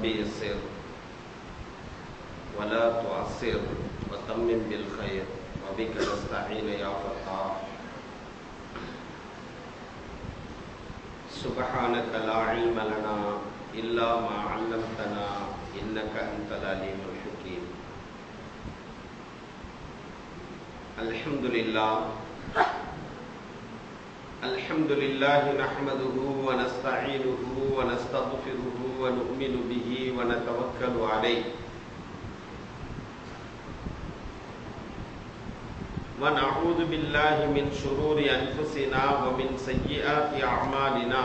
رب يسر ولا تعسر وتمم بالخير وبك نستعين يا فتاح. سبحانك لا علم لنا إلا ما علمتنا إنك أنت العليم الحكيم. الحمد لله نحمده ونستعينه ونستغفره ونؤمن به ونتوكل عليه ونعوذ بالله من شرور أنفسنا ومن سيئات أعمالنا.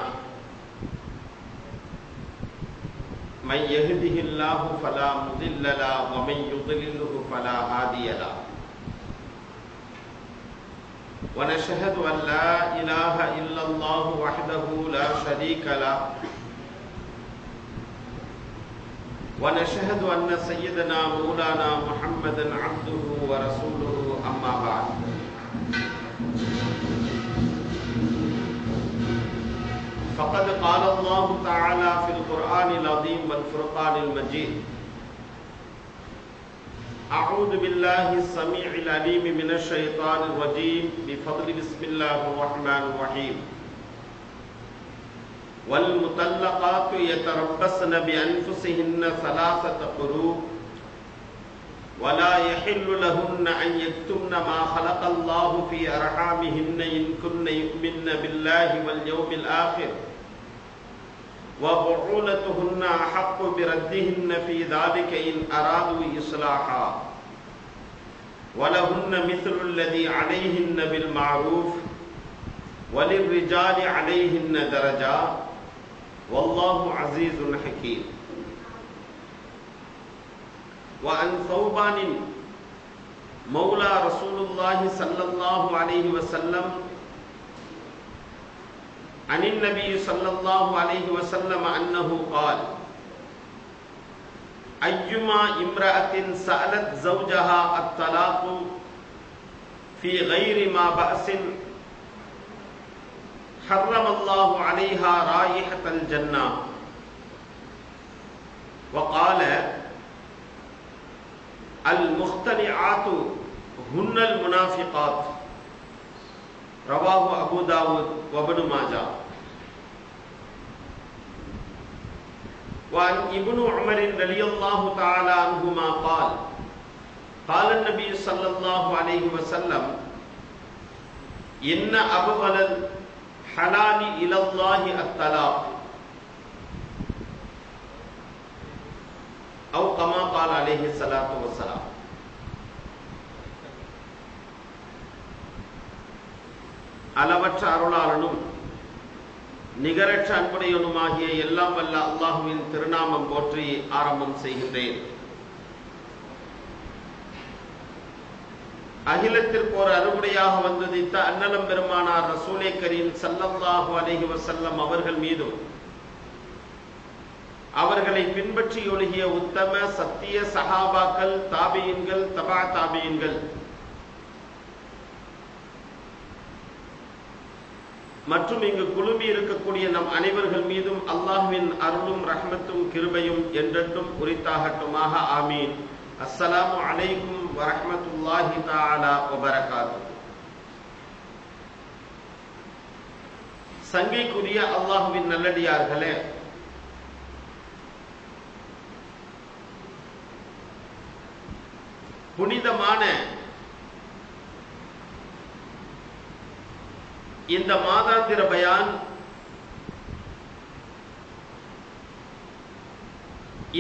من يهده الله فلا مضل له ومن يضلله فلا هادي له. ونشهد أن لا إله إلا الله وحده لا شريك له. ونشهد أن سيدنا مولانا محمدا عبده ورسوله أما بعد. فقد قال الله تعالى في القرآن العظيم والفرقان المجيد: أعوذ بالله السميع العليم من الشيطان الرجيم بفضل بسم الله الرحمن الرحيم. والمطلقات يتربصن بأنفسهن ثلاثة قروء ولا يحل لهن أن يكتمن ما خلق الله في أرحامهن إن كن يؤمن بالله واليوم الآخر وبعولتهن أحق بردهن في ذلك إن أرادوا إصلاحا ولهن مثل الذي عليهن بالمعروف وللرجال عليهن درجات والله عزيز حكيم. وعن ثوبان مولى رسول الله صلى الله عليه وسلم عن النبي صلى الله عليه وسلم أنه قال: أيما امرأة سألت زوجها الطلاق في غير ما بأس حرم الله عليها رائحة الجنة. وقال: المختلعات هن المنافقات. رواه أبو داود وابن ماجه. وعن ابن عمر رضي الله تعالى عنهما قال: قال النبي صلى الله عليه وسلم: إن أبغض الحلال إلى الله الطلاق أو كما قال عليه الصلاة والسلام. அளவற்ற அருளாளனும் நிகரற்ற அன்புடையனுமாகிய எல்லாம் வல்ல அல்லாஹுவின் திருநாமம் போற்றி ஆரம்பம் செய்கின்றேன். அகிலத்திற்கு ஒரு அறுபடையாக வந்ததித்த அன்னலம் பெருமானார் ரசூலே கரீம் ஸல்லல்லாஹு அலைஹி வஸல்லம் அவர்கள் மீதும் அவர்களை பின்பற்றி ஒழுகிய உத்தம சத்திய சஹாபாக்கள், தாபியின்கள், தபா தாபியின்கள் மற்றும் இங்கு குழுமி இருக்கக்கூடிய நம் அனைவர்கள் மீதும் அல்லாஹ்வின் அருளும் ரஹ்மத்தும் கிருபையும் என்றென்றும் உரித்தாகட்டுமாக. ஆமீன். அஸ்ஸலாமு அலைக்கும் வரஹ்மத்துல்லாஹி தஆலா வபரகாத்துஹு. சங்கைக்குரிய அல்லாஹ்வின் நல்லடியார்களே, புனிதமான இந்த மாதாந்திர பயான்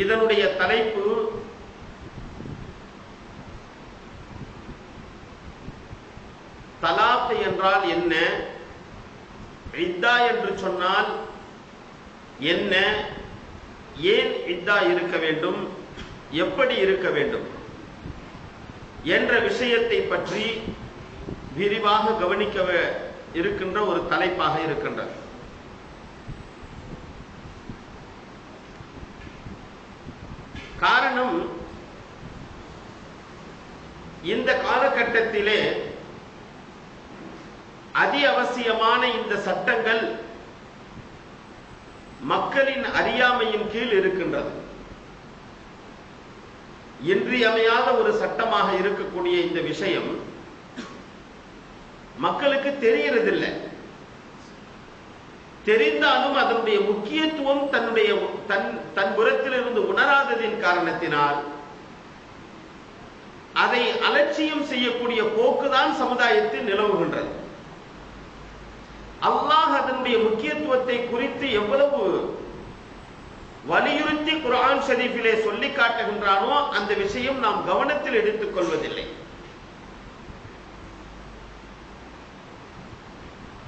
இதனுடைய தலைப்பு தலாக் என்றால் என்ன, இத்தா என்று சொன்னால் என்ன, ஏன் இத்தா இருக்க வேண்டும், எப்படி இருக்க வேண்டும் என்ற விஷயத்தை பற்றி விரிவாக கவனிக்க இருக்கின்ற ஒரு தலைப்பாக இருக்கின்றது. காரணம், இந்த காலகட்டத்திலே அதி அவசியமான இந்த சட்டங்கள் மக்களின் அறியாமையின் கீழ் இருக்கின்றது. இன்றியமையாத ஒரு சட்டமாக இருக்கக்கூடிய இந்த விஷயம் மக்களுக்கு தெரியறதில்லை. தெரிந்தாலும் அதனுடைய முக்கியத்துவம் தன் புறத்திலிருந்து உணராததின் காரணத்தினால் அதை அலட்சியம் செய்யக்கூடிய போக்குதான் சமுதாயத்தில் நிலவுகின்றது. அல்லாஹ் அதனுடைய முக்கியத்துவத்தை குறித்து எவ்வளவு வலியுறுத்தி குர்ஆன் ஷரீஃபிலே சொல்லி காட்டுகின்றானோ அந்த விஷயம் நாம் கவனத்தில் எடுத்துக் கொள்வதில்லை.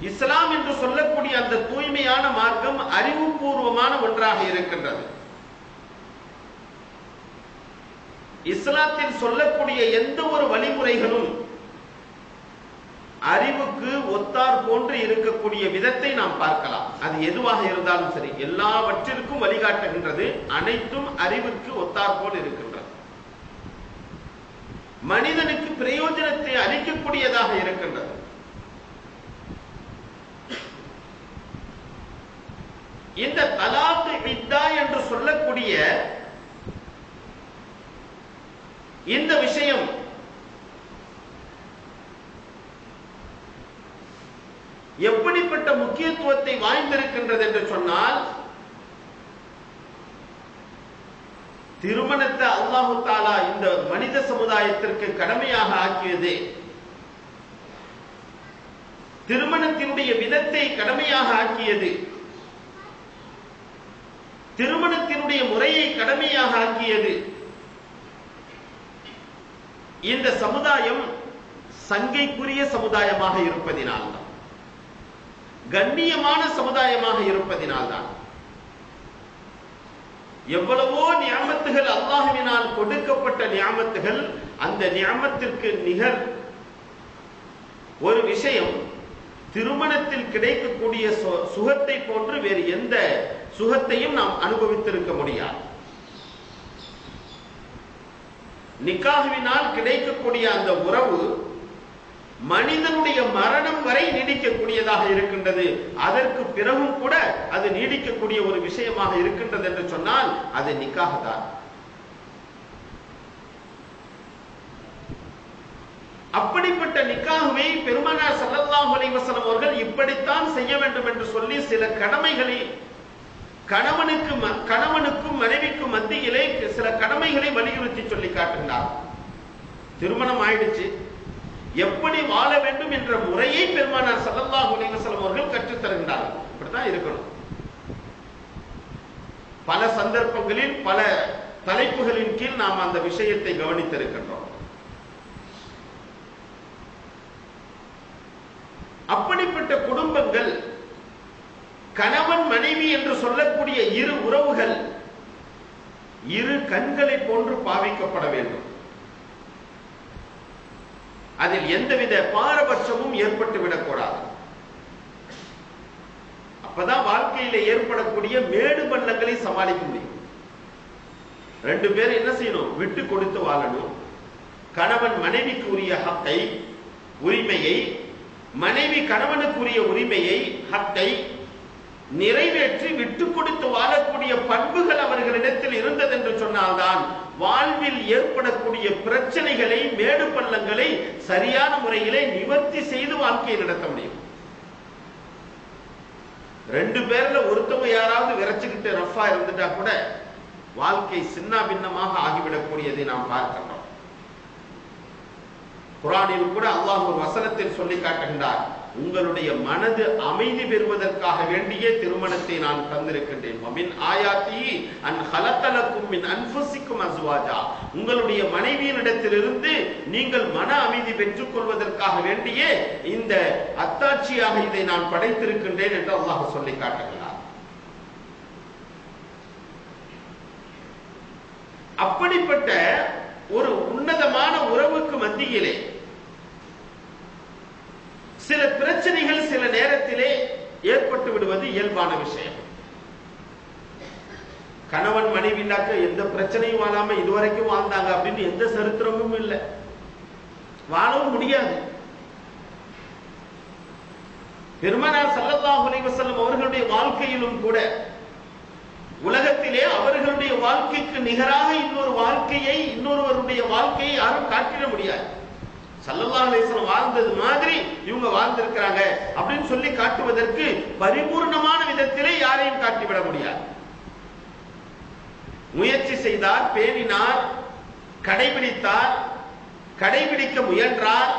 இஸ்லாம் என்று சொல்லக்கூடிய அந்த தூய்மையான மார்க்கம் அறிவுபூர்வமான ஒன்றாக இருக்கின்றது. இஸ்லாத்தில் சொல்லக்கூடிய எந்த ஒரு வழிமுறைகளும் அறிவுக்கு ஒத்தார் போன்று இருக்கக்கூடிய விதத்தை நாம் பார்க்கலாம். அது எதுவாக இருந்தாலும் சரி, எல்லாவற்றிற்கும் வழிகாட்டுகின்றது. அனைத்தும் அறிவிற்கு ஒத்தார் போல் இருக்கின்றது. மனிதனுக்கு பிரயோஜனத்தை அளிக்கக்கூடியதாக இருக்கின்றது. இந்த தலாக் இத்தா என்று சொல்லக்கூடிய இந்த விஷயம் எப்படிப்பட்ட முக்கியத்துவத்தை வாய்ந்திருக்கின்றது என்று சொன்னால், திருமணத்தை அல்லாஹு தஆலா இந்த மனித சமுதாயத்திற்கு கடமையாக ஆக்கியது, திருமணத்தினுடைய விதத்தை கடமையாக ஆக்கியது, திருமணத்தினுடைய முறையை கடமையாக ஆக்கியது. இந்த சமுதாயம் சங்கைக்குரிய சமுதாயமாக இருப்பதினால்தான், கண்ணியமான சமுதாயமாக இருப்பதினால்தான். எவ்வளவோ நியாமத்துகள் அல்லாஹ்வினால் கொடுக்கப்பட்ட நியாமத்துகள், அந்த நியாமத்திற்கு நிகர் ஒரு விஷயம் திருமணத்தில் கிடைக்கக்கூடிய சுகத்தை போன்று வேறு எந்த சுகத்தையும் நாம் அனுபவித்திருக்க முடியாது. நிக்காஹ்வினால் கிடைக்கக்கூடிய அந்த உறவு மனிதனுடைய மரணம் வரை நீடிக்கக்கூடியதாக இருக்கின்றது. அதற்கு பிறகும் கூட அது நீடிக்கக்கூடிய ஒரு விஷயமாக இருக்கின்றது என்று சொன்னால் அது நிக்காஹ் தான். அப்படிப்பட்ட நிக்காஹ்வை பெருமானார் ஸல்லல்லாஹு அலைஹி வஸல்லம் அவர்கள் இப்படித்தான் செய்ய வேண்டும் என்று சொல்லி சில கடமைகளை கணவனுக்கும் மனைவிக்கும் மத்தியிலே சில கடமைகளை வலியுறுத்தி சொல்லி காட்டுகிறார். திருமணம் ஆயிடுச்சு, எப்படி வாழ வேண்டும் என்ற முறையை பெருமானார் ஸல்லல்லாஹு அலைஹி வஸல்லம் அவர்கள் கற்றுத் தருகிறார்கள். இப்படித்தான் இருக்கணும். பல சந்தர்ப்பங்களில் பல தலைப்புகளின் கீழ் நாம் அந்த விஷயத்தை கவனித்திருக்கின்றோம். அப்படிப்பட்ட குடும்பங்கள், கணவன் மனைவி என்று சொல்லக்கூடிய இரு உறவுகள் இரு கண்களை போன்று பாவிக்கப்பட வேண்டும். அதில் எந்தவித பாரபட்சமும் ஏற்பட்டு விடக்கூடாது. அப்பதான் வாழ்க்கையில ஏற்படக்கூடிய மேடு பள்ளங்களை சமாளிக்க முடியும். ரெண்டு பேரும் என்ன செய்யணும்? விட்டு கொடுத்து வாழணும். கணவன் மனைவிக்கு உரிய ஹக்கை, உரிமையை, மனைவி கணவனுக்குரிய உரிமையை, ஹக்கை நிறைவேற்றி விட்டு கொடுத்து வாழக்கூடிய பண்புகள் அவர்களிடத்தில் இருந்தது என்று சொன்னால்தான் வாழ்வில் ஏற்படக்கூடிய பிரச்சனைகளை, மேடு பள்ளங்களை சரியான முறையிலே நிவர்த்தி செய்து வாழ்க்கையை நடத்த முடியும். ரெண்டு பேர்ல ஒருத்தவங்க யாராவது விரைச்சுக்கிட்டு ரஃபா இருந்துட்டா கூட வாழ்க்கை சின்ன பின்னமாக ஆகிவிடக்கூடியதை நாம் பார்க்கிறோம். குர்ஆனில் கூட அல்லாஹ் ஒரு வசனத்தில் சொல்லி காட்டுகின்றார், உங்களுடைய மனது அமைதி பெறுவதற்காக வேண்டியே திருமணத்தை நான் தந்திருக்கின்றேன். வமின் ஆயாத்தி அன் ஹலகலக்கும் மின் அன்ஃபுசிக்கும் அஸ்வாஜா, உங்களுடைய மனைவியினிடத்திலிருந்து நீங்கள் மன அமைதி பெற்றுக் கொள்வதற்காக வேண்டியே இந்த அத்தாட்சியாக இதை நான் படைத்திருக்கின்றேன் என்று அல்லாஹ் சொல்லி காட்டுகிறார். அப்படிப்பட்ட ஒரு உன்னதமான உறவுக்கு மத்தியிலே சில பிரச்சனைகள் சில நேரத்திலே ஏற்பட்டு விடுவது இயல்பான விஷயம். கணவன் மனைவினாக்க எந்த பிரச்சனையும் வாழாம இதுவரைக்கும் வாழ்ந்தாங்க அப்படின்னு எந்த சரித்திரமும் இல்லை, வாழவும் முடியாது. பெருமானார் ஸல்லல்லாஹு அலைஹி வஸல்லம் அவர்களுடைய வாழ்க்கையிலும் கூட உலகத்திலே அவர்களுடைய வாழ்க்கைக்கு நிகராக இன்னொருவருடைய வாழ்க்கையை யாரும் காட்டிட முடியாது. ஸல்லல்லாஹு அலைஹி வஸல்லம் வாழ்ந்தது மாதிரி இவங்க வாழ்ந்திருக்கிறாங்க அப்படின்னு சொல்லி காட்டுவதற்கு பரிபூர்ணமான விதத்திலே யாரையும் காட்டிவிட முடியாது. முயற்சி செய்தார், பேணினார், கடைபிடித்தார், கடைபிடிக்க முயன்றார்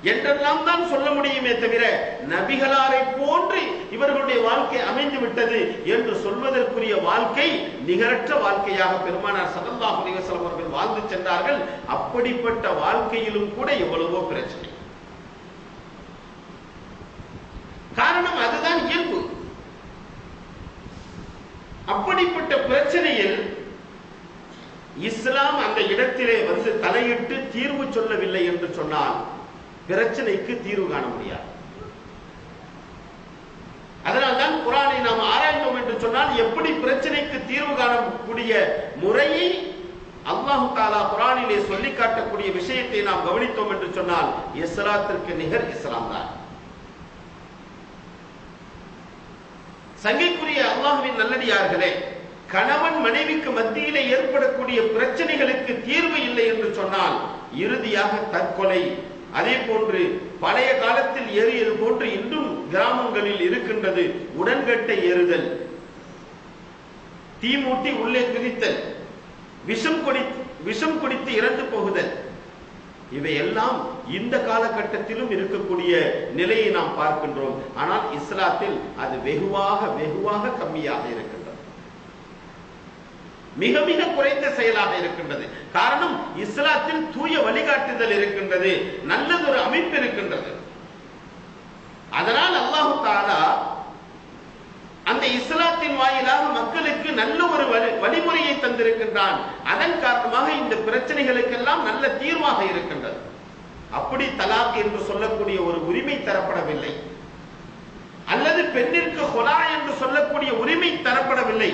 என்றெல்லாம் தான் சொல்ல முடியுமே தவிர நபிகளாரை போன்று இவர்களுடைய வாழ்க்கை அமைந்து விட்டது என்று சொல்வதற்குரிய வாழ்க்கை நிகரற்ற வாழ்க்கையாக பெருமானார் ஸல்லல்லாஹு அலைஹி வஸல்லம் அவர்கள் வாழ்ந்து சென்றார்கள். அப்படிப்பட்ட வாழ்க்கையிலும் கூட எவ்வளவோ பிரச்சனை. காரணம் அதுதான் இயல்பு. அப்படிப்பட்ட பிரச்சனையில் இஸ்லாம் அந்த இடத்திலே வந்து தலையிட்டு தீர்வு சொல்லவில்லை என்று சொன்னால் பிரச்சனைக்கு தீர்வு காண முடியாது. அதனால்தான் குர்ஆனை நாம் ஆராய்ந்தோம் என்று சொன்னால் எப்படி பிரச்சனைக்கு தீர்வு காணக்கூடிய முறையை அல்லாஹ் தஆலா குர்ஆனிலே சொல்லி காட்டக்கூடிய விஷயத்தை நாம் கவனித்தோம் என்று சொன்னால் இஸ்லாத்திற்கு நிகர் இஸ்லாம் தான். சங்கைக்குரிய அல்லாஹ்வின் நல்லடியார்களே, கணவன் மனைவிக்கு மத்தியிலே ஏற்படக்கூடிய பிரச்சனைகளுக்கு தீர்வு இல்லை என்று சொன்னால் இறுதியாக தற்கொலை, அதே போன்று பழைய காலத்தில் ஏறியது போன்று இன்றும் கிராமங்களில் இருக்கின்றது உடன்கட்டை ஏறுதல், தீமூட்டி உள்ளே குதித்தல், விஷம் குடித்து இறந்து போகுதல், இவையெல்லாம் இந்த காலகட்டத்திலும் இருக்கக்கூடிய நிலையை நாம் பார்க்கின்றோம். ஆனால் இஸ்லாத்தில் அது வெகுவாக கம்மியாக இருக்கின்றது. மிக மிக குறைந்த செயலாக இருக்கின்றது. காரணம், இஸ்லாத்தில் தூய வழிகாட்டுதல் இருக்கின்றது, நல்லதொரு அமைப்பு இருக்கின்றது. அதனால் அல்லாஹ் தஆலா அந்த இஸ்லாத்தின் வாயிலாக மக்களுக்கு நல்ல ஒரு வழிமுறையை தந்திருக்கின்றான். அதன் காரணமாக இந்த பிரச்சனைகளுக்கெல்லாம் நல்ல தீர்வாக இருக்கின்றது. அப்படி தலாக் என்று சொல்லக்கூடிய ஒரு உரிமை தரப்படவில்லை, அல்லது பெண்ணிற்கு ஹுலா என்று சொல்லக்கூடிய உரிமை தரப்படவில்லை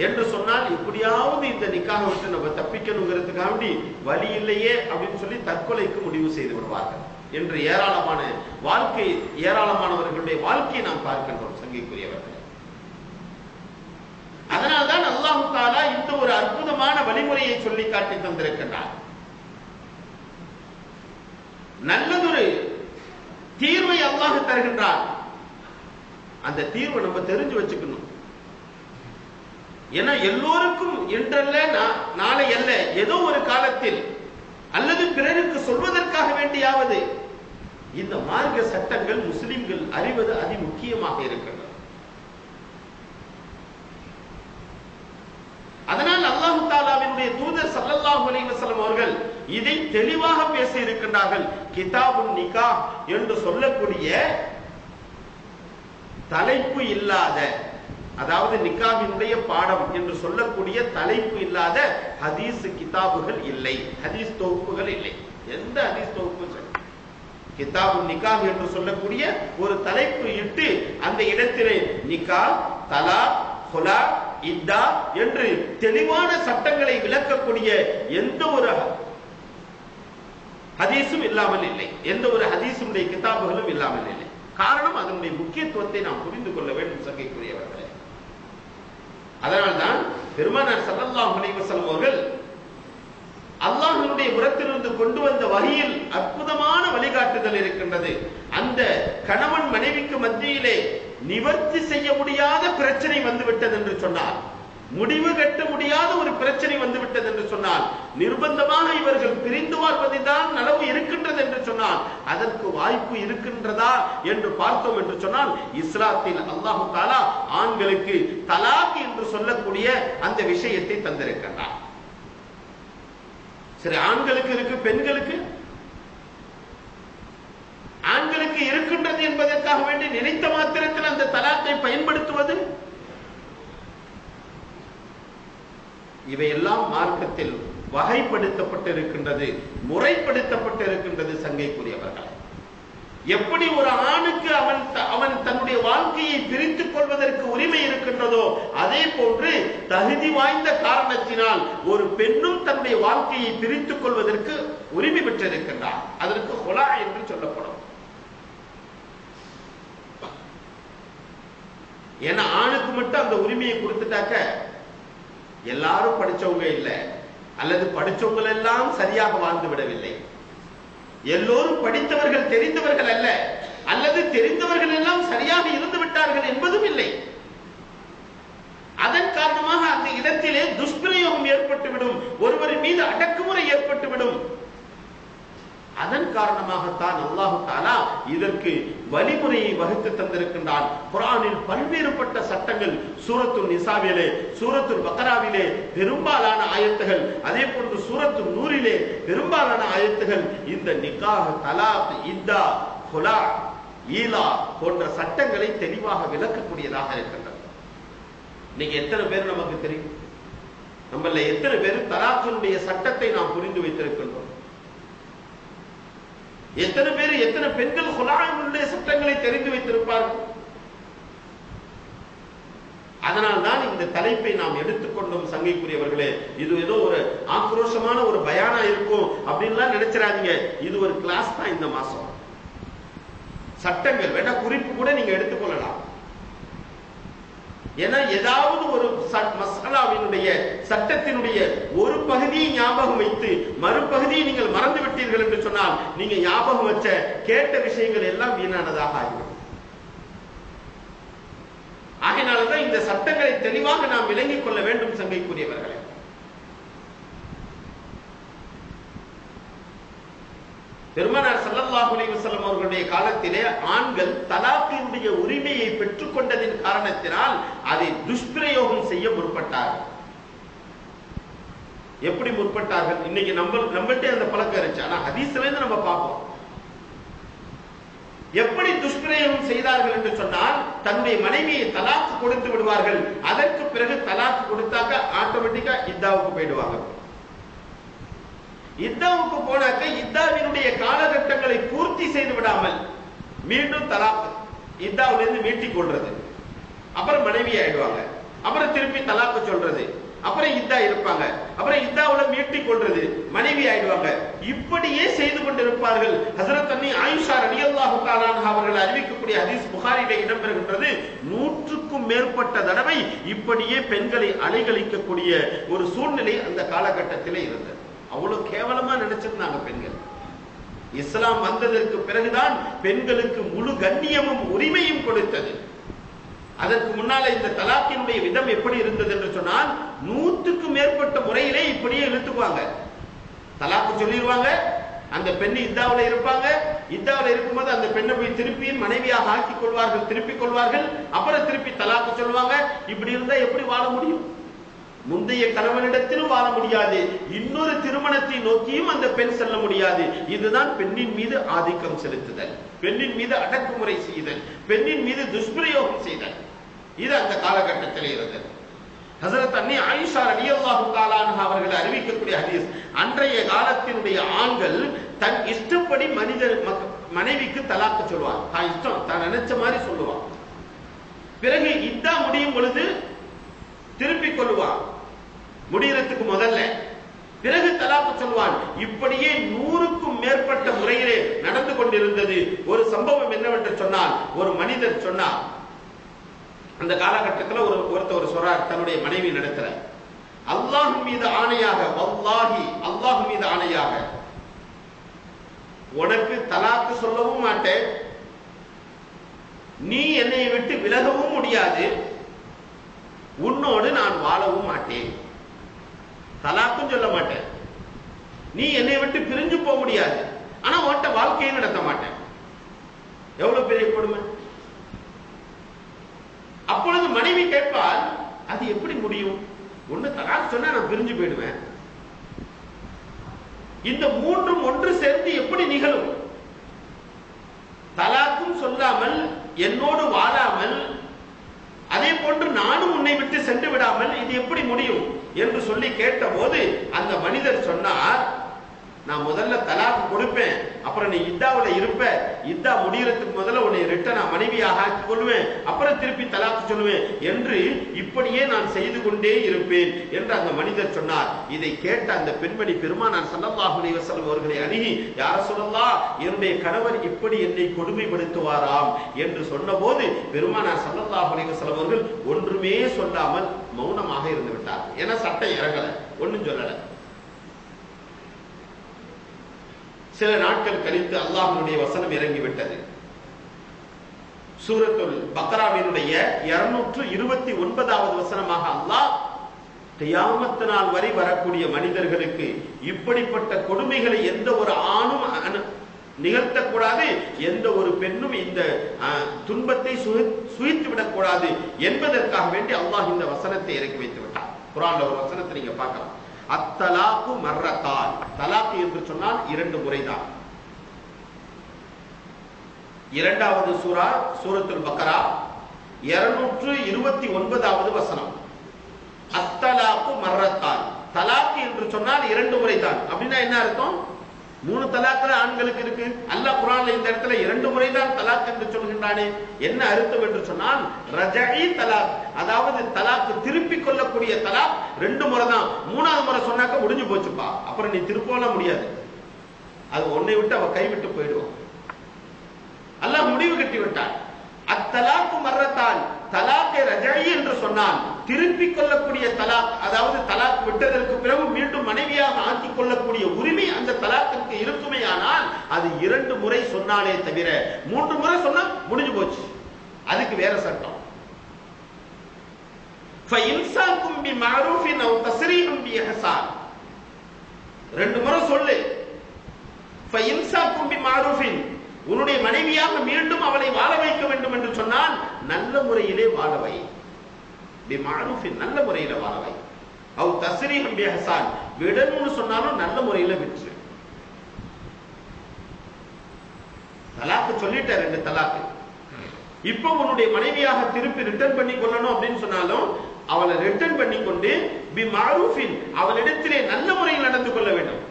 என்று சொன்னால் எப்படியாவது இந்த நிக்காஹ் விட்டு நம்ம தப்பிக்கணுங்கிறதுக்காண்டி வழி இல்லையே அப்படின்னு சொல்லி தற்கொலைக்கு முடிவு செய்து விடுவார்கள் என்று ஏராளமானவர்களுடைய வாழ்க்கையை நாம் பார்க்கின்றோம் சங்கைக்குரியவர்கள். அதனால்தான் அல்லாஹ் தஆலா இந்த ஒரு அற்புதமான வழிமுறையை சொல்லி காட்டி தந்திருக்கின்றார். நல்லதொரு தீர்வை அல்லாஹ் தருகின்றார். அந்த தீர்வை நம்ம தெரிஞ்சு வச்சுக்கணும். ஏன்னா எல்லோருக்கும் இன்றல்ல நாளை அல்ல, ஏதோ ஒரு காலத்தில் அல்லது பிறருக்கு சொல்வதற்காக வேண்டியாவது இந்த மார்க்க சட்டங்கள் முஸ்லிம்கள் அறிவது அதி முக்கியமாக இருக்கின்றது. அதனால் அல்லாஹ் தஆலாவினுடைய தூதர் ஸல்லல்லாஹு அலைஹி வஸல்லம் அவர்கள் இதை தெளிவாக பேசி இருக்கின்றார்கள். கிதாபுன் நிக்காஹ் என்று சொல்லக்கூடிய தலைப்பு இல்லாத, அதாவது நிக்காஹினுடைய பாடம் என்று சொல்லக்கூடிய தலைப்பு இல்லாத ஹதீஸ் கிதாபுகள் இல்லை, ஹதீஸ் தொகுப்புகள் இல்லை. எந்த ஹதீஸ் தொகுப்பு கிதாபு நிக்காஹ் என்று சொல்லக்கூடிய ஒரு தலைப்பு இட்டு அந்த இடத்திலே நிக்காஹ், தலாக், ஹுலா, இத்தா என்று தெளிவான சட்டங்களை விளக்கக்கூடிய எந்த ஒரு ஹதீஸும் இல்லாமல் இல்லை, எந்த ஒரு ஹதீஸுடைய கிதாபுகளும் இல்லாமல் இல்லை. காரணம், அதனுடைய முக்கியத்துவத்தை நாம் புரிந்து கொள்ள வேண்டும் சங்கைக்குரியவர்களே. அதனால்தான் பெருமானார் ஸல்லல்லாஹு அலைஹி வஸல்லம் அவர்கள் அல்லாஹ்வுடைய புறத்திலிருந்து கொண்டு வந்த வஹீயில் அற்புதமான வழிகாட்டுதல் இருக்கின்றது. அந்த கணவன் மனைவிக்கு மத்தியிலே நிவர்த்தி செய்ய முடியாத பிரச்சனை வந்துவிட்டது என்று சொன்னார், முடிவு கட்ட முடியாத ஒரு பிரச்சனை வந்துவிட்டது என்று சொன்னால், நிர்பந்தமாக இவர்கள் பிரிந்து வாழ்வதுதான் நலவு இருக்கின்றது என்று சொன்னால், அதற்கு வாய்ப்பு இருக்கின்றதா என்று பார்த்தோம் என்று சொன்னால், இஸ்லாத்தில் அல்லாஹ் தஆலா ஆண்களுக்கு தலாக் என்று சொல்லக்கூடிய அந்த விஷயத்தை தந்திருக்கின்றார். சரி, ஆண்களுக்கு இருக்கு, பெண்களுக்கு ஆண்களுக்கு இருக்கின்றது என்பதற்காக வேண்டி நினைத்த மாத்திரத்தில் அந்த தலாக்கை பயன்படுத்துவது, இவையெல்லாம் மார்க்கத்தில் வகைப்படுத்தப்பட்டிருக்கின்றது, முறைப்படுத்தப்பட்டிருக்கின்றது. சங்கைக்குரியவர்கள், எப்படி ஒரு ஆணுக்கு அவன் தன்னுடைய வாழ்க்கையை பிரித்துக் கொள்வதற்கு உரிமை இருக்கின்றதோ, அதே போன்று தகுதி வாய்ந்த காரணத்தினால் ஒரு பெண்ணும் தன்னுடைய வாழ்க்கையை பிரித்துக் கொள்வதற்கு உரிமை பெற்றிருக்கின்றார். அதற்கு ஹுலா என்று சொல்லப்படும். ஏன்னா ஆணுக்கு மட்டும் அந்த உரிமையை கொடுத்துட்டாக்க எல்லாரும் படிச்சவங்க இல்லை, அல்லது படிச்சவங்க எல்லாம் சரியாக வாழ்ந்து விடவில்லை, எல்லோரும் படித்தவர்கள் தெரிந்தவர்கள் அல்ல, அல்லது தெரிந்தவர்கள் எல்லாம் சரியாக இருந்து விட்டார்கள் என்பதும் இல்லை. அதன் காரணமாக அந்த இடத்திலே துஷ்பிரயோகம் ஏற்பட்டுவிடும், ஒருவரின் மீது அடக்குமுறை ஏற்பட்டுவிடும். அதன் காரணமாகத்தான் அல்லாஹு தஆலா இதற்கு வழிமுறையை வகுத்து தந்திருக்கின்றான். குர்ஆனில் பல்வேறுபட்ட சட்டங்கள், சூரத்துல் நிசாவிலே, சூரத்துல் பக்ராவிலே பெரும்பாலான ஆயத்துகள், அதே போன்று சூரத்துல் நூரிலே பெரும்பாலான ஆயத்துகள் இந்த நிக்காஹ், தலாக், இத்தா, குலா, ஈலா போன்ற சட்டங்களை தெளிவாக விளக்கக்கூடியதாக இருக்கின்றது. இன்னைக்கு எத்தனை பேர் நமக்கு தெரியும்? நம்மள எத்தனை பேர் தலாக்கினுடைய சட்டத்தை நாம் புரிந்து வைத்திருக்கின்றோம்? எத்தனை பேர், எத்தனை பெண்கள் குலானுடைய சட்டங்களை தெரிந்து வைத்திருப்பார்கள்? அதனால்தான் இந்த தலைப்பை நாம் எடுத்துக்கொண்டோம். சங்கைக்குரியவர்களே, இது ஏதோ ஒரு ஆக்ரோஷமான ஒரு பயானா இருக்கும் அப்படின்லாம் நினைச்சிடாதீங்க. இது ஒரு கிளாஸ் தான். இந்த மாசம் சட்டங்கள் வேணா குறிப்பு கூட நீங்க எடுத்துக்கொள்ளலாம். ஏன்னா ஏதாவது ஒரு மசாலாவினுடைய சட்டத்தினுடைய ஒரு பகுதியை ஞாபகம் வைத்து மறுபகுதியை நீங்கள் மறந்து விட்டீர்கள் என்று சொன்னால் நீங்க ஞாபகம் வச்ச கேட்ட விஷயங்கள் எல்லாம் வீணானதாக ஆகிவிடும். ஆகையினால்தான் இந்த சட்டங்களை தெளிவாக நாம் விளங்கிக் கொள்ள வேண்டும். சங்கைக்குரியவர்களே, பெருமானார் ஸல்லல்லாஹு அலைஹி வஸல்லம் அவர்களுடைய காலத்திலே ஆண்கள் தலாக்கினுடைய உரிமையை பெற்றுக் கொண்டதின் காரணத்தினால் அதை துஷ்பிரயோகம் செய்ய முற்பட்டார்கள். எப்படி முற்பட்டார்கள்? இன்னைக்கு நம்மள்ட்ட அந்த பழக்கம் இருந்துச்சு, ஆனா ஹதீஸ்ல இருந்து நம்ம பார்ப்போம். எப்படி துஷ்பிரயோகம் செய்தார்கள் என்று சொன்னால், தன்னுடைய மனைவியை தலாக்கு கொடுத்து விடுவார்கள். அதற்கு பிறகு தலாக்கு கொடுத்தாக்க ஆட்டோமேட்டிக்கா இத்தாவுக்கு போயிடுவாங்க. இத்தாவுக்கு போனாக்க இத்தாவினுடைய காலகட்டங்களை பூர்த்தி செய்து விடாமல் மீண்டும் தலாக், இத்தாவிலிருந்து மீட்டிக் கொள்றது, அப்புறம் மனைவி ஆயிடுவாங்க, அப்புறம் திருப்பி தலாக்கு சொல்றது, அப்புறம் இத்தா இருப்பாங்க, அப்புறம் இத்தாவுல மீட்டிக் கொள்றது, மனைவி ஆயிடுவாங்க. இப்படியே செய்து கொண்டிருப்பார்கள். ஹஸரத் அன்னி ஆயிஷா ரலியல்லாஹு தஆலா அன்ஹா அவர்கள் அறிவிக்கக்கூடிய ஹதீஸ் புகாரிலே இடம்பெறுகின்றது. 100க்கும் மேற்பட்ட தடவை இப்படியே பெண்களை அலைகழிக்கக்கூடிய ஒரு சூழ்நிலை அந்த காலகட்டத்திலே இருந்தது. அவ்வளவு கேவலமா நினைச்சிருந்தாங்க பெண்கள். இஸ்லாம் வந்ததற்கு பிறகுதான் பெண்களுக்கு முழு கண்ணியமும் உரிமையும் கொடுத்தது. அதற்கு முன்னால இந்த தலாக்கினுடைய விதம் எப்படி இருந்தது என்று சொன்னால், 100க்கும் மேற்பட்ட முறையிலே இப்படியே இழுத்துக்குவாங்க. தலாக்கு சொல்லிடுவாங்க, அந்த பெண் இத்தாவுல இருப்பாங்க, இத்தாவுல இருக்கும்போது அந்த பெண்ணை போய் திருப்பி மனைவியாக ஆக்கிக் கொள்வார்கள், திருப்பிக் கொள்வார்கள், அப்புறம் திருப்பி தலாக்கு சொல்லுவாங்க. இப்படி இருந்தா எப்படி வாழ முடியும்? முந்தைய கணவனிடத்திலும் வாழ முடியாது, இன்னொரு திருமணத்தை நோக்கியும் அந்த பெண் செல்ல முடியாது. இதுதான் பெண்ணின் மீது ஆதிக்கம் செலுத்துதல், பெண்ணின் மீது அடக்குமுறை செய்தல், பெண்ணின் மீது துஷ்பிரயோகம் செய்தல். இது அந்த காலகட்டத்தில் இருந்தது. ஹஸரத் அன்னி ஆயிஷா ரலியல்லாஹு தஆலா அன்ஹா அவர்கள் அறிவிக்கக்கூடிய ஹதீஸ், அன்றைய காலத்தினுடைய ஆண்கள் தன் இஷ்டப்படி மனைவிக்கு தலாக்கு சொல்வார். தான் இஷ்டம், தான் நினைச்ச மாதிரி சொல்லுவான். பிறகு இத்தா முடியும் பொழுது திருப்பிக் கொள்வான், முடியறதுக்கு முதல்ல. பிறகு தலாக்கு சொல்வான். இப்படியே 100க்கும் மேற்பட்ட முறையிலே நடந்து கொண்டிருந்தது. ஒரு சம்பவம் என்னவென்று சொன்னால், ஒரு மனிதர் சொன்னார், அந்த காலகட்டத்தில் ஒருத்தர் சொல்றார் தன்னுடைய மனைவி நடத்துற, அல்லாஹ் மீது ஆணையாக, வல்லாஹி அல்லாஹ் மீது ஆணையாக, உனக்கு தலாக்கு சொல்லவும் மாட்டேன், நீ என்னை விட்டு விலகவும் முடியாது, உன்னோடு நான் வாழவும் மாட்டேன், தலாக்கும் சொல்ல மாட்டேன், நீ என்னை விட்டு பிரிஞ்சு போக முடியாது, ஆனா உன்கிட்ட வாழ்க்கையை நடத்த மாட்டேன். எவ்வளவு பெரிய கொடுமை! அப்பொழுது மனைவி கேட்பால், அது எப்படி முடியும்? ஒண்ணு தலாக் சொன்னா நான் பிரிஞ்சு போயிடுவேன், இந்த மூன்றும் ஒன்று சேர்ந்து எப்படி நிகழும்? தலாக்கும் சொல்லாமல், என்னோடு வாழாமல், அதே போன்று நானும் உன்னை விட்டு சென்று விடாமல் இது எப்படி முடியும் என்று சொல்லி கேட்ட போது அந்த மனிதர் சொன்னார், நான் முதல்ல தலாக் கொடுப்பேன், அப்புறம் நீ இத்தாவுல இருப்ப, இத்தா முடியறதுக்கு முதல்ல உன்னை ரிட்டர்ன் மனைவியாக ஆக்கிக் கொள்வேன், அப்புறம் திருப்பி தலாக் சொல்லுவேன் என்று இப்படியே நான் செய்து கொண்டே இருப்பேன் என்று அந்த மனிதர் சொன்னார். இதை கேட்ட அந்த பெண்மணி பெருமானார் ஸல்லல்லாஹு அலைஹி வஸல்லம் அவர்களை அணுகி, யா ரசூலல்லாஹ், என்னுடைய கணவர் இப்படி என்னை கொடுமைப்படுத்துவாராம் என்று சொன்னபோது பெருமானார் ஸல்லல்லாஹு அலைஹி வஸல்லம் அவர்கள் ஒன்றுமே சொல்லாமல் மௌனமாக இருந்து விட்டார். ஏன்னா சட்டை இறங்கல, ஒன்னும் சொல்லல. சில நாட்கள் கழித்து அல்லாஹ்வுடைய வசனம் இறங்கிவிட்டது. சூரத்துல் பக்ராவினுடைய 229வது வசனமாக அல்லாஹ் கியாமத் நாள் வரை வரக்கூடிய மனிதர்களுக்கு இப்படிப்பட்ட கொடுமைகளை எந்த ஒரு ஆணும் நிகழ்த்தக்கூடாது, எந்த ஒரு பெண்ணும் இந்த துன்பத்தை சுகித்து விடக்கூடாது என்பதற்காக வேண்டி அல்லாஹ் இந்த வசனத்தை இறக்கி வைத்து விட்டார். குர்ஆன்ல ஒரு வசனத்தை நீங்க பார்க்கலாம். அத்தலாக்கு மர்ரத்தான், தலாக் என்று சொன்னால் 2 முறைதான். இரண்டாவது சூரா சூரத்துல் பக்ரா 229வது வசனம். அத்தலாக்கு மர்ரத்தான், தலாக் என்று சொன்னால் 2 முறைதான். அப்படின்னா என்ன அர்த்தம்? 3 தலாக்கள் ஆண்களுக்கு இருக்கு. அல்லாஹ் குர்ஆன்ல இந்த இடத்துல 2 முறைதான் தலாக் என்று சொல்கின்றானே, என்ன அர்த்தம் என்று சொன்னால் ரஜஇ தலாக், அதாவது தலாக் திருப்பி கொள்ளக்கூடிய தலாக் 2 முறை தான். 3வது முறை சொன்னாக்க முடிஞ்சு போச்சுப்பா, அப்புறம் நீ திருப்பலாம் முடியாது, அது உன்னை விட்டு அவ கைவிட்டு போயிடுவோம். அல்லாஹ் முடிவு கட்டி விட்டான். அத்தலாக்கு மர்ரத்தான், தலாக்கை ரஜஇ என்று சொன்னால் திருப்பி கொள்ளக்கூடிய தலாக், அதாவது தலாக் விட்டதற்கு பிறகு மீண்டும் மனைவியாக ஆக்கிக் கொள்ளக்கூடிய உரிமை அந்த தலாக்கிற்கு இருக்குமே. ஆனால் அது 2 முறை சொன்னாலே தவிர 3 முறை சொன்னா முடிஞ்சு போச்சு, அதுக்கு வேற சட்டம். ஃபஇன்சாக்கும் பிமஅரூஃபின் அவ் தஸ்ரீஹும் பிஇஹ்சான், 2 முறை சொல்லு. ஃபஇன்சாக்கும் பிமஅரூஃபின், உன்னுடைய மனைவியாக மீண்டும் அவளை வாழ வைக்க வேண்டும் என்று சொன்னால் நல்ல முறையிலே வாழ வை, பிமஅரூஃபின், நல்ல முறையில வாழ வை. அவ் தஸ்ரீஹும் பிஇஹ்சான், விடணும்னு சொன்னாலும் நல்ல முறையில விட்டு. தலாக்கு சொல்லிட்ட, 2 தலாக்கு. இப்போ உன்னுடைய மனைவியாக திருப்பி ரிட்டர்ன் பண்ணி கொள்ளணும் அப்படின்னு சொன்னாலும் அவளை ரிட்டர்ன் பண்ணி கொண்டு பிமஅரூஃபின், அவளிடத்திலே நல்ல முறையில் நடந்து கொள்ள வேண்டும்.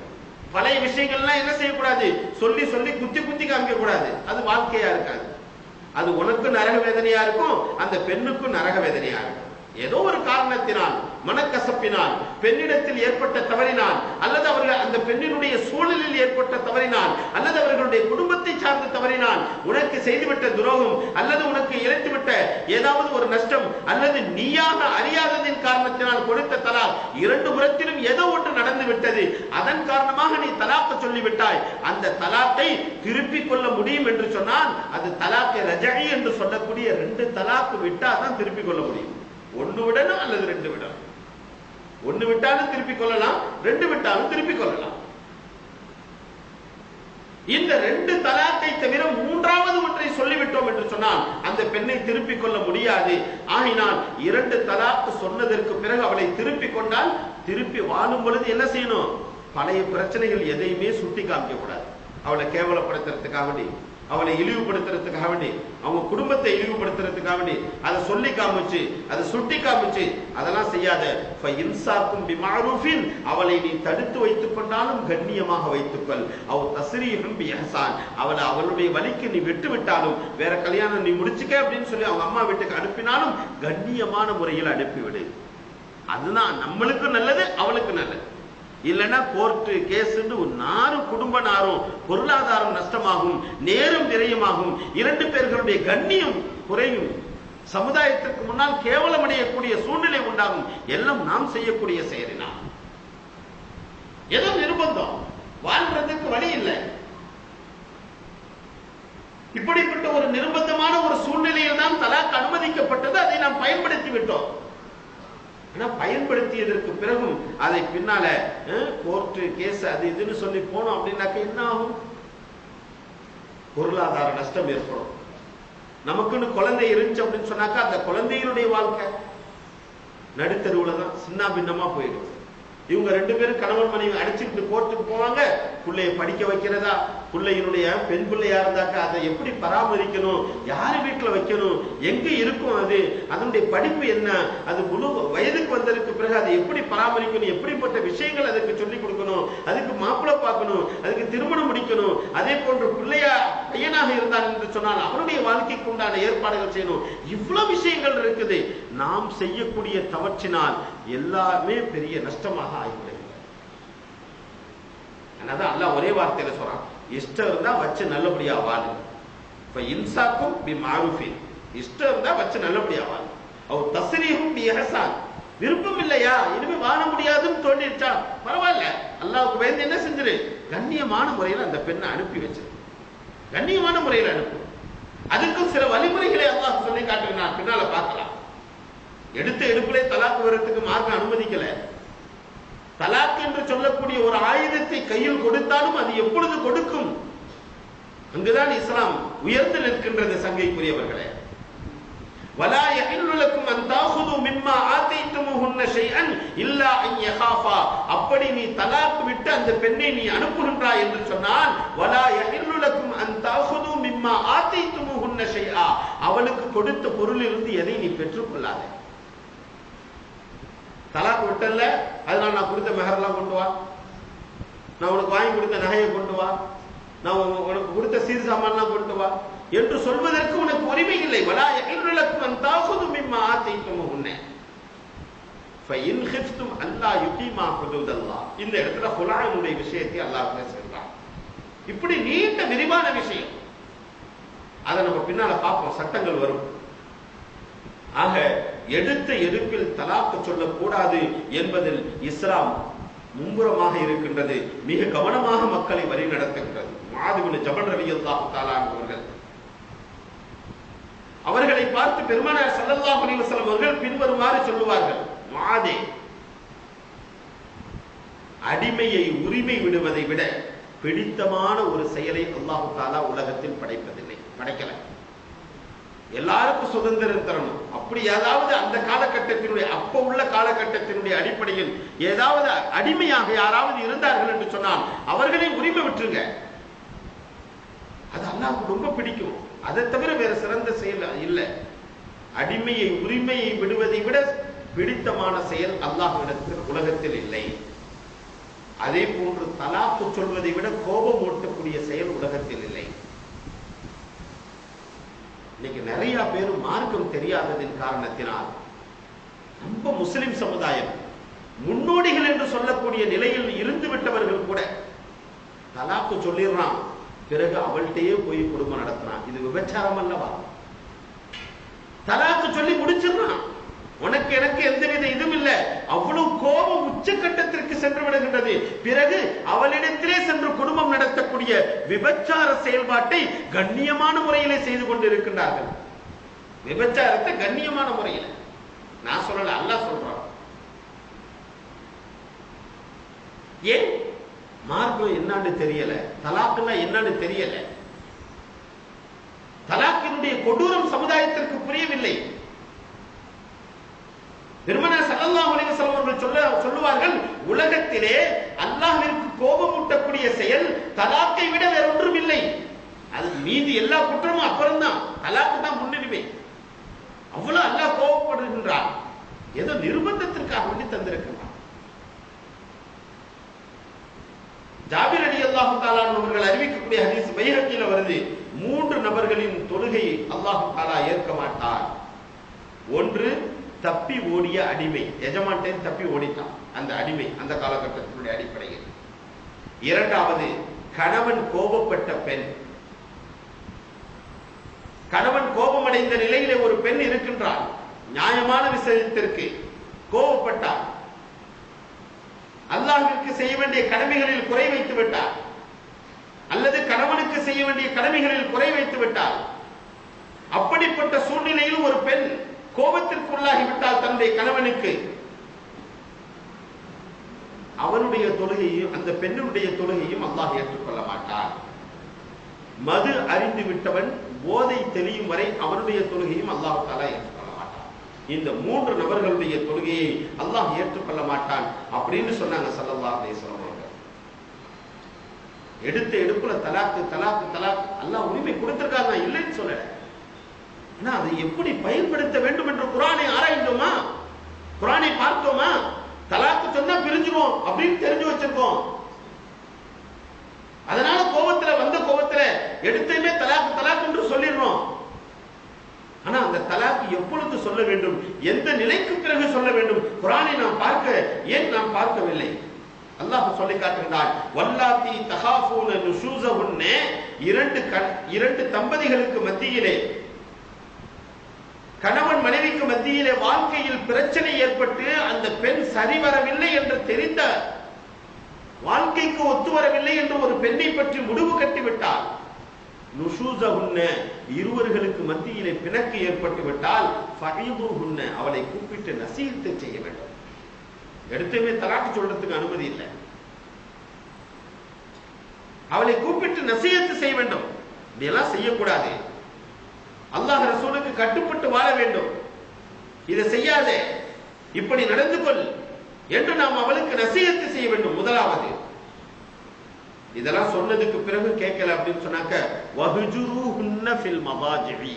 பழைய விஷயங்கள்லாம் என்ன செய்யக்கூடாது, சொல்லி சொல்லி குத்தி குத்தி காமிக்க கூடாது, அது வாழ்க்கையா இருக்காது. அது உனக்கு நரக வேதனையா இருக்கும், அந்த பெண்ணுக்கும் நரக வேதனையா இருக்கும். ஏதோ ஒரு காரணத்தினால், மனக்கசப்பினால், பெண்ணிடத்தில் ஏற்பட்ட தவறினால், அல்லது அவர்கள் அந்த பெண்ணினுடைய சூழலில் ஏற்பட்ட தவறினால், அல்லது அவர்களுடைய குடும்பத்தை சார்ந்த தவறினால் உனக்கு செய்துவிட்ட துரோகம், அல்லது உனக்கு இழைத்துவிட்ட ஏதாவது ஒரு நஷ்டம், அல்லது நீயாக அறியாததின் காரணத்தினால் கொடுத்த தலாக், 2 புறத்திலும் ஏதோ ஒன்று நடந்து விட்டது, அதன் காரணமாக நீ தலாக்க சொல்லிவிட்டாய். அந்த தலாக்கை திருப்பிக் கொள்ள முடியும் என்று சொன்னால் அது தலாக்கை ரஜஇ என்று சொல்லக்கூடிய 2 தலாக்கு விட்டாதான் திருப்பிக் கொள்ள முடியும். 1 விடணும் அல்லது 2 விடணும். 1 விட்டாலும் திருப்பிக் கொள்ளலாம், 2 விட்டாலும் திருப்பிக் கொள்ளலாம். இந்த 2 தலாக்கை தவிர 3வது ஒன்றை சொல்லிவிட்டோம் என்று சொன்னால் அந்த பெண்ணை திருப்பிக் கொள்ள முடியாது. ஆகினால் 2 தலாக்கு சொன்னதற்கு பிறகு அவளை திருப்பிக் கொண்டால் திருப்பி வாழும் பொழுது என்ன செய்யணும், பழைய பிரச்சனைகள் எதையுமே சுட்டி காமிக்க கூடாது. அவளை கேவலப்படுத்துறதுக்காக வேண்டி, அவளை இழிவுபடுத்துறதுக்காக வேண்டி, அவங்க குடும்பத்தை இழிவுபடுத்துறதுக்காக வேண்டி அதை சொல்லி காமிச்சு, அதை சுட்டி காமிச்சு அதெல்லாம் செய்யாத. ஃபஇன்சாக்கும் பிமஅரூஃபின், அவளை நீ தடுத்து வைத்துக் கொண்டாலும் கண்ணியமாக வைத்துக்கொள். அவ் தஸ்ரீஹும் பிஇஹ்சான், அவளை அவளுடைய வழிக்கு நீ விட்டு விட்டாலும், வேற கல்யாணம் நீ முடிச்சுக்க அப்படின்னு சொல்லி அவங்க அம்மா வீட்டுக்கு அனுப்பினாலும் கண்ணியமான முறையில் அனுப்பிவிடு. அதுதான் நம்மளுக்கு நல்லது, அவளுக்கு நல்லது. இல்லைன்னா கோர்ட்டு கேஸ்ன்னு ஒரு நாரும் குடும்ப நாரும் பொருளாதாரம் நஷ்டமாகும், நேரம் விரயமாகும், 2 பேர்களுடைய கண்ணியம் குறையும், சமுதாயத்திற்கு முன்னால் கேவலமடையக்கூடிய சூழ்நிலை உண்டாகும். எல்லாம் நாம் செய்யக்கூடிய செயலினா. ஏதோ நிர்பந்தம், வாழ்றதுக்கு வழி இல்லை. இப்படிப்பட்ட ஒரு நிர்பந்தமான ஒரு சூழ்நிலையில் தான் தலாக் அனுமதிக்கப்பட்டது. அதை நாம் பயன்படுத்தி விட்டோம். ஆனா பயன்படுத்தியதற்கு பிறகும் அதை பின்னால கோர்ட்டு கேஸ் அது இதுன்னு சொல்லி போனோம் அப்படின்னாக்க என்ன ஆகும், பொருளாதார நஷ்டம் ஏற்படும். நமக்குன்னு குழந்தை இருந்துச்சு அப்படின்னு சொன்னாக்கா அந்த குழந்தைகளுடைய வாழ்க்கை நடுத்தருவுல தான் சின்ன பின்னமா போயிடும். இவங்க 2 பேரும் கணவன் மனைவி அடிச்சுக்கிட்டு கோர்ட்டுக்கு போவாங்க, பிள்ளைய படிக்க வைக்கிறதா, பிள்ளையினுடைய பெண் பிள்ளையா இருந்தாக்கா அதை எப்படி பராமரிக்கணும், யாரு வீட்டுல வைக்கணும், எங்க இருக்கும், அதனுடைய படிப்பு என்ன, அது முழு வயதுக்கு வந்ததுக்கு பிறகு அதை எப்படி பராமரிக்கணும், எப்படிப்பட்ட விஷயங்கள் அதுக்கு சொல்லிக் கொடுக்கணும், அதுக்கு மாப்பிள்ளை பார்க்கணும், அதுக்கு திருமணம் முடிக்கணும். அதே போன்று பையனாக இருந்தான் என்று சொன்னால் அவருடைய வாழ்க்கைக்கு உண்டான ஏற்பாடுகள் செய்யணும். இவ்வளவு விஷயங்கள் இருக்குது. நாம் செய்யக்கூடிய தவற்றினால் எல்லாமே பெரிய நஷ்டமாக ஆகிவிடுகிறது. அதான் அல்லாஹ் ஒரே வார்த்தையில சொல்றான், இஷ்டம் இருந்தா வச்சு நல்லபடியா வாழு. இன்சாக்கும் பி மாரூஃபின், இஷ்டம் இருந்தா வச்சு நல்லபடியா வாழு. அவ் தஸ்ரீஹும் பி இஹ்சான், விருப்பம் இல்லையா, இனிமே வாழ முடியாதுன்னு தோண்டிடுச்சா பரவாயில்ல, அல்லாஹ்வுக்கு பயந்து என்ன செஞ்சிரு, கண்ணியமான முறையில் அந்த பெண்ணை அனுப்பி வச்சிரு, கண்ணியமான முறையில் அனுப்பு. அதுக்கும் சில வழிமுறைகளை அல்லாஹ் சொல்லி காட்டுகிறான், பின்னால பார்க்கலாம். எடுத்த எடுப்பிலே தலாக்கு வரத்துக்கு மார்க்கம் அனுமதிக்கல. தலாக் என்று சொல்லக்கூடிய ஒரு ஆயுதத்தை கையில் கொடுத்தாலும் அது எப்பொழுது கொடுக்கும், அங்குதான் இஸ்லாம் உயர்ந்து நிற்கின்றது. சங்கைக்குரியவர்களே, வலா யஹில்லு லக்கும் அன் தாஹுது மிம்மா ஆதைதுமுஹுன்ன ஷைஅன் இல்லா அன் யகாஃபா, அப்படி நீ தலாக் விட்டு அந்த பெண்ணை நீ அனுப்புகின்றாய் என்று சொன்னால், வலா யஹில்லு லக்கும் அன் தாஹுது மிம்மா ஆதைதுமுஹுன்ன ஷைஆ, அவளுக்கு கொடுத்த பொருளிலிருந்து எதை நீ பெற்றுக் கொள்ளாதே. தலாக் விட்டல்ல, அதனால நான் கொடுத்த மெஹர்லாம் கொண்டு வா, நான் உனக்கு வாங்கி கொடுத்த நகையை கொண்டு வா, நான் உனக்கு கொடுத்த சீர் சாமான்லாம் கொண்டு வா என்று சொல்வதற்கு உனக்கு உரிமை இல்லை. வலா யஹில்லு லக்கும் அன் தாஹுது மிம்மா ஆதைதுமுஹுன்ன ஃபஇன் கிஃப்தும் அல்லா யுகீமா ஹுதூதல்லாஹ். இந்த இடத்துல ஹுலானுடைய விஷயத்தை அல்லாஹ் பேசுகிறான். இப்படி நீண்ட விரிவான விஷயம், அதை நம்ம பின்னால பார்ப்போம், சட்டங்கள் வரும். ஆக எடுத்த எடுப்பில் தலாக்கு சொல்லக்கூடாது என்பதில் இஸ்லாம் மும்முரமாக இருக்கின்றது, மிக கவனமாக மக்களை வழி நடத்துகின்றது. முஆத் இப்னு ஜபல் ரலியல்லாஹு தஆலா அவர்கள், அவர்களை பார்த்து பெருமானார் ஸல்லல்லாஹு அலைஹி வஸல்லம் அவர்கள் பின்வருமாறு சொல்லுவார்கள், முஆதே, அடிமையை உரிமை விடுவதை விட பிடித்தமான ஒரு செயலை அல்லாஹ் தஆலா உலகத்தில் படைக்கல. எல்லாருக்கும் சுதந்திரம் தரணும். அப்படி ஏதாவது அந்த காலகட்டத்தினுடைய, அப்ப உள்ள காலகட்டத்தினுடைய அடிப்படையில் ஏதாவது அடிமையாக யாராவது இருந்தார்கள் என்று சொன்னால் அவர்களை உரிமை விட்டுருங்க. அது அல்லாஹ்வுக்கு ரொம்ப பிடிக்கும். அதை தவிர வேற சிறந்த செயல் இல்லை. அடிமையை உரிமையை விடுவதை விட பிடித்தமான செயல் அல்லாஹ்விடத்தில் உலகத்தில் இல்லை. அதே போன்று தலாக்கு சொல்வதை விட கோபம் ஊட்டக்கூடிய செயல் உலகத்தில் இல்லை. இன்னைக்கு நிறைய பேர் மார்க்கம் தெரியாததின் காரணத்தினால் நம்ம முஸ்லிம் சமுதாயம் முன்னோடிகள் என்று சொல்லக்கூடிய நிலையில் இருந்து விட்டவர்கள் கூட தலாக்கு சொல்லிடுறான், பிறகு அவள்கிட்டயே போய் குடும்பம் நடத்தினான். இது விபச்சாரம் அல்லவா? தலாக்கு சொல்லி முடிச்சிடறான், உனக்கு எனக்கு எந்தவித இதுவும் இல்லை. அவ்வளவு கோபம் உச்சக்கட்டத்திற்கு சென்று விடுகின்றது. பிறகு அவளிடத்திலே சென்று குடும்பம் நடத்தக்கூடிய விபச்சார செயல்பாட்டை கண்ணியமான முறையிலே செய்து கொண்டிருக்கின்றார்கள். விபச்சாரத்தை கண்ணியமான முறையில் நான் சொல்லல, அல்லாஹ் சொல்றான். ஏன்? மார்க்கம் என்னன்னு தெரியல, தலாக்குன்னா என்னன்னு தெரியல, தலாக்கினுடைய கொடூரம் சமுதாயத்திற்கு புரியவில்லை. பெருமானார் ஸல்லல்லாஹு அலைஹி வஸல்லம் அவர்கள் சொல்லுவார்கள், உலகத்திலே அல்லாஹ்விற்கு கோபமூட்டக்கூடிய செயல் தலாக்கை விட வேற ஒன்றும் இல்லை. அது மீதி எல்லா குற்றமும் அப்புறம்தான், தலாக்கு தான் முன்னுரிமை. அவ்வளவு அல்லாஹ் கோபப்படுகின்றான், ஏதோ நிர்பந்தத்திற்காக வேண்டி தந்திருக்கிறான். ஜாபிர் ரலியல்லாஹு தஆலா அவர்கள் அறிவிக்கக்கூடிய ஹதீஸ் பைஹக்கில வருது, 3 நபர்களின் தொழுகையை அல்லாஹ் தஆலா ஏற்க மாட்டார். ஒன்று, தப்பி ஓடிய அடிமை, எஜமான்டே தப்பி ஓடிட்டான் அந்த அடிமை, அந்த காலகட்டத்தினுடைய அடிப்படையில். இரண்டாவது, கணவன் கோபப்பட்ட பெண். கணவன் கோபமடைந்த நிலையிலே ஒரு பெண் இருக்கின்றாள், நியாயமான விஷயத்திற்கு கோபப்பட்டார், அல்லாஹ்விற்கு செய்ய வேண்டிய கடமைகளில் குறை வைத்து விட்டார், அல்லது கணவனுக்கு செய்ய வேண்டிய கடமைகளில் குறை வைத்து விட்டார். அப்படிப்பட்ட சூழ்நிலையில் ஒரு பெண் கோபத்திற்குள்ளாகிவிட்டால் தன்னுடைய கணவனுக்கு, அவனுடைய தொழுகையும் அந்த பெண்ணுடைய தொழுகையும் அல்லாஹ் ஏற்றுக்கொள்ள மாட்டார். மது அறிந்து விட்டவன் போதை தெளியும் வரை அவனுடைய தொழுகையும் அல்லாஹ் தஆலா ஏற்றுக்கொள்ள மாட்டான். இந்த 3 நபர்களுடைய தொழுகையை அல்லாஹ் ஏற்றுக்கொள்ள மாட்டான் அப்படின்னு சொன்னாங்க ஸல்லல்லாஹு அலைஹி வஸல்லம். எடுத்த எடுப்புல தலாக்கு தலாக்கு தலாக்கு அல்லாஹ் உரிமை கொடுத்திருக்காங்க, இல்லைன்னு சொல்லல. ஆனா அதை எப்படி பயன்படுத்த வேண்டும் என்று குர்ஆனை ஆராய்ந்தோமா? குர்ஆனை பார்த்தோமா? தலாக்கு சொன்னா பிரிஞ்சிரும் அப்படின்னு தெரிஞ்சு வச்சிருக்கோம். அதனால கோபத்துல வந்த கோபத்துல எடுத்தையுமே தலாக்கு தலாக்கு என்று சொல்லிடுறோம். ஆனா அந்த தலாக்கு எப்பொழுது சொல்ல வேண்டும், எந்த நிலைக்கு பிறகு சொல்ல வேண்டும், குர்ஆனை நாம் ஏன் நாம் பார்க்கவில்லை? அல்லாஹ் சொல்லி காட்டுகிறான், வல்லாத்தி தகாஃபூன நுஷூஸஹுன்ன, இரண்டு தம்பதிகளுக்கு மத்தியிலே, கணவன் மனைவிக்கு மத்தியிலே வாழ்க்கையில் பிரச்சனை ஏற்பட்டு அந்த பெண் சரிவரவில்லை என்று தெரிந்த, வாழ்க்கைக்கு ஒத்து வரவில்லை என்று ஒரு பெண்ணை பற்றி முடிவு கட்டிவிட்டால், நுஷூஸஹுன்ன, இருவர்களுக்கு மத்தியிலே பிணக்கு ஏற்பட்டு விட்டால், ஃபஹீதுஹுன்ன, அவளை கூப்பிட்டு நசீஹத் செய்ய வேண்டும். எடுத்துமே தலாக்கு சொல்றதுக்கு அனுமதி இல்லை. அவளை கூப்பிட்டு நசீஹத் செய்ய வேண்டும். இதெல்லாம் செய்யக்கூடாது. அல்லாஹ் ரசூலுக்கு கட்டுப்பட்டு வாழ வேண்டும். இதை செய்யாதே, இப்படி நடந்து கொள் என்று நாம் அவளுக்கு நசீஹத் செய்ய வேண்டும். முதலாவது இதெல்லாம் சொன்னதுக்கு பிறகு கேட்கல அப்படின்னு சொன்னாக்க, வஹ்ஜுருஹுன்ன ஃபில் மதாஜிஇ,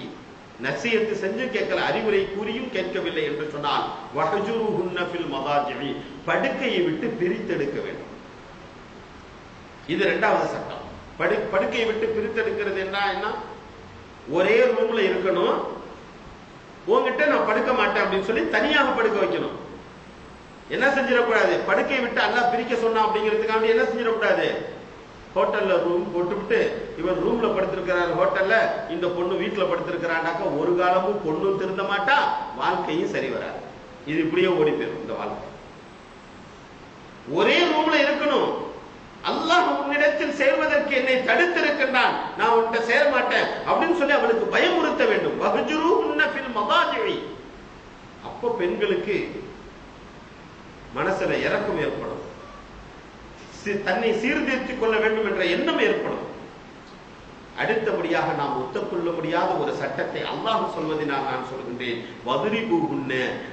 நசீஹத் செஞ்சு கேட்கல, அறிவுரை கூறியும் கேட்கவில்லை என்று சொன்னால், வஹ்ஜுருஹுன்ன ஃபில் மதாஜிஇ, படுக்கையை விட்டு பிரித்தெடுக்க வேண்டும். இது இரண்டாவது சட்டம். படுக்கையை விட்டு பிரித்தெடுக்கிறது என்ன? ஒரே ரூம்ல இருக்கணும், உங்ககிட்ட நான் படுக்க மாட்டேன் அப்படின்னு சொல்லி தனியாக படுக்க வைக்கணும். என்ன செஞ்சிடக்கூடாது, படுக்கையை விட்டு அல்லாஹ் பிரிக்க சொன்னா அப்படிங்கிறதுக்காக என்ன செஞ்சிடக்கூடாது, ஹோட்டல்ல ரூம் போட்டுவிட்டு இவர் ரூம்ல படுத்திருக்கிறார், ஹோட்டல்ல இந்த பொண்ணு வீட்டுல படுத்திருக்கிறாண்டாக்க ஒரு காலமும் பொண்ணும் திருந்த மாட்டா, வாழ்க்கையும் சரி வராது. இது இப்படியே ஓடி போயிடும் இந்த வாழ்க்கை. ஒரே ரூம்ல இருக்கணும். அல்லாஹ் உன்னிடத்தில் சேர்வதற்கு என்னை தடுத்திருக்கின்றான், நான் உன்கிட்ட சேர மாட்டேன் அப்படின்னு சொல்லி அவளுக்கு பயமுறுத்த வேண்டும். வஹ்ஜுருஹுன்ன ஃபில் மதாஜிஇ. அப்போ பெண்களுக்கு மனசுல இரக்கம் ஏற்படும், தன்னை சீர்திருத்திக் கொள்ள வேண்டும் என்ற எண்ணம் ஏற்படும். அடுத்தபடியாக நாம் ஒத்துக்கொள்ள முடியாத ஒரு சட்டத்தை அல்லாஹ் சொல்வதனால் நான் சொல்கின்றேன், வதுரிபூஹுன்ன,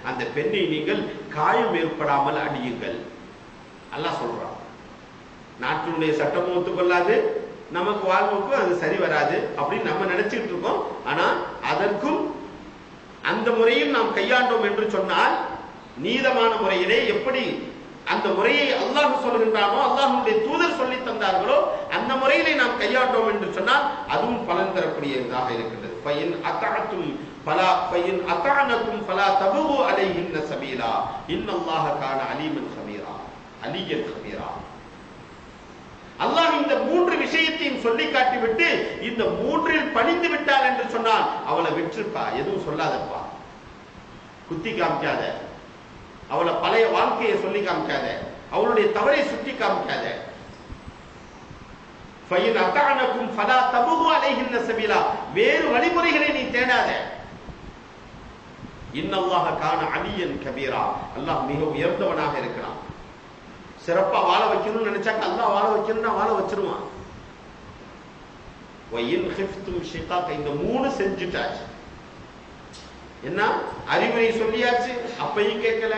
அந்த பெண்ணை நீங்கள் காயம் ஏற்படாமல் அடியுங்கள். அல்லாஹ் சொல்றான். நாட்டினுடைய சட்டமும் ஒத்துக்கொள்ளாது, நமக்கு வாழ்வுக்கும் அது சரி வராது அப்படின்னு நம்ம நினைச்சிட்டு இருக்கோம். ஆனா அதற்கும் அந்த முறையில் நாம் கையாண்டோம் என்று சொன்னால், நீதமான முறையிலே எப்படி அந்த முறையை அல்லாஹ் சொல்கின்றானோ, அல்லாஹ்வுடைய தூதர் சொல்லி தந்தார்களோ அந்த முறையிலே நாம் கையாண்டோம் என்று சொன்னால் அதுவும் பலன் தரக்கூடியதாக இருக்கின்றது. ஃபைன் அத்தஅனகும் ஃபலா தபூ அலைஹின்ன சபீலா இன்னல்லாஹ கான அலீமன் கபீரா, அலியன் கபீரா. அல்லாஹ் இந்த மூன்று விஷயத்தையும் சொல்லி காட்டிவிட்டு இந்த மூன்றில் பணிந்து விட்டால் என்று சொன்னால் அவளை விட்டுருப்பா, எதுவும் சொல்லாதப்பா, குத்தி காமிக்காத, அவளை பழைய வாழ்க்கையை சொல்லி காமிக்காத, அவளுடைய தவறை சுட்டி காமிக்காத. ஃபைன் அத்தஅனகும் ஃபலா தபூ அலைஹின்ன சபீலா, வேறு வழிமுறைகளை நீ தேடாத. இன்னல்லாஹ கான அலியன் கபீரா, அல்லாஹ் மிக உயர்ந்தவனாக இருக்கிறான். சிறப்பா வாழ வைக்கணும்னு நினைச்சாக்க அல்லாஹ் வாழ வைக்கணும்னா வாழ வச்சிருவான். வயின் ஹிஃப்தும் ஷிகாக, இந்த மூணு செஞ்சுட்டாச்சு. என்ன அறிவுரை சொல்லியாச்சு, அப்பையும் கேட்கல.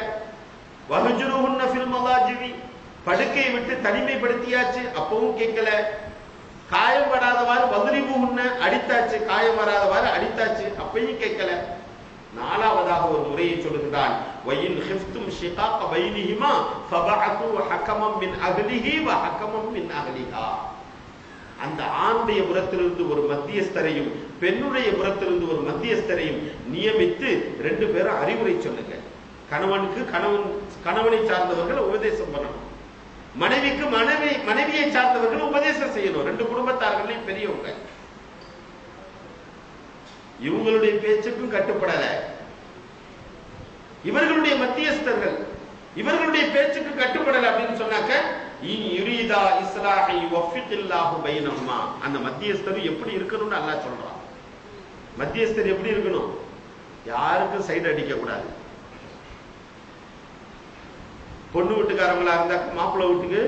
வஹ்ஜுருஹுன்ன ஃபில் மதாஜிஇ, படுக்கையை விட்டு தனிமைப்படுத்தியாச்சு, அப்பவும் கேட்கல. காயம் வராதவாறு வதுரிபூஹுன்ன, அடித்தாச்சு, காயம் வராதவாறு அடித்தாச்சு, அப்பையும் கேட்கல. நாலாவதாக ஒரு முறையை சொல்லுகிறான், வயின் ஹிஃப்தும் ஷிகாக பைனிஹிமா ஃபபஅது ஹகமம் மின் அஹ்லிஹி வ ஹகமம் மின் அஹ்லிஹா. அந்த ஆணுடைய புறத்திலிருந்து ஒரு மத்தியஸ்தரையும் பெண்ணுடைய புறத்திலிருந்து ஒரு மத்தியஸ்தரையும் நியமித்து ரெண்டு பேரும் அறிவுரை சொல்லுங்க. கணவனுக்கு கணவனை சார்ந்தவர்கள் உபதேசம் பண்ணணும், மனைவிக்கு மனைவியை சார்ந்தவர்கள் உபதேசம் செய்யணும். ரெண்டு குடும்பத்தார்களையும் பெரியவங்க, இவங்களுடைய பேச்சுக்கும் கட்டுப்படல, இவர்களுடைய மத்தியஸ்தர்கள் இவர்களுடைய பேச்சுக்கு கட்டுப்படல அப்படின்னு சொன்னாக்க, யுரீதா இஸ்லாஹி வஃபிகில்லாஹு பைனஹுமா, அந்த மத்தியஸ்தர் எப்படி இருக்கணும்னு அல்லாஹ் சொல்றான். மத்தியஸ்தர் எப்படி இருக்கணும், யாருக்கும் சைடு அடிக்க கூடாது. பொண்ணு வீட்டுக்காரங்களா இருந்தாக்க மாப்பிள்ளை வீட்டுக்கு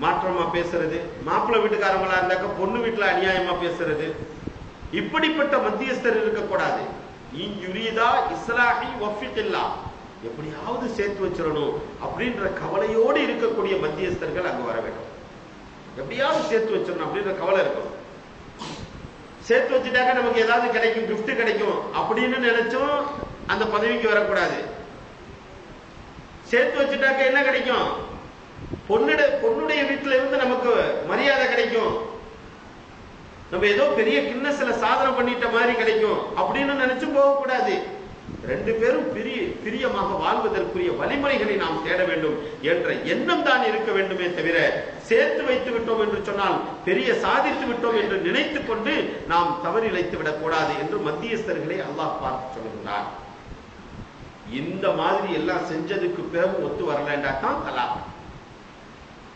மாற்றமா பேசுறது, மாப்பிள்ளை வீட்டுக்காரங்களா இருந்தாக்க பொண்ணு வீட்டுல அநியாயமா பேசுறது, இப்படிப்பட்ட மத்தியஸ்தர் இருக்கக்கூடாது. யுரீதா இஸ்லாஹி வஃபிகில்லாஹ், எப்படியாவது சேர்த்து வச்சிடணும் அப்படின்ற கவலையோடு இருக்கக்கூடிய மத்தியஸ்தர்கள் அங்கு வர வேண்டும். எப்படியாவது சேர்த்து வச்சிடணும் அப்படின்ற கவலை இருக்கும். சேர்த்து வச்சுட்டாக்க நமக்கு ஏதாவது கிடைக்கும், gift கிடைக்கும் அப்படின்னு நினைச்சும் அந்த பதவிக்கு வரக்கூடாது. சேர்த்து வச்சுட்டாக்க என்ன கிடைக்கும்? பொண்ணுடைய வீட்டுல இருந்து நமக்கு மரியாதை கிடைக்கும், நம்ம ஏதோ பெரிய கின்னஸ்ல சாதனை பண்ணிட்ட மாதிரி கிடைக்கும் அப்படின்னு நினைச்சு போகக்கூடாது. ரெண்டு பேரும் பிரியமாக வாழ்வதற்குரிய வழிமுறைகளை நாம் தேட வேண்டும் என்ற எண்ணம் தான் இருக்க வேண்டுமே தவிர, சேர்த்து வைத்து விட்டோம் என்று சொன்னால் பெரிய சாதித்து விட்டோம் என்று நினைத்துக் கொண்டு நாம் தவறிழைத்து விடக்கூடாது என்று மத்தியஸ்தர்களை அல்லாஹ் பார்த்து சொல்லுகிறார். இந்த மாதிரி எல்லாம் செஞ்சதுக்கு பிறகு ஒத்து வரலண்டா தான் தலாக்.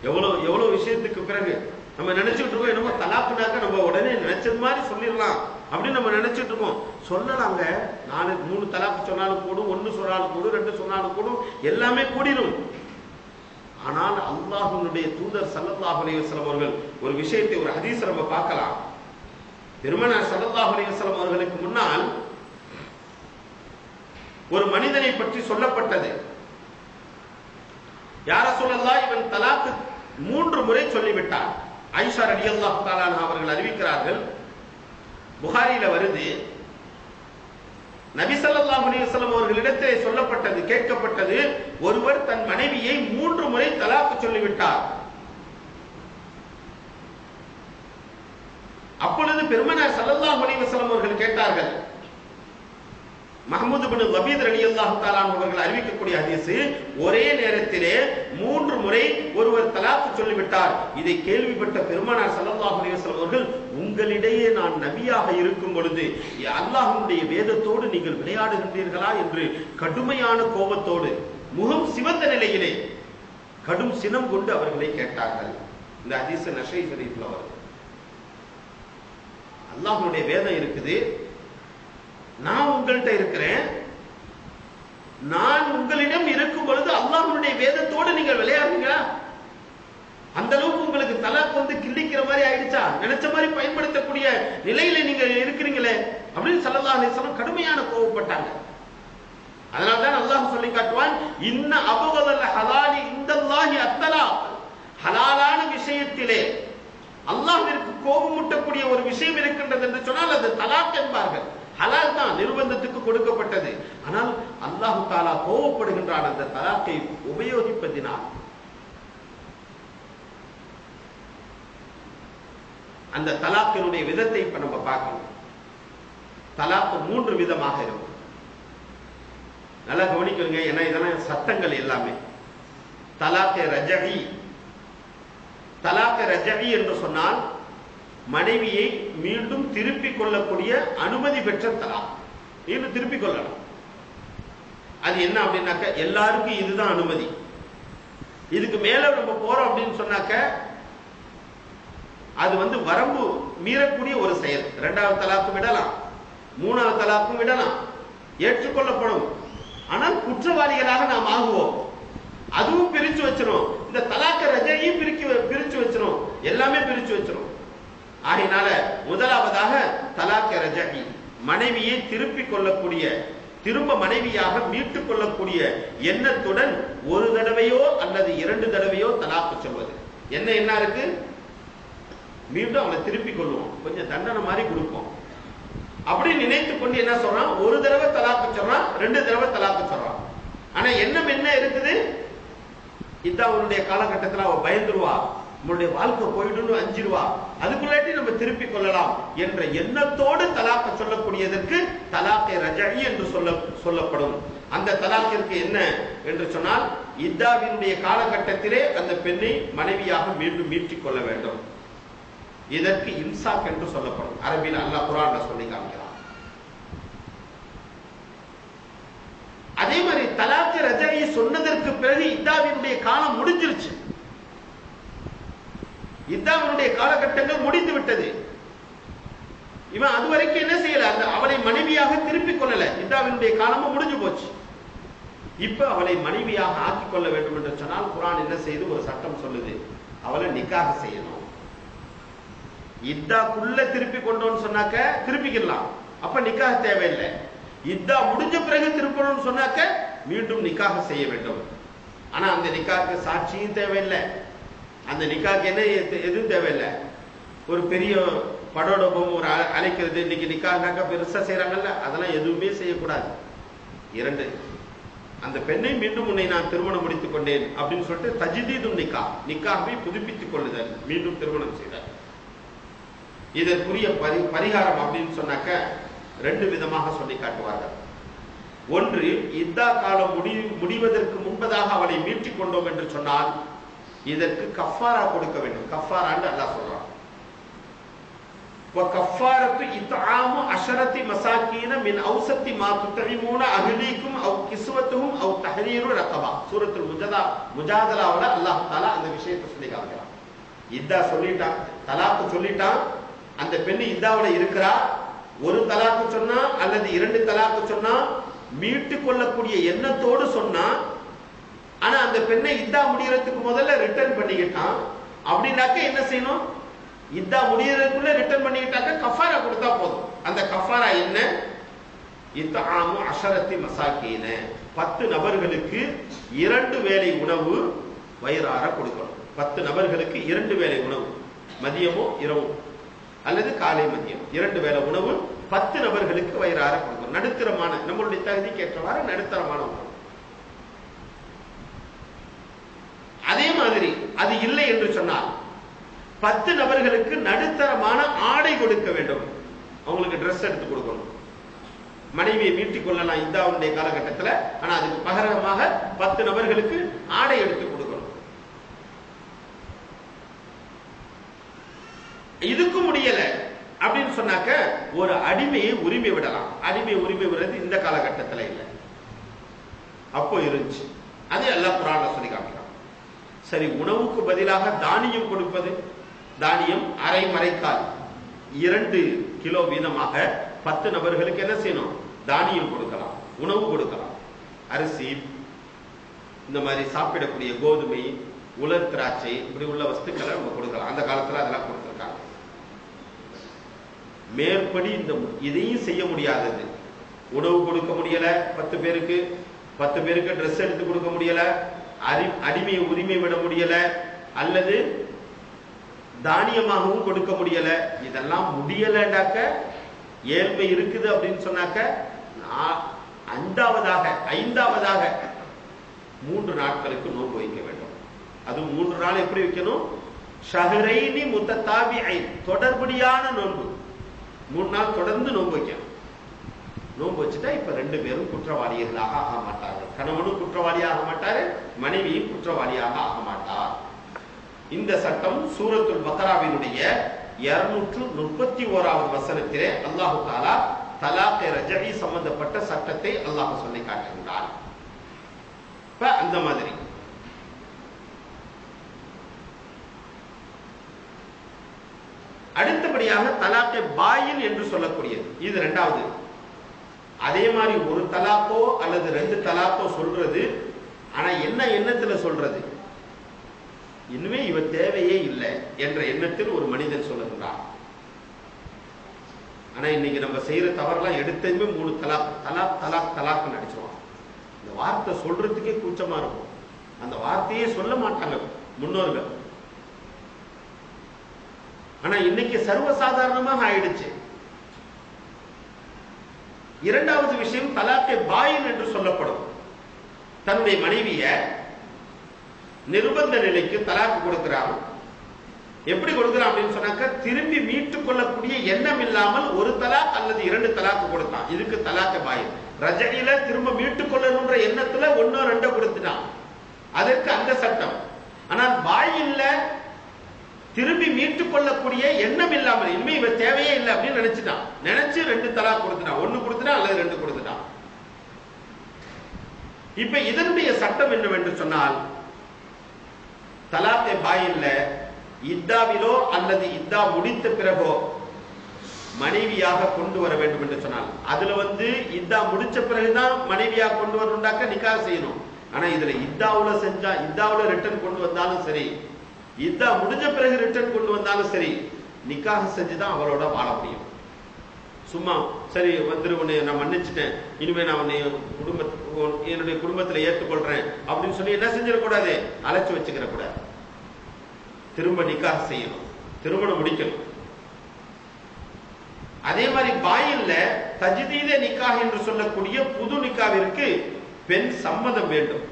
எவ்வளவு விஷயத்துக்கு பிறகு நம்ம நினைச்சுட்டு இருக்கோம், என்னமோ தலாக்குனாக்க நம்ம உடனே நினைச்சது மாதிரி சொல்லிடலாம் அப்படின்னு நம்ம நினைச்சிட்டு இருக்கோம். சொல்லலாங்க, 3 தலாக்கு சொன்னாலும் கூடும், 1 சொன்னாலும் கூடும், 2 சொன்னாலும் கூடும், எல்லாமே கூடிடும். ஆனால் அல்லாஹ்வுடைய தூதர் ஸல்லல்லாஹு அலைஹி வஸல்லம் அவர்கள் ஒரு விஷயத்தை, ஒரு ஹதீஸ் நம்ம பார்க்கலாம். பெருமானார் ஸல்லல்லாஹு அலைஹி வஸல்லம் அவர்களுக்கு முன்னால் ஒரு மனிதனை பற்றி சொல்லப்பட்டது. யா ரசூலல்லாஹ், இவன் தலாக்கு 3 முறை சொல்லிவிட்டார். ஆயிஷா ரலியல்லாஹு தஆலா அன்ஹா அவர்கள் அறிவிக்கிறார்கள், புகாரில வருது, நபி ஸல்லல்லாஹு அலைஹி வஸல்லம் அவர்களிடத்திலே சொல்லப்பட்டது, கேட்கப்பட்டது, ஒருவர் தன் மனைவியை 3 முறை தலாக்கு சொல்லிவிட்டார். அப்பொழுது பெருமானார் ஸல்லல்லாஹு அலைஹி வஸல்லம் அவர்கள் கேட்டார்கள், மஹ்மூத் இப்னு லபீத் ரலியல்லாஹு தஆலா அவர்கள் அறிவிக்கக்கூடிய ஹதீஸ், ஒரே நேரத்திலே 3 முறை ஒருவர் தலாக்கு சொல்லிவிட்டார். இதை கேள்விப்பட்ட பெருமானார் ஸல்லல்லாஹு அலைஹி வஸல்லம் அவர்கள், உங்களிடையே நான் நபியாக இருக்கும் பொழுது அல்லாஹ்வுடைய வேதத்தோடு நீங்கள் விளையாடுகின்றீர்களா என்று கடுமையான கோபத்தோடு, முகம் சிவந்த நிலையிலே கடும் சினம் கொண்டு அவர்களை கேட்டார்கள். இந்த ஹதீஸ் நஸீ ஷரீஃப்ல வருது. அல்லாஹ்வுடைய வேதம் இருக்குது, நான் உங்கள்கிட்ட இருக்கிறேன், நான் உங்களிடம் இருக்கும் பொழுது அல்லாஹ்வுடைய வேதத்தோடு நீங்கள் விளையாடுறீங்களா? அந்த அளவுக்கு உங்களுக்கு தலாக் வந்து கிள்ளிக்கிற மாதிரி ஆயிடுச்சா? நினைச்ச மாதிரி பயன்படுத்தக்கூடிய நிலையில நீங்க இருக்கிறீங்களே அப்படின்னு ஸல்லல்லாஹு அலைஹி வஸல்லம் கடுமையான கோபப்பட்டாங்க. அதனால்தான் அல்லாஹ் சொல்லி காட்டுவான், இன்ன அபகதல் ஹலாலி இந்தல்லாஹி அத்தலாக், ஹலாலான விஷயத்திலே அல்லாஹ்விற்கு கோபமூட்டக்கூடிய ஒரு விஷயம் இருக்கின்றது என்று சொன்னால் அது தலாக் என்பார்கள். ஹலால் தான், நிர்பந்தத்துக்கு கொடுக்கப்பட்டது. ஆனால் அல்லாஹ் தஆலா கோபப்படுகின்றான் அந்த தலாக்கை உபயோகிப்பதினால். அந்த தலாக்கினுடைய விதத்தை இப்ப நம்ம பார்க்கணும். தலாக் 3 விதமாக இருக்கும். நல்லா கவனிக்கணுங்க, ஏன்னா இதெல்லாம் சட்டங்கள் எல்லாமே. தலாக்கே ரஜஇ, தலாக்கே ரஜஇ என்று சொன்னால் மனைவியை மீண்டும் திருப்பிக் கொள்ளக்கூடிய அனுமதி பெற்ற தலாக். மீண்டும் திருப்பிக் கொள்ளலாம். அது என்ன அப்படின்னாக்க, எல்லாருக்கும் இதுதான் அனுமதி. இதுக்கு மேல நம்ம போறோம் அப்படின்னு சொன்னாக்க அது வந்து வரம்பு மீறக்கூடிய ஒரு செயல். 2வது தலாக்கும் விடலாம், 3வது தலாக்கும் விடலாம், ஏற்றுக்கொள்ளப்படும். ஆனால் குற்றவாளிகளாக நாம் ஆகுவோம். அதுவும் பிரிச்சு வச்சிரும். இந்த தலாக்க ரஜையும் பிரிச்சு வச்சிரும். எல்லாமே பிரிச்சு வச்சிரும். ஆகையினால முதலாவதாக தலாக்க ரஜஇ, மனைவியை திருப்பிக் கொள்ளக்கூடிய, திரும்ப மனைவியாக மீட்டுக் கொள்ளக்கூடிய எண்ணத்துடன் ஒரு தடவையோ அல்லது 2 தடவையோ தலாக்கு சொல்வது. என்ன இருக்கு? மீண்டும் அவளை திருப்பிக் கொள்வோம், கொஞ்சம் தண்டனை மாதிரி கொடுப்போம் அப்படி நினைத்து கொண்டு என்ன சொல்றான், ஒரு தடவை தலாக்கு சொல்றான், 2 தடவை தலாக்கு சொல்றான். ஆனா எண்ணம் என்ன இருக்குது? இதான் அவனுடைய காலகட்டத்தில் அவ பயந்துருவா, நம்மளுடைய வாழ்க்கை போயிடுன்னு அஞ்சிருவா, அதுக்குள்ளாட்டி நம்ம திருப்பிக் கொள்ளலாம் என்ற எண்ணத்தோடு தலாக்க சொல்லக்கூடியதற்கு தலாக்கே ரஜஇ என்று சொல்லப்படும். அந்த தலாக்கிற்கு என்ன என்று சொன்னால், இத்தாவினுடைய காலகட்டத்திலே அந்த பெண்ணை மனைவியாக மீண்டும் மீட்டிக் கொள்ள வேண்டும். இதற்கு இம்சாக் என்று சொல்லப்படும். அரபியில் அல்லாஹ் குர்ஆன்ல சொல்லி காமிக்கிறான். அதே மாதிரி தலாக் ரஜஇ சொன்னதற்கு பிறகு இத்தாவினுடைய காலம் முடிஞ்சிருச்சு, இத்தாவினுடைய காலகட்டங்கள் முடிந்து விட்டது. இவன் அது வரைக்கும் என்ன செய்யல, அவளை மனைவியாக திருப்பிக் கொள்ளல, இத்தாவினுடைய காலமும் முடிஞ்சு போச்சு. இப்ப அவளை மனைவியாக ஆக்கிக் கொள்ள வேண்டும் என்று சொன்னால் குர்ஆன் என்ன செய்து ஒரு சட்டம் சொல்லுது, அவளை நிக்காஹ் செய்யணும். இத்தாக்குள்ள திருப்பி கொண்டோன்னு சொன்னாக்க திருப்பிக்கலாம், அப்ப நிக்காஹ் தேவையில்லை. இத்தா முடிஞ்ச பிறகு திருப்பணும்னு சொன்னாக்க மீண்டும் நிக்காஹ் செய்ய வேண்டும். ஆனா அந்த நிக்காஹ்க்கு சாட்சியும் தேவையில்லை, அந்த நிக்காக்கு என்ன எதுவும் தேவையில்லை. ஒரு பெரிய படோடபம் ஒரு அழைக்கிறது, இன்னைக்கு நிக்காக பெருசா செய்யறாங்கல்ல, அதெல்லாம் எதுவுமே செய்யக்கூடாது. இரண்டு, அந்த பெண்ணை மீண்டும் உன்னை நான் திருமணம் முடித்துக் கொண்டேன் அப்படின்னு சொல்லிட்டு தஜ்தீது நிக்காவை புதுப்பித்துக் கொள்ளுதல், மீண்டும் திருமணம் செய்தார். இதற்குரிய பரிகாரம் அப்படின்னு சொன்னாக்க ரெண்டு விதமாக சொல்லி காட்டுவார்கள். ஒன்று, இத்தா காலம் முடிவதற்கு முன்பதாக அவளை மீட்டிக் கொண்டோம் என்று சொன்னால் இதற்கு கஃபாரா கொடுக்க வேண்டும். கஃபாரான்னு அல்லாஹ் சொல்றான். வகஃபாரத்து இத்ஆமு அஷரத்தி மசாகீன மின் அவ்சத்தி மா துத்இமூன அஹ்லீக்கும் அவ் கிஸ்வத்துஹும் அவ் தஹரீரு ரகபா. சூரத்துல் முஜாதலாவுல அல்லாஹ் தஆலா அந்த விஷயத்தை சொல்லி காட்டுறான். இத்தா சொல்லிட்டான், தலாக்கு சொல்லிட்டான், அந்த பெண்ணு இத்தாவுல இருக்கிறா, ஒரு தலாக்கு சொன்னா அல்லது இரண்டு தலாக்கு சொன்னா மீட்டு கொள்ளக்கூடிய எண்ணத்தோடு சொன்னா, ஆனா அந்த பெண்ணை இத்தா முடியறதுக்கு முதல்ல ரிட்டர்ன் பண்ணிக்கிட்டான் அப்படின்னாக்க என்ன செய்யணும்? இத்தா முடியறதுக்குள்ள ரிட்டர்ன் பண்ணிக்கிட்டாக்க கஃபாரா கொடுத்தா போதும். அந்த கஃபாரா என்ன? இத்ஆமு அஷரத்தி மசாகீன, 10 நபர்களுக்கு 2 வேளை உணவு வயிறார கொடுக்கணும். 10 நபர்களுக்கு 2 வேளை உணவு, மதியமோ இரவு அல்லது காலை மதியம் 2 வேளை உணவு 10 நபர்களுக்கு வயிறார கொடுக்கணும். நடுத்தரமான, நம்மளுடைய தகுதிக்கு ஏற்றவாறு நடுத்தரமான உணவு. அதே மாதிரி அது இல்லை என்று சொன்னால் 10 நபர்களுக்கு நடுத்தரமான ஆடை கொடுக்க வேண்டும். அவங்களுக்கு ட்ரெஸ் எடுத்து கொடுக்கணும். மனைவியை மீட்டிக் கொள்ளலாம் இந்தாவுடைய காலகட்டத்தில், ஆனா அதுக்கு பகரமாக 10 நபர்களுக்கு ஆடை எடுத்து கொடுக்கணும். இதுக்கு முடியல அப்படின்னு சொன்னாக்க ஒரு அடிமையை உரிமை விடலாம். அடிமை உரிமை விடுறது இந்த காலகட்டத்தில் இல்லை, அப்போ இருந்துச்சு. அது அல்லாஹ் குர்ஆன்ல சொல்லி காட்டுறான். சரி, உணவுக்கு பதிலாக தானியம் கொடுப்பது, தானியம் அரை மரைக்கால் 2 கிலோ வீதமாக 10 நபர்களுக்கு என்ன செய்யணும்? தானியம் கொடுக்கலாம், உணவு கொடுக்கலாம். அரிசி, இந்த மாதிரி சாப்பிடக்கூடிய கோதுமை, உலர் திராட்சை, இப்படி உள்ள வஸ்துக்களை நம்ம கொடுக்கலாம். அந்த காலத்துல அதெல்லாம் கொடுத்துருக்காங்க. மேற்படி இந்த இதையும் செய்ய முடியாதது, உணவு கொடுக்க முடியல 10 பேருக்கு, 10 பேருக்கு ட்ரெஸ் எடுத்து கொடுக்க முடியல, அடிமையை உரிமை விட முடியல, அல்லது தானியமாகவும் கொடுக்க முடியல. இதெல்லாம் முடியலண்டாக்க, ஏழ்மை இருக்குது அப்படின்னு சொன்னாக்க ஐந்தாவதாக 3 நாட்களுக்கு நோன்பு வைக்க வேண்டும். அதுவும் 3 நாள் எப்படி வைக்கணும்? ஷஹ்ரைனி முத்ததாபிஐன், தொடர்படியான நோன்பு. 3 நாள் தொடர்ந்து நோன்பு வைக்கணும். நோன்பு வச்சுட்டா இப்ப 2 பேரும் குற்றவாளிகளாக ஆக மாட்டார்கள். கணவனும் குற்றவாளியாக மாட்டாரு, மனைவியும் குற்றவாளியாக ஆக மாட்டார். இந்த சட்டம் சூரத்துல் பக்ராவினுடைய 231வது வசனத்திலே அல்லாஹு தஆலா தலாக் ரஜஇ சம்பந்தப்பட்ட சட்டத்தை அல்லாஹ் சொல்லி காட்டுகின்றார். அந்த மாதிரி அடுத்தபடியாக தலாக்கே பாயின் என்று சொல்லக்கூடியது, இது 2வது. அதே மாதிரி ஒரு தலாக்கோ அல்லது 2 தலாக்கோ சொல்றது, ஆனா என்ன எண்ணத்துல சொல்றது? இனிமே இவ தேவையே இல்லை என்ற எண்ணத்தில் ஒரு மனிதன் சொல்லுகின்றான். ஆனா இன்னைக்கு நம்ம செய்யற தவறெல்லாம் எடுத்ததுமே 3 தலாக் தலாக் தலாக் தலாக் நடிச்சிருவான். இந்த வார்த்தை சொல்றதுக்கே கூச்சமா இருக்கும். அந்த வார்த்தையே சொல்ல மாட்டாங்க முன்னோர்கள். ஆனா இன்னைக்கு சர்வசாதாரணமாக ஆயிடுச்சு. 2வது விஷயம் தலாக்கே பாயின் என்று சொல்லப்படும். தன்னுடைய மனைவிய நிர்பந்த நிலைக்கு தலாக்கு கொடுக்கிறான். எப்படி கொடுக்கிறான் அப்படின்னு சொன்னாக்க, திரும்பி மீட்டுக் கொள்ளக்கூடிய எண்ணம் இல்லாமல் ஒரு தலாக் அல்லது 2 தலாக்கு கொடுத்தான். இதுக்கு தலாக்கே பாயின். ரஜஇல திரும்ப மீட்டுக் கொள்ளணும்ன்ற எண்ணத்துல 1 2 கொடுத்துட்டான், அதற்கு அந்த சட்டம். ஆனால் பாயின்ல திரும்பி மீட்டுக் கொள்ளக்கூடிய எண்ணம் இல்லாமல், இனிமே இவ தேவையே இல்லை அப்படின்னு நினைச்சிட்டான். நினைச்சு 2 தலாக் கொடுத்துட்டான், 1 கொடுத்துட்டான் அல்லது 2 கொடுத்துட்டான். இப்ப இதனுடைய சட்டம் என்னவென்று சொன்னால், தலாக்கே பாயின்ல இத்தாவிலோ அல்லது இத்தா முடித்த பிறகோ மனைவியாக கொண்டு வர வேண்டும் என்று சொன்னால், அதுல இத்தா முடிச்ச பிறகுதான் மனைவியாக கொண்டு வரணும்டாக்க நிக்காஹ் செய்யணும். ஆனா இதுல இத்தாவுல செஞ்சா, இத்தாவுல ரிட்டர்ன் கொண்டு வந்தாலும் சரி, இத்தா முடிஞ்ச பிறகு ரிட்டர்ன் கொண்டு வந்தாலும் சரி, நிக்காஹ் செஞ்சுதான் அவளோட வாழ முடியும். சும்மா சரி வந்துரு, உன்னை நான் மன்னிச்சுட்டேன், இனிமே நான் உன்னை என்னுடைய குடும்பத்துல ஏற்றுக்கொள்றேன் அப்படின்னு சொல்லி என்ன செஞ்சிடக்கூடாது? அழைச்சு வச்சுக்கிற கூடாது. திரும்ப நிக்காஹ் செய்யணும், திருமணம் முடிக்கணும். அதே மாதிரி பாயில்ல தஜ்தீத நிக்காஹ் என்று சொல்லக்கூடிய புது நிக்காவிற்கு பெண் சம்மதம் வேண்டும்.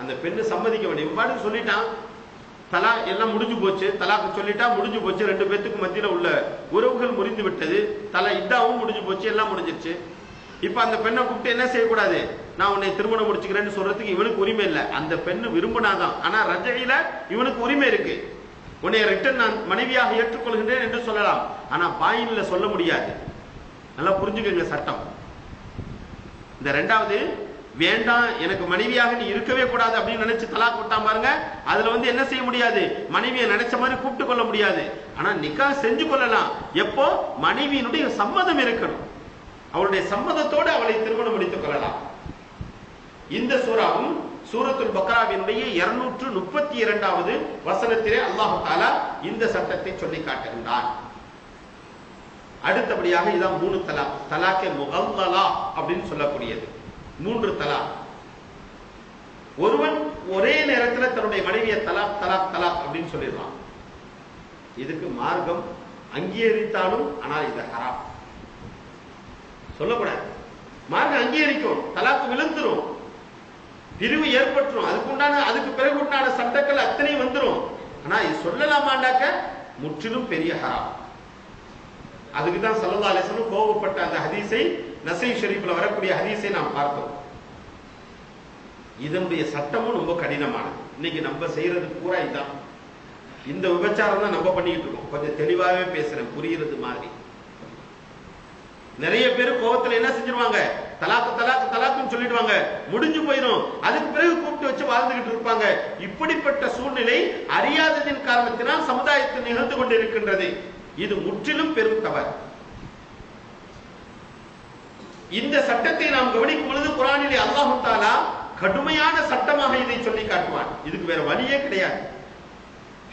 அந்த பெண்ணு சம்மதிக்க வேண்டும். இவ்வாறு சொல்லிட்டான், தலா எல்லாம் முடிஞ்சு போச்சு, தலாக்கு சொல்லிட்டா முடிஞ்சு போச்சு, ரெண்டு பேத்துக்கு மத்தியில உள்ள உறவுகள் முறிந்து விட்டது, தலா இதாவும் முடிஞ்சு போச்சு, எல்லாம் முடிஞ்சிருச்சு. இப்ப அந்த பெண்ணை கூப்பிட்டு என்ன செய்யக்கூடாது, நான் உன்னை திருமணம் முடிச்சுக்கிறேன்னு சொல்றதுக்கு இவனுக்கு உரிமை இல்லை. அந்த பெண்ணு விரும்பினாதான். ஆனா ரஜையில இவனுக்கு உரிமை இருக்கு. உன்னை ரிட்டன் நான் மனைவியாக ஏற்றுக்கொள்கின்றேன் என்று சொல்லலாம். ஆனா பாயின்ல சொல்ல முடியாது. நல்லா புரிஞ்சுக்கங்க சட்டம். இந்த ரெண்டாவது வேண்டாம், எனக்கு மனைவியாக நீ இருக்கவே கூடாது அப்படின்னு நினைச்சு தலாக் விட்டா பாருங்க, அதுல என்ன செய்ய முடியாது, மனைவியை நினைச்ச மாதிரி கூப்பிட்டு கொள்ள முடியாது. ஆனா நிக்காஹ் செஞ்சு கொள்ளலாம். எப்போ மனைவியினுடைய சம்மதம் இருக்கணும், அவளுடைய சம்மதத்தோடு அவளை திருமணம் முடித்துக் கொள்ளலாம். இந்த சூராவும் சூரத்துல் பக்ராவினுடைய 232வது வசனத்திலே அல்லாஹ் தஆலா இந்த சட்டத்தை சொல்லி காட்டுகின்றான். அடுத்தபடியாக இதான் 3 தலாக், தலாக்கே முகல்லலா அப்படின்னு சொல்லக்கூடியது. 3 தலாக். ஒருவன் ஒரே நேரத்தில் தன்னுடைய மனைவியை தலாக் தலாக் தலாக் அப்படின்னு சொல்லிடுவான். இதுக்கு மார்க்கம் அங்கீகரித்தாலும் ஆனால் இது ஹராம் சொல்லக்கூடாது. மார்க்கம் அங்கீகரிக்கும், தலாக்கு விழுந்துரும், பிரிவு ஏற்பட்டுரும், அதுக்கு பிறகு உண்டான சட்டங்கள் அத்தனை வந்துடும். ஆனா இது சொல்லலாமாண்டாக்க முற்றிலும் பெரிய ஹராம். அதுக்குதான் ஸல்லல்லாஹு அலைஹி வஸல்லம் கோபப்பட்ட அந்த ஹதீஸை, நஸீ ஷரீஃப்ல வரக்கூடிய ஹதீஸை நாம் பார்த்தோம். இதனுடைய சட்டமும் ரொம்ப கடினமானது. இன்னைக்கு நம்ம செய்யறது பூரா இதான். இந்த விபச்சாரம் தான் நம்ம பண்ணிட்டு இருக்கோம். கொஞ்சம் தெளிவாகவே பேசுறேன், புரியுறது மாதிரி. நிறைய பேர் கோபத்துல என்ன செஞ்சிருவாங்க, தலாக்கு தலாக்கு தலாக்குன்னு சொல்லிடுவாங்க, முடிஞ்சு போயிடும். அதுக்கு பிறகு கூப்பிட்டு வச்சு வாழ்ந்துகிட்டு இருப்பாங்க. இப்படிப்பட்ட சூழ்நிலை அறியாததின் காரணத்தினால் சமுதாயத்தில் நிகழ்ந்து கொண்டிருக்கின்றது. இது முற்றிலும் பெரும் தவறு. இந்த சட்டத்தை நாம் கவனிக்கும் பொழுது குர்ஆனிலே அல்லாஹ் தஆலா கடுமையான சட்டமாக இதை சொல்லி காட்டுவான். இதுக்கு வேற வழியே கிடையாது.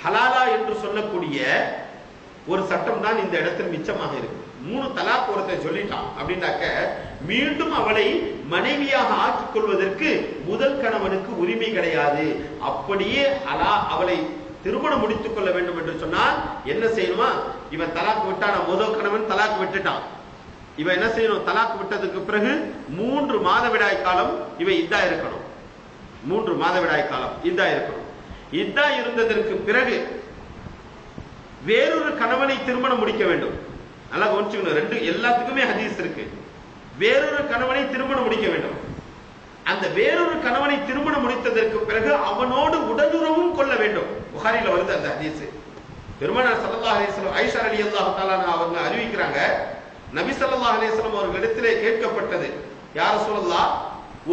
ஹலாலா என்று சொல்லக்கூடிய ஒரு சட்டம் தான் இந்த இடத்தில் மிச்சமாக இருக்கு. 3 தலாக் ஒருத்தன் சொல்லிட்டான் அப்படின்னாக்க மீண்டும் அவளை மனைவியாக ஆக்கிக் கொள்வதற்கு முதல் கணவனுக்கு உரிமை கிடையாது. அப்படியே அவளை திருமணம் முடித்துக் கொள்ள வேண்டும் என்று சொன்னால் என்ன செய்யணுமா, இவன் தலாக் விட்டான், முதல் கணவன் தலாக் விட்டுட்டான், இவன் என்ன செய்யணும், தலாக் விட்டதுக்கு பிறகு 3 மாதவிடாய் காலம் இவ இதா இருக்கணும். 3 மாதவிடாய் காலம் இதா இருக்கணும். இதா இருந்ததற்கு பிறகு வேறொரு கணவனை திருமணம் முடிக்க வேண்டும். நல்லா கவனிச்சுக்கணும், ரெண்டு எல்லாத்துக்குமே ஹதீஸ் இருக்கு. வேறொரு கணவனை திருமணம் முடிக்க வேண்டும். அந்த வேறொரு கணவனை திருமணம் முடித்ததற்கு பிறகு அவனோடு உடலுறவும் கொள்ள வேண்டும். புகாரில வருது அந்த ஹதீஸ். பெருமானார் ஸல்லல்லாஹு அலைஹி வஸல்லம் ஆயிஷா ரலியல்லாஹு தஆலா அவங்க அறிவிக்கிறாங்க, நபி ஸல்லல்லாஹு அலைஹி வஸல்லம் அவர்களிடத்திலே கேட்கப்பட்டது, யா ரசூலல்லாஹ்,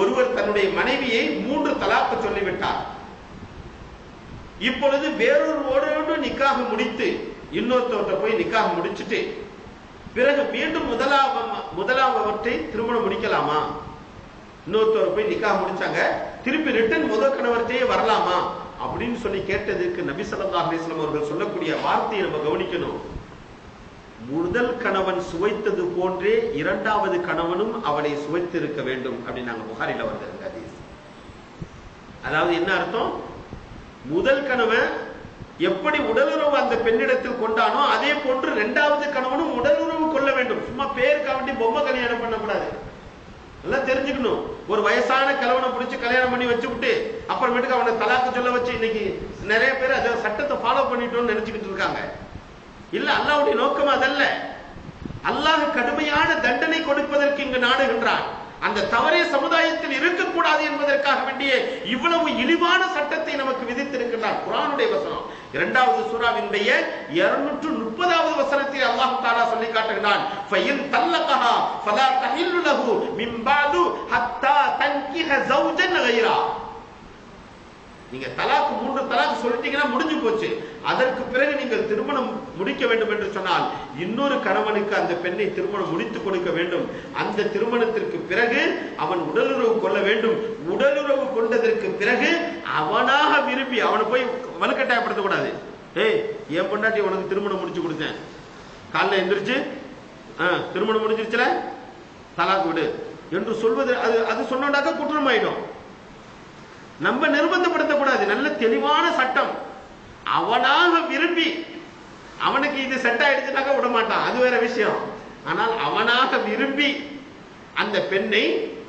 ஒருவர் தன்னுடைய மனைவியை 3 தலாக் சொல்லிவிட்டார், இப்பொழுது வேறொருவரோடு நிக்காஹ் முடித்து இன்னொருத்தவற்றை போய் நிக்காஹ் முடிச்சுட்டு பிறகு மீண்டும் முதலாவற்றை திருமணம் முடிக்கலாமா? இன்னொருத்தவர் போய் நிக்காஹ் முடிச்சாங்க, திருப்பி ரிட்டன் முதல் கணவர்கிட்டயே வரலாமா அப்படின்னு சொல்லி கேட்டதுக்கு நபி ஸல்லல்லாஹு அலைஹி வஸல்லம் அவர்கள் சொல்லக்கூடிய வார்த்தையை நம்ம கவனிக்கணும். முதல் கணவன் சுவைத்தது போன்றே இரண்டாவது கணவனும் அவளை சுவைத்து இருக்க வேண்டும் அப்படின்னு நாங்க புகாரில வந்திருக்க ஹதீஸ். அதாவது என்ன அர்த்தம், முதல் கணவன் எப்படி உடலுறவு அந்த பெண்ணிடத்தில் கொண்டானோ அதே போன்று இரண்டாவது கணவனும் உடலுறவு கொள்ள வேண்டும். சும்மா பேருக்காக வேண்டி பொம்மை கல்யாணம் பண்ணக்கூடாது. எல்லாம் தெரிஞ்சுக்கணும். ஒரு வயசான கிழவனை பிடிச்சி கல்யாணம் பண்ணி வச்சுக்கிட்டு அப்புறமேட்டுக்கு அவனை தலாக்கு சொல்ல வச்சு இன்னைக்கு நிறைய பேர் அதை சட்டத்தை ஃபாலோ பண்ணிட்டோம்னு நினைச்சுக்கிட்டு இருக்காங்க. இல்ல, அல்லாஹ்வுடைய நோக்கம் அதல்ல. அல்லாஹ் கடுமையான தண்டனை கொடுப்பதற்கு இங்கு நாடுகின்றான். அந்த தவறே சமுதாயத்தில் இருக்கக்கூடாது என்பதற்காக வேண்டிய இவ்வளவு இழிவான சட்டத்தை நமக்கு விதித்திருக்கிறார். குர்ஆனுடைய வசனம் 2வது சூராவினுடைய 230வது வசனத்தில் அல்லாஹ் தஆலா சொல்லி காட்டுகிறான், ஃபைன் தல்லகஹா ஃபலா தஹில்லு லஹு மின் பாது ஹத்தா தன்கிஹ ஜௌஜன் கைரா. நீங்க தலாக் 3 தலாக் சொல்லிட்டீங்கன்னா முடிஞ்சு போச்சு. அதற்கு பிறகு நீங்கள் திருமணம் முடிக்க வேண்டும் என்று சொன்னால் இன்னொரு கணவனுக்கு அந்த பெண்ணை திருமணம் முடித்து கொடுக்க வேண்டும். அந்த திருமணத்திற்கு பிறகு அவன் உடலுறவு கொள்ள வேண்டும். உடலுறவு கொண்டதற்கு பிறகு அவனாக விரும்பி அவனை போய் வலுக்கட்டாயப்படுத்த கூடாது. ஏய், என் பொண்டாட்டி உனக்கு திருமணம் முடிச்சு கொடுத்தேன், காலைல எந்திரிச்சு திருமணம் முடிஞ்சிருச்சுல தலாக் விடு என்று சொல்வது அது சொன்னாக்க குற்றம் ஆயிடும். நம்ம நிர்பந்தப்படுத்தக்கூடாது. நல்ல தெளிவான சட்டம். அவனாக விரும்பி, அவனுக்கு இது செட் ஆயிடுச்சுனாக்க விட மாட்டான், அது வேற விஷயம். ஆனால் அவனாக விரும்பி அந்த பெண்ணை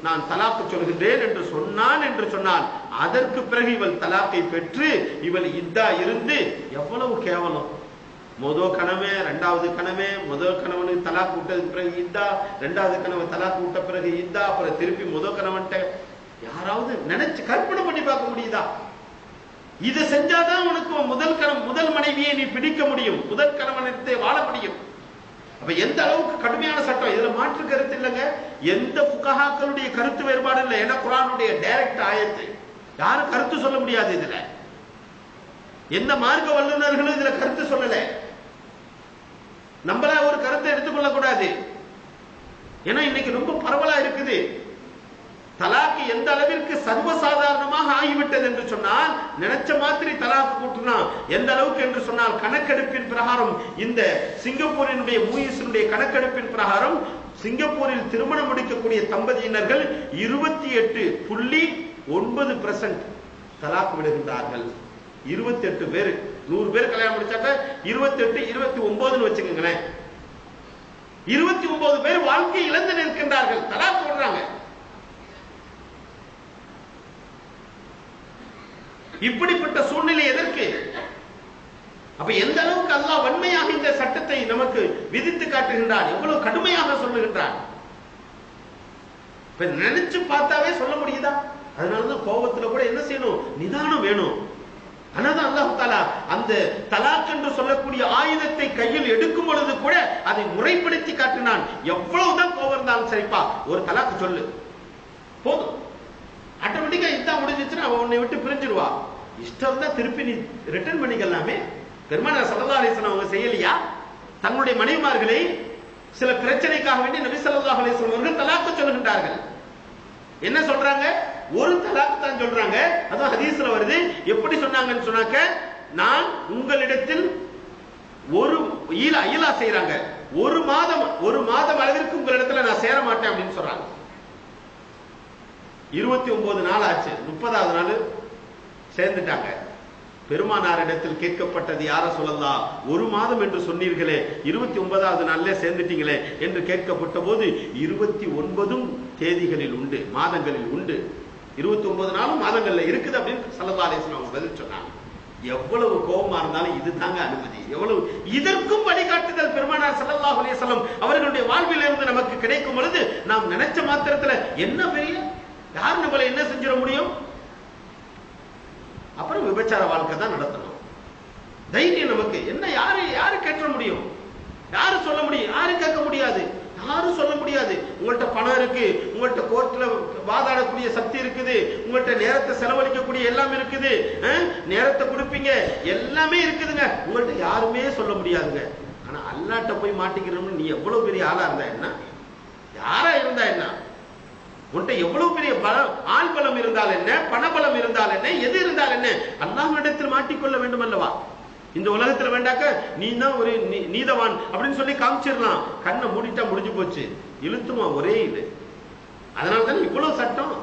நான் தலாக்கு சொல்கின்றேன் என்று சொன்னான் என்று சொன்னால், அதற்கு பிறகு இவள் தலாக்கை பெற்று இவள் இத்தா இருந்து, எவ்வளவு கேவலம். முதல் கணவன் இரண்டாவது கணவன், முதல் கணவனுக்கு தலாக்கு விட்டதுக்கு பிறகு இத்தா, இரண்டாவது கணவன் தலாக்கு விட்ட பிறகு இத்தா, அப்புறம் திருப்பி முதல் கணவன்ட்ட யாராவது நினைச்சு கற்பனை பண்ணி பார்க்க முடியுதா? இதை செஞ்சாதான் உனக்கு முதல் மனைவியை நீ பிடிக்க முடியும், முதல் கணவனிடத்தை வாழ முடியும். அப்ப எந்த அளவுக்கு கடுமையான சட்டம், இதுல மாற்று கருத்து இல்லைங்க. எந்த புகஹாக்களுடைய கருத்து வேறுபாடு இல்லை. ஏன்னா குர்ஆனுடைய டைரக்ட் ஆயத்து, யாரும் கருத்து சொல்ல முடியாது. இதுல எந்த மார்க்க வல்லுநர்களும் இதுல கருத்து சொல்லல. நம்மள ஒரு கருத்தை எடுத்துக்கொள்ள கூடாது. ஏன்னா இன்னைக்கு ரொம்ப பரவலா இருக்குது. தலாக்கு எந்த அளவிற்கு சர்வசாதாரணமாக ஆகிவிட்டது என்று சொன்னால், நினைச்ச மாதிரி தலாக்கு கூட்டுனா எந்த அளவுக்கு என்று சொன்னால், கணக்கெடுப்பின் பிரகாரம், இந்த சிங்கப்பூரினுடைய மூயிஸினுடைய கணக்கெடுப்பின் பிரகாரம், சிங்கப்பூரில் திருமணம் முடிக்கக்கூடிய தம்பதியினர்கள் 28.9% தலாக்கு விடுகின்றார்கள். 28 பேர், 100 பேர் கல்யாணம் முடிச்சாக்க 28, 29 வச்சுக்கோங்களேன். 29 பேர் வாழ்க்கை இழந்து நிற்கின்றார்கள், தலாக்கு விடுறாங்க. இப்படிப்பட்ட சூழ்நிலை எதற்கு? அப்ப எந்த அளவுக்கு அல்லாஹ் வன்மையாக இந்த சட்டத்தை நமக்கு விதித்து காட்டுகின்றான், எவ்வளவு கடுமையாக சொல்லுகின்றான். நினைச்சு பார்த்தாவே சொல்ல முடியுதா? அதனாலதான் கோபத்துல கூட என்ன செய்யணும், நிதானம் வேணும். ஆனாதான் அல்லாஹ் தஆலா அந்த தலாக் என்று சொல்லக்கூடிய ஆயுதத்தை கையில் எடுக்கும் பொழுது கூட அதை முறைப்படுத்தி காட்டினான். எவ்வளவுதான் கோபம் இருந்தாலும் சரிப்பா, ஒரு தலாக்கு சொல்லு போதும், ஆட்டோமேட்டிக்கா இதான் முடிஞ்சிச்சுன்னா அவன் உன்னை விட்டு பிரிஞ்சிருவா. இஷ்டம் தான் திருப்பி நீ ரிட்டர்ன் பண்ணிக்கலாமே. பெருமானார் ஸல்லல்லாஹு அலைஹி வஸல்லம் அவங்க செய்யலையா? தங்களுடைய மனைவிமார்களை சில பிரச்சனைக்காக வேண்டி நபி ஸல்லல்லாஹு அலைஹி வஸல்லம் அவர்கள் தலாக்கு சொல்லுகின்றார்கள். என்ன சொல்றாங்க? ஒரு தலாக்கு தான் சொல்றாங்க. அதான் ஹதீஸ்ல வருது. எப்படி சொன்னாங்கன்னு சொன்னாக்க, நான் உங்களிடத்தில் ஒரு ஈலா செய்யறாங்க, ஒரு மாதம் அளவிற்கு உங்களிடத்துல நான் சேர மாட்டேன் அப்படின்னு சொல்றாங்க. 29 நாள் ஆச்சு, 30வது நாள் சேர்ந்துட்டாங்க. பெருமானாரிடத்தில் கேட்கப்பட்டது, யார சொல்லலாம், ஒரு மாதம் என்று சொன்னீர்களே, 29வது நாள்ல சேர்ந்துட்டீங்களே என்று கேட்கப்பட்ட போது 29 தேதிகளில் உண்டு, மாதங்களில் உண்டு, 29 நாளும் மாதங்கள்ல இருக்குது அப்படின்னு ஸல்லல்லாஹு அலைஹி வஸல்லம் பதில் சொன்னாங்க. எவ்வளவு கோபமா இருந்தாலும் இது தாங்க அனுமதி. எவ்வளவு இதற்கும் வழிகாட்டுதல் பெருமானார் ஸல்லல்லாஹு அலைஹி வஸல்லம் அவர்களுடைய வாழ்வில் இருந்து நமக்கு கிடைக்கும் பொழுது, நாம் நினைச்ச மாத்திரத்துல என்ன பெரிய, யார் நம்மளை என்ன செஞ்சிட முடியும்? அப்புறம் விபச்சார வாழ்க்கை தான் நடத்தணும். தைரியம் நமக்கு என்ன, யாரு கேட்க முடியும், யாரு சொல்ல முடியும், யாரும் கேட்க முடியாது, யாரும் சொல்ல முடியாது. உங்கள்கிட்ட பணம் இருக்கு, உங்கள்கிட்ட கோர்ட்ல வாதாடக்கூடிய சக்தி இருக்குது, உங்கள்கிட்ட நேரத்தை செலவழிக்கக்கூடிய எல்லாம் இருக்குது, நேரத்தை கொடுப்பீங்க, எல்லாமே இருக்குதுங்க, உங்கள்கிட்ட யாருமே சொல்ல முடியாதுங்க. ஆனா அல்லாஹ்ட்ட போய் மாட்டிக்கிறோம்னு நீ எவ்வளவு பெரிய ஆளா இருந்தா என்ன, யாரா இருந்தா என்ன, உன்கிட்ட எவ்வளவு பெரிய ஆள் பலம் இருந்தால் என்ன, பணபலம் இருந்தால் என்ன, எது இருந்தால் என்ன, அல்லாஹ்விடத்தில் மாட்டிக்கொள்ள வேண்டும் அல்லவா? இந்த உலகத்துல வேண்டாக்க நீ தான் ஒரு நீதவான் அப்படின்னு சொல்லி காமிச்சிடலாம், கண்ணை மூடிட்டா முடிஞ்சு போச்சு, இழுத்துமா ஒரே இது. அதனாலதான் இவ்வளவு சட்டம்.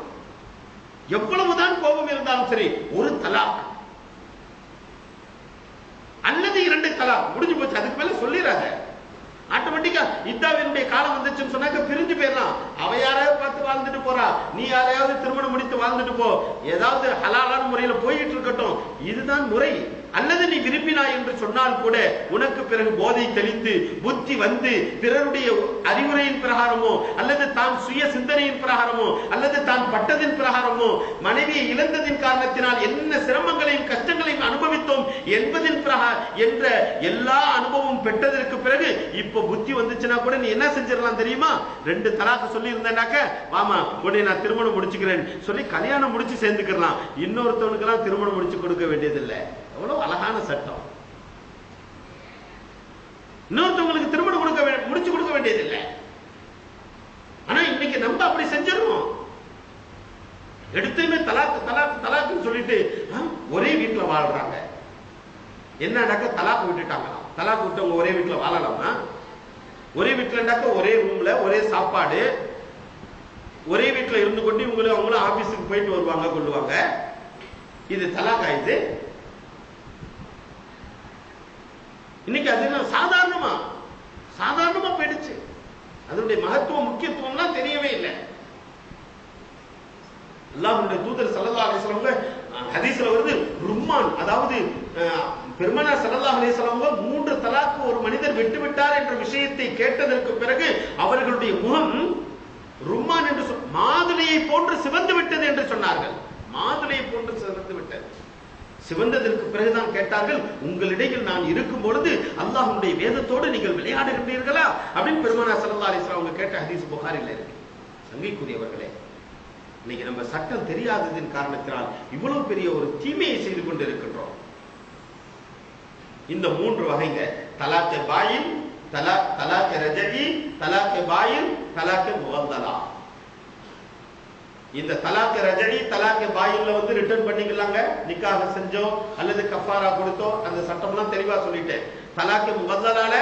எவ்வளவுதான் கோபம் இருந்தாலும் சரி, ஒரு தலாக் அல்லது 2 தலாக் முடிஞ்சு போச்சு, அதுக்கு மேல சொல்லிடாத. ஆட்டோமேட்டிக்கா இத்தாவினுடைய காலம் வந்துச்சுன்னு சொன்னாக்க பிரிஞ்சு போயிடலாம். அவ யாரையாவது பார்த்து வாழ்ந்துட்டு போறா, நீ யாரையாவது திருமணம் முடித்து வாழ்ந்துட்டு போ, ஏதாவது ஹலாலான முறையில போயிட்டு இருக்கட்டும், இதுதான் முறை. அல்லது நீ விரும்பினாய் என்று சொன்னால் கூட உனக்கு பிறகு போதை தெளிந்து புத்தி வந்து பிறருடைய அறிவுரையின் பிரகாரமோ அல்லது தான் சுய சிந்தனையின் பிரகாரமோ அல்லது தான் பட்டதின் பிரகாரமோ மனைவியை இழந்ததின் காரணத்தினால் என்ன சிரமங்களையும் கஷ்டங்களையும் அனுபவித்தோம் என்பதின் என்ற எல்லா அனுபவம் பெற்றதற்கு பிறகு இப்ப புத்தி வந்துச்சுன்னா கூட நீ என்ன செஞ்சிடலாம் தெரியுமா? 2 தலாக்கு சொல்லி இருந்தேனாக்க, வாமா உடனே நான் திருமணம் முடிச்சுக்கிறேன் சொல்லி கல்யாணம் முடிச்சு சேர்ந்துக்கலாம். இன்னொருத்தவனுக்கு எல்லாம் திருமணம் முடிச்சு கொடுக்க வேண்டியதில்லை. எவ்வளவு அழகான சட்டம். இன்னொருத்தவங்களுக்கு திருமணம் முடிச்சு கொடுக்க வேண்டியதில்லை. ஆனா இன்னைக்கு நம்ம அப்படி செஞ்சிருவோம். எடுத்துமே தலாக்கு தலாக்கு தலாக்குன்னு சொல்லிட்டு ஒரே வீட்டுல வாழ்றாங்க. என்னடாக்க தலாக்கு விட்டுட்டாங்களாம். தலாக்கு விட்டவங்க ஒரே வீட்டுல வாழலாமா? ஒரே வீட்டுலண்டாக்க ஒரே ரூம்ல ஒரே சாப்பாடு, ஒரே வீட்டுல இருந்து கொண்டு இவங்களும் அவங்களும் ஆபீஸுக்கு போயிட்டு வருவாங்க கொள்ளுவாங்க. இது தலாக் ஆயிடுது. இன்னைக்கு அது சாதாரணமா சாதாரணமா போயிடுச்சு. அதனுடைய மகத்துவம் முக்கியத்துவம்லாம் தெரியவே இல்லை. அல்லாஹ்வுடைய தூதர் ஸல்லல்லாஹு அலைஹி வஸல்லம் ஹதீஸ்ல வருது, ரும்மான், அதாவது பெருமானார் ஸல்லல்லாஹு அலைஹி வஸல்லம் 3 தலாக்கு ஒரு மனிதர் விட்டுவிட்டார் என்ற விஷயத்தை கேட்டதற்கு பிறகு அவர்களுடைய முகம் ரும்மான் என்று மாதுளையை போன்று சிவந்து விட்டது என்று சொன்னார்கள். மாதுளையை போன்று சிவந்து விட்டது. சிவந்ததற்கு பிறகுதான் கேட்டார்கள், உங்களிடையில் நான் இருக்கும் பொழுது அல்லாஹ்வுடைய வேதத்தோடு நீங்கள் விளையாடுகின்றீர்களா அப்படின்னு பெருமானார் ஸல்லல்லாஹு அலைஹி வஸல்லம் கேட்ட ஹதீஸ் புகாரில் இருக்கு. சங்கைக்குரியவர்களே, இன்னைக்கு நம்ம சட்டம் தெரியாததின் காரணத்தினால் இவ்வளவு பெரிய ஒரு தீமையை செய்து கொண்டு இருக்கின்றோம். இந்த 3 வகைங்க, தலாக் பாயின், தலாக் ரஜஇ, தலாக் பாயின், தலாக் முகல்லலா. இந்த தலாக் ரஜஇ தலாக் பாயின்ல ரிட்டர்ன் பண்ணிக்கலாங்க, நிக்காஹ் செஞ்சோ அல்லது கஃபாரா கொடுத்தோ, அந்த சட்டம்லாம் தெளிவா சொல்லிட்டேன். தலாக் முகல்லலால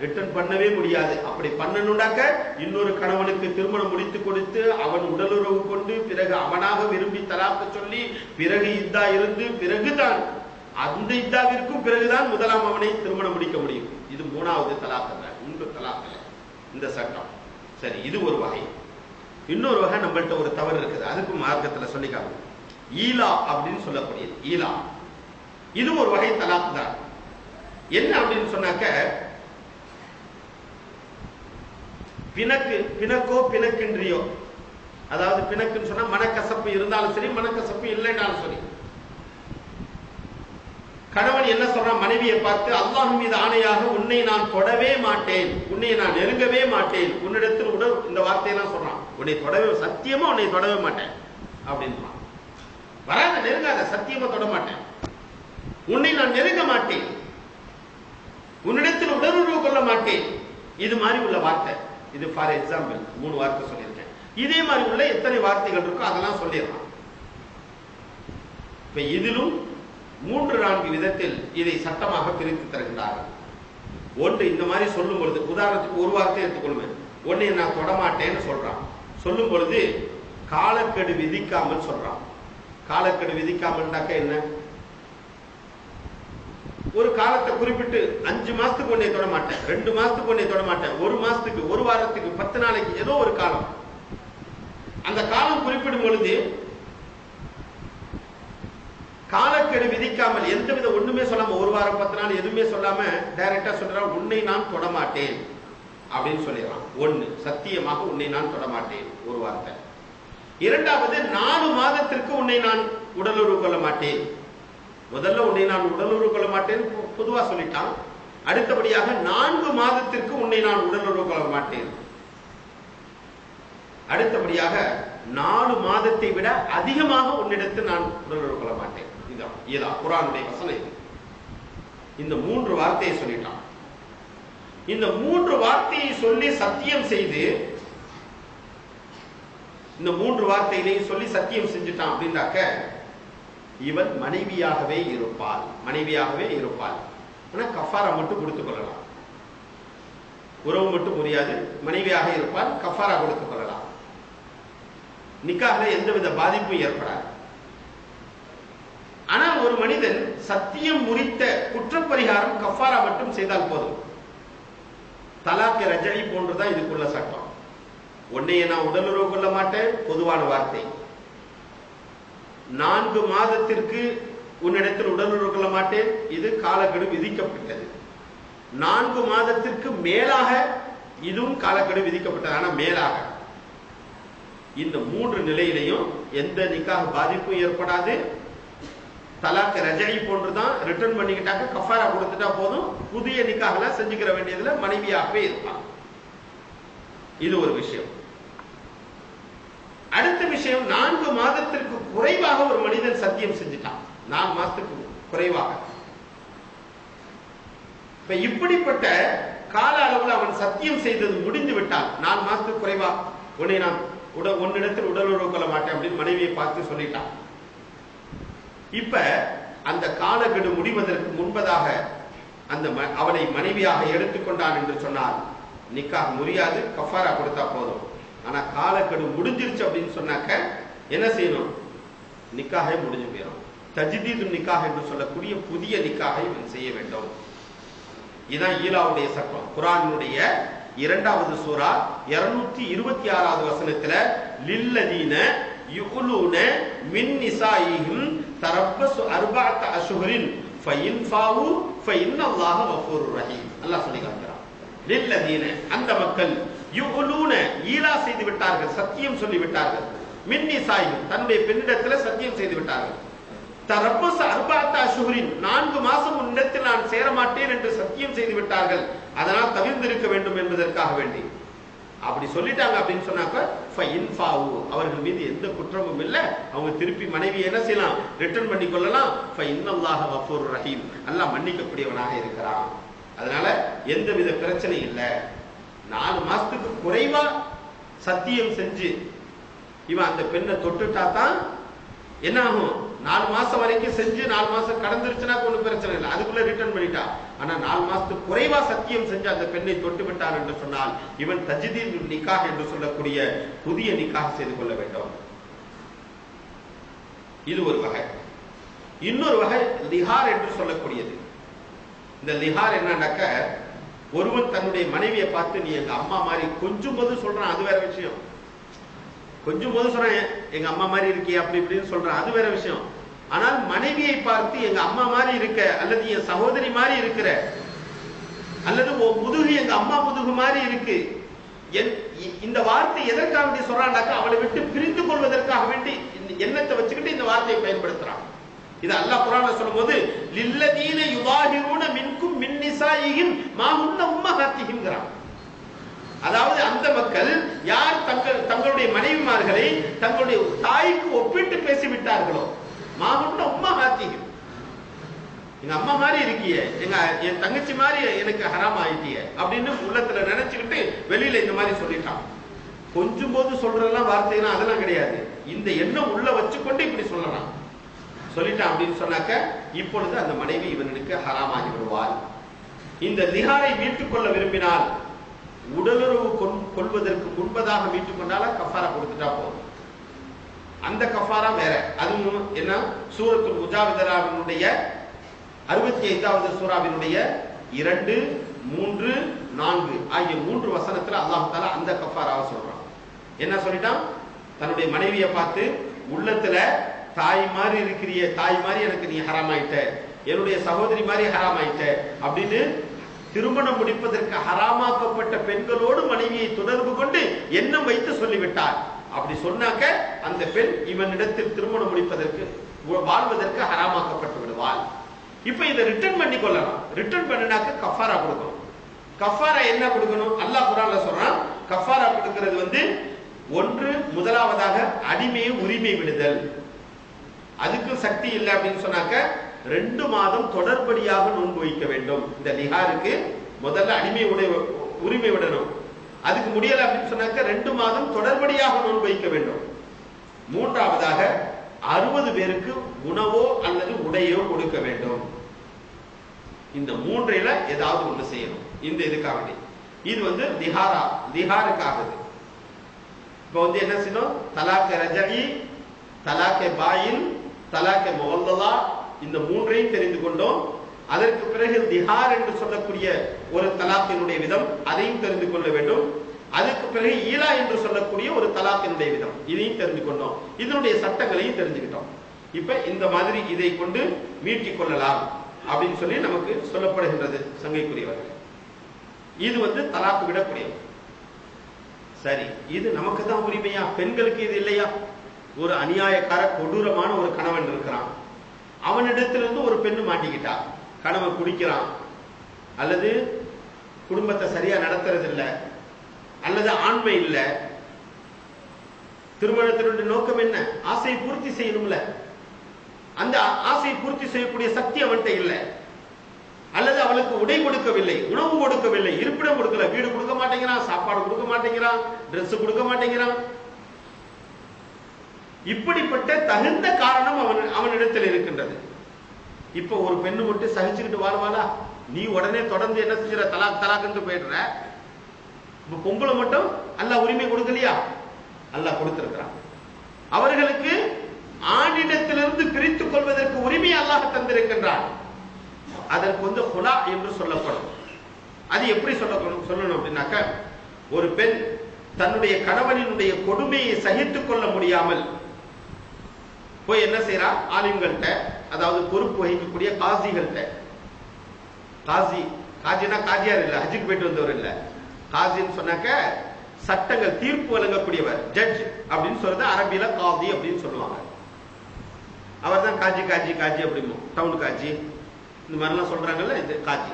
ரிட்டர்ன் பண்ணவே முடியாது. அப்படி பண்ணணும்னாக்க இன்னொரு கணவனுக்கு திருமணம் முடித்து கொடுத்து அவன் உடலுறவு கொண்டு பிறகு அவனாக விரும்பி தலாக்கு சொல்லி பிறகு இத்தா இருந்து பிறகுதான் அந்த இத்தாவிற்கும் பிறகுதான் முதலாம் அவனை திருமணம் முடிக்க முடியும். இது 3வது தலாக். 3 தலாக்ல இந்த சட்டம். சரி, இது ஒரு வகை. இன்னொரு வகை நம்மள்ட்ட ஒரு தவறு இருக்குது, அதுக்கும் மார்க்கத்துல சொல்லிக்காங்க. ஈலா அப்படின்னு சொல்லக்கூடியது. ஈலா இது ஒரு வகை தலாக் தான். என்ன அப்படின்னு சொன்னாக்க, பிணக்கோ பிணக்கின்றியோ, அதாவது பிணக்குன்னு சொன்னா மனக்கசப்பு இருந்தாலும் சரி, மனக்கசப்பு இல்லைனாலும் சரி, கணவன் என்ன சொல்றான் மனைவியை பார்த்து, அல்லாஹ் மீது ஆணையாக உன்னை நான் தொடவே மாட்டேன், உன்னை நான் நெருங்கவே மாட்டேன், உன்னிடத்தில் உடல், இந்த வார்த்தையெல்லாம் சொல்றான். உன்னை தொடவே, சத்தியமா உன்னை தொடவே மாட்டேன் அப்படின்னு. வராத, நெருங்காத, சத்தியமா தொட மாட்டேன், உன்னை நான் நெருங்க மாட்டேன், உன்னிடத்தில் உடலுறவு கொள்ள மாட்டேன். இது மாதிரி உள்ள வார்த்தை. இது ஃபார் எக்ஸாம்பிள் 3 வார்த்தை சொல்லியிருக்கேன். இதே மாதிரி உள்ள எத்தனை வார்த்தைகள் இருக்கோ அதெல்லாம் சொல்லிடலாம். இப்ப இதிலும் 3-4 விதத்தில் இதை சட்டமாக பிரித்து தருகிறார்கள். ஒன்று, இந்த மாதிரி சொல்லும் பொழுது, உதாரணத்துக்கு ஒரு வார்த்தை எடுத்துக்கொள்ளுமே, ஒன்னை நான் தொடமாட்டேன்னு சொல்றான். சொல்லும் பொழுது காலக்கெடு விதிக்காமல் சொல்றான். காலக்கெடு விதிக்காமல்னாக்க என்ன? ஒரு காலத்தை குறிப்பிட்டு 5 மாசத்துக்கு உன்னை தொட மாட்டேன், 2 மாசத்துக்கு உன்னை தொட மாட்டேன், 1 மாசத்துக்கு, 1 வாரத்துக்கு, 10 நாளைக்கு, ஏதோ ஒரு காலம். அந்த காலம் குறிப்பிடும் பொழுது காலக்கெடு விதிக்காமல் எந்தவித ஒண்ணுமே சொல்லாம, 1 வாரம் 10 நாள் எதுவுமே சொல்லாம டைரக்டா சொல்றான், உன்னை நான் தொடமாட்டேன் அப்படின்னு சொல்லிடலாம். 1, சத்தியமாக உன்னை நான் தொடமாட்டேன், ஒரு வார்த்தை. 2வது, 4 மாதத்திற்கு உன்னை நான் உடலுறவு கொள்ள மாட்டேன். முதல்ல உன்னை நான் உடலுறவு கொள்ள மாட்டேன் பொதுவா சொல்லிட்டான். அடுத்தபடியாக 4 மாதத்திற்கு உன்னை நான் உடலுறவு கொள்ள மாட்டேன். அடுத்தபடியாக 4 மாதத்தை விட அதிகமாக உன்னிடத்தில் நான் உடலுறவு கொள்ள மாட்டேன். இதுதான் குர்ஆனுடைய வசனம். இந்த 3 வார்த்தையை சொல்லிட்டான். இந்த 3 வார்த்தையை சொல்லி சத்தியம் செய்து, இந்த 3 வார்த்தையிலையும் சொல்லி சத்தியம் செஞ்சுட்டான் அப்படின்னாக்க இவன் மனைவியாகவே இருப்பாள். மனைவியாகவே இருப்பாள். ஆனா கஃபாரா மட்டும் கொடுத்துக் கொள்ளலாம். உறவு மட்டும் முடியாது, மனைவியாக இருப்பால், கஃபாரா கொடுத்துக் கொள்ளலாம். நிக்காஹ்ல எந்தவித பாதிப்பும் ஏற்படாது. ஆனால் ஒரு மனிதன் சத்தியம் முறித்த குற்றப்பரிகாரம் கஃபாரா மட்டும் செய்தால் போதும். தலாக் ரஜஇ போன்றுதான் இதுக்குள்ள சட்டம். உன்னையே நான் உடலுறவு கொள்ள மாட்டேன், பொதுவான வார்த்தை. 4 மாதத்திற்கு உன்னிடத்தில் உடலுறவு கொள்ள மாட்டேன், இது காலக்கெடு விதிக்கப்பட்டது. 4 மாதத்திற்கு மேலாக இதுவும் காலக்கெடு விதிக்கப்பட்டது. ஆனா மேலாக இந்த 3 நிலையிலையும் எந்த நிக்காஹ் பாதிப்பும் ஏற்படாது. தலாக் ரஜஇ போன்றுதான், ரிட்டர்ன் பண்ணிக்கிட்டாக்க கஃபாரா கொடுத்துட்டா போதும், புதிய நிக்காஹ்ல செஞ்சுக்கிற வேண்டியதுல மனைவியாகவே இருப்பான். இது ஒரு விஷயம். அடுத்த விஷயம், 4 மாதத்திற்கு குறைவாக ஒரு மனிதன் சத்தியம் செஞ்சுட்டான். 4 மாசத்துக்கு குறைவாக. இப்ப இப்படிப்பட்ட கால அளவில் அவன் சத்தியம் செய்தது முடிந்து விட்டால், 4 மாசத்துக்கு குறைவா உன்னை நான் உன்னிடத்தில் உடலுறவு கொள்ள மாட்டேன் அப்படின்னு மனைவியை பார்த்து சொல்லிட்டான். இப்ப அந்த காலக்கெடு முடிவதற்கு முன்பதாக அந்த அவனை மனைவியாக எடுத்துக்கொண்டான் என்று சொன்னால் நிக்காஹ் முறியாது, கஃபாரா கொடுத்தா போதும். ஆனா காலக்கெடு முடிஞ்சிருச்சு அப்படின்னு சொன்னாக்க என்ன செய்யணும்? நிக்காஹை முடிஞ்சு போயிடும். தஜ்தீது நிக்காஹ் என்று சொல்லக்கூடிய புதிய நிக்காஹை இவன் செய்ய வேண்டும். இதுதான் ஈலாவுடைய சட்டம். குர்ஆனுடைய 2வது சூரா 226வது வசனத்துல லில்லதீன யுகுலூன மின் நிசாயிஹிம் தரப்பசு அர்பஅத அஷ்ஹுரின் ஃபஇன் ஃபாவு ஃபஇன்னல்லாஹ கஃபூருர் ரஹீம். அல்லாஹ் சொல்லி காட்டுறான். லில்லதீன அந்த மக்கள் யுகுலூன ஈலா செய்து விட்டார்கள், சத்தியம் சொல்லி விட்டார்கள். மின் நிசாயிஹிம் தன்னுடைய பெண்ணிடத்துல சத்தியம் செய்து விட்டார்கள். தரப்பசு அர்பஅத அஷ்ஹுரின் 4 மாசம் உன்னிடத்தில் நான் சேர மாட்டேன் என்று சத்தியம் செய்து விட்டார்கள். அதனால் தவிர்ந்திருக்க வேண்டும் என்பதற்காக வேண்டி அப்படி சொல்லிட்டாங்க அப்படின்னு சொன்னாக்க ஃபஇன்ஃபாவு அவர்கள் மீது எந்த குற்றமும் இல்லை. அவங்க திருப்பி மனைவி என்ன செய்யலாம், ரிட்டர்ன் பண்ணி கொள்ளலாம். ஃபஇன்னல்லாஹ கஃபூருர் ரஹீம் அல்லாஹ் மன்னிக்கக்கூடியவனாக இருக்கிறான். அதனால எந்தவித பிரச்சனை இல்லை. 4 மாசத்துக்கு குறைவா சத்தியம் செஞ்சு இவன் அந்த பெண்ணை தொட்டுட்டா தான் என்ன ஆகும், 4 மாசம் வரைக்கும் செஞ்சு 4 மாசம் கடந்துருச்சுன்னா ஒன்றும் பிரச்சனை இல்லை, அதுக்குள்ள ரிட்டர்ன் பண்ணிட்டா. ஆனா 4 மாசத்துக்கு குறைவா சத்தியம் செஞ்சு அந்த பெண்ணை தொட்டு விட்டார் என்று சொன்னால் இவன் தஜ்தீத் நிக்காஹ் என்று சொல்லக்கூடிய புதிய நிக்காஹ் செய்து கொள்ள வேண்டும். இது ஒரு வகை. இன்னொரு வகை லிஹார் என்று சொல்லக்கூடியது. இந்த லிஹார் என்னன்னாக்க, ஒருவன் தன்னுடைய மனைவியை பார்த்து நீ எங்க அம்மா மாதிரி கொஞ்சம் போது சொல்றான், அது வேற விஷயம். கொஞ்சம் போது சொல்றேன் எங்க அம்மா மாதிரி இருக்கிய அப்படி இப்படின்னு சொல்றேன், அது வேற விஷயம். ஆனால் மனைவியை பார்த்து எங்க அம்மா மாதிரி இருக்க, அல்லது என் சகோதரி மாதிரி இருக்கிற, அல்லது முதுகு எங்க அம்மா முதுகு மாதிரி இருக்கு, இந்த வார்த்தை எதற்காக வேண்டி சொல்றான்னாக்கா அவளை விட்டு பிரிந்து கொள்வதற்காக வேண்டி எண்ணத்தை வச்சுக்கிட்டு இந்த வார்த்தையை பயன்படுத்துறான். இது அல்லாஹ் குர்ஆன்ல சொல்லும்போது லில்லதீன யுதாஹிரூன மின்கும் மின் நிசாயிஹிம் மா ஹுன்ன உம்மஹாத்திஹிம்ங்கறான். அதாவது அந்த மக்கள் யார் தங்களுடைய மனைவிமார்களை தங்களுடைய தாய்க்கு ஒப்பிட்டு பேசிவிட்டார்களோ, மாகுண்ட உம்மா ஹாத்திஹிம் எங்க அம்மா மாதிரி இருக்கிய, என் தங்கச்சி மாதிரி எனக்கு ஹராம் ஆயிட்டிய அப்படின்னு உள்ளத்துல நினைச்சுக்கிட்டு வெளியில இந்த மாதிரி சொல்லிட்டான். கொஞ்சம் போது சொல்றதெல்லாம் வார்த்தைலாம் அதெல்லாம் கிடையாது. இந்த எண்ணம் உள்ள வச்சுக்கொண்டு இப்படி சொல்லலாம் சொல்லிட்டான் அப்படின்னு சொன்னாக்க இப்பொழுது அந்த மனைவி இவனுக்கு ஹராமாகி விடுவாள். இந்த லிஹாரை மீட்டுக் கொள்ள விரும்பினால் உடலுறவு கொள்வதற்கு முன்பதாக மீட்டுக் கொண்டாலும் கஃபாரா கொடுத்துட்டா போதும். அந்த கஃபாரா வேற. அதுவும் என்ன, சூரத்துல் முஜாதிலாவினுடைய 65வது சூராவினுடைய 2, 3, 4 ஆகிய 3 வசனத்துல அல்லாஹ் தஆலா அந்த கஃபாராவை சொல்றான். என்ன சொல்லிட்டான், தன்னுடைய மனைவியை பார்த்து உள்ளத்துல தாய் மாதிரி இருக்கிறிய, தாய் மாதிரி எனக்கு நீ ஹராமாயிட்ட, என்னுடைய சகோதரி மாதிரி ஹராமாயிட்ட அப்படின்னு திருமணம் முடிப்பதற்கு ஹராமாக்கப்பட்ட பெண்களோடு மனைவியை தொடர்பு கொண்டு எண்ணம் வைத்து சொல்லிவிட்டார். அப்படி சொன்னாக்க அந்த பெண் இவனிடத்தில் திருமணம் முடிப்பதற்கு வாழ்வதற்கு ஹராமாக்கப்பட்டு விடுவாள். இப்ப இதை ரிட்டர்ன் பண்ணி கொள்ளலாம். ரிட்டர்ன் பண்ணினாக்க கஃபாரா கொடுக்கணும். கஃபாரா என்ன கொடுக்கணும், அல்லாஹ் குர்ஆன்ல சொல்றான். கஃபாரா கொடுக்கிறது முதலாவதாக அடிமையை உரிமை விடுதல். அதுக்கு சக்தி இல்லை அப்படின்னு சொன்னாக்க 2 மாதம் தொடர்படியாக நோன்பு வைக்க வேண்டும். இந்த லிஹாருக்கு முதல்ல அடிமை உரிமை விடணும். அதுக்கு முடியல அப்படின்னு சொன்னாக்க 2 மாதம் தொடர்படியாக நோன்பு வைக்க வேண்டும். மூன்றாவதாக 60 பேருக்கு உணவோ அல்லது உடையோ கொடுக்க வேண்டும். இந்த 3ல ஏதாவது ஒண்ணு செய்யணும். இந்த இதுக்காக இது லிஹாருக்காக. இப்ப என்ன செய்யணும், தலாக் ரஜஇ, தலாக் பாயின், தலாக் முகல்லலா, இந்த 3ஐயும் தெரிந்து கொண்டோம். அதற்கு பிறகு திஹார் என்று சொல்லக்கூடிய ஒரு தலாக்கினுடைய விதம், அதையும் தெரிந்து கொள்ள வேண்டும். அதுக்கு பிறகு ஈலா என்று சொல்லக்கூடிய ஒரு தலாக்கினுடைய விதம், இதையும் தெரிந்து கொண்டோம். இதனுடைய சட்டங்களையும் தெரிஞ்சுக்கிட்டோம். இப்ப இந்த மாதிரி இதை கொண்டு மீட்டிக் கொள்ளலாம் அப்படின்னு சொல்லி நமக்கு சொல்லப்படுகின்றது சங்கைக்குரியவர்கள். இது தலாக்கு விடக்கூடியது. சரி, இது நமக்கு தான் உரிமையா, பெண்களுக்கு இது இல்லையா? ஒரு அநியாயக்கார கொடூரமான ஒரு கணவன் இருக்கிறான், அவனிடத்திலிருந்து ஒரு பெண்ணு மாட்டிக்கிட்டா. கணவன் குடிக்கிறான், அல்லது குடும்பத்தை சரியா நடத்துறது இல்லை, அல்லது ஆண்மை இல்லை. திருமணத்தினுடைய நோக்கம் என்ன, ஆசையை பூர்த்தி செய்யணும்ல. அந்த ஆசையை பூர்த்தி செய்யக்கூடிய சக்தி அவன்கிட்ட இல்லை. அல்லது அவளுக்கு உடை கொடுக்கவில்லை, உணவு கொடுக்கவில்லை, இருப்பிடம் கொடுக்கல, வீடு கொடுக்க மாட்டேங்கிறான், சாப்பாடு கொடுக்க மாட்டேங்கிறான், டிரெஸ் கொடுக்க மாட்டேங்கிறான். இப்படிப்பட்ட தகுந்த காரணம் அவனிடத்தில் இருக்கின்றது. இப்ப ஒரு பெண்ணு மட்டும் சகிச்சுக்கிட்டு வாழ்வாளா? நீ உடனே தொடர்ந்து என்ன செஞ்சிட, தலாக் தலாக்கு போயிடுற. இப்ப பொம்பளை மட்டும் அல்லாஹ் உரிமை கொடுக்கலையா? அல்லாஹ் கொடுத்திருக்கிறான். அவர்களுக்கு ஆணிடத்திலிருந்து பிரித்துக் கொள்வதற்கு உரிமை அல்லாஹ் தந்திருக்கின்றான். அதற்கு ஹுலா என்று சொல்லப்படும். அது எப்படி சொல்லணும் அப்படின்னாக்க, ஒரு பெண் தன்னுடைய கணவனினுடைய கொடுமையை சகித்துக் கொள்ள முடியாமல் போய் என்ன செய்யறா, ஆலிம்கள்ட்ட, அதாவது பொறுப்பு வகிக்கக்கூடிய காசிகள்கிட்ட, காஜினா காஜியார் இல்ல, ஹஜ்ஜுக்கு போயிட்டு வந்தவர் இல்ல, காசின்னு சொன்னாக்க சட்டங்கள் தீர்ப்பு வழங்கக்கூடியவர், ஜட்ஜ் அப்படின்னு சொல்றது அரபியில காதி அப்படின்னு சொல்லுவாங்க. அவர் தான் காஜி காஜி காஜி அப்படிமோ, டவுன் காஜி இந்த மாதிரிலாம் சொல்றாங்கல்ல, இது காஜி,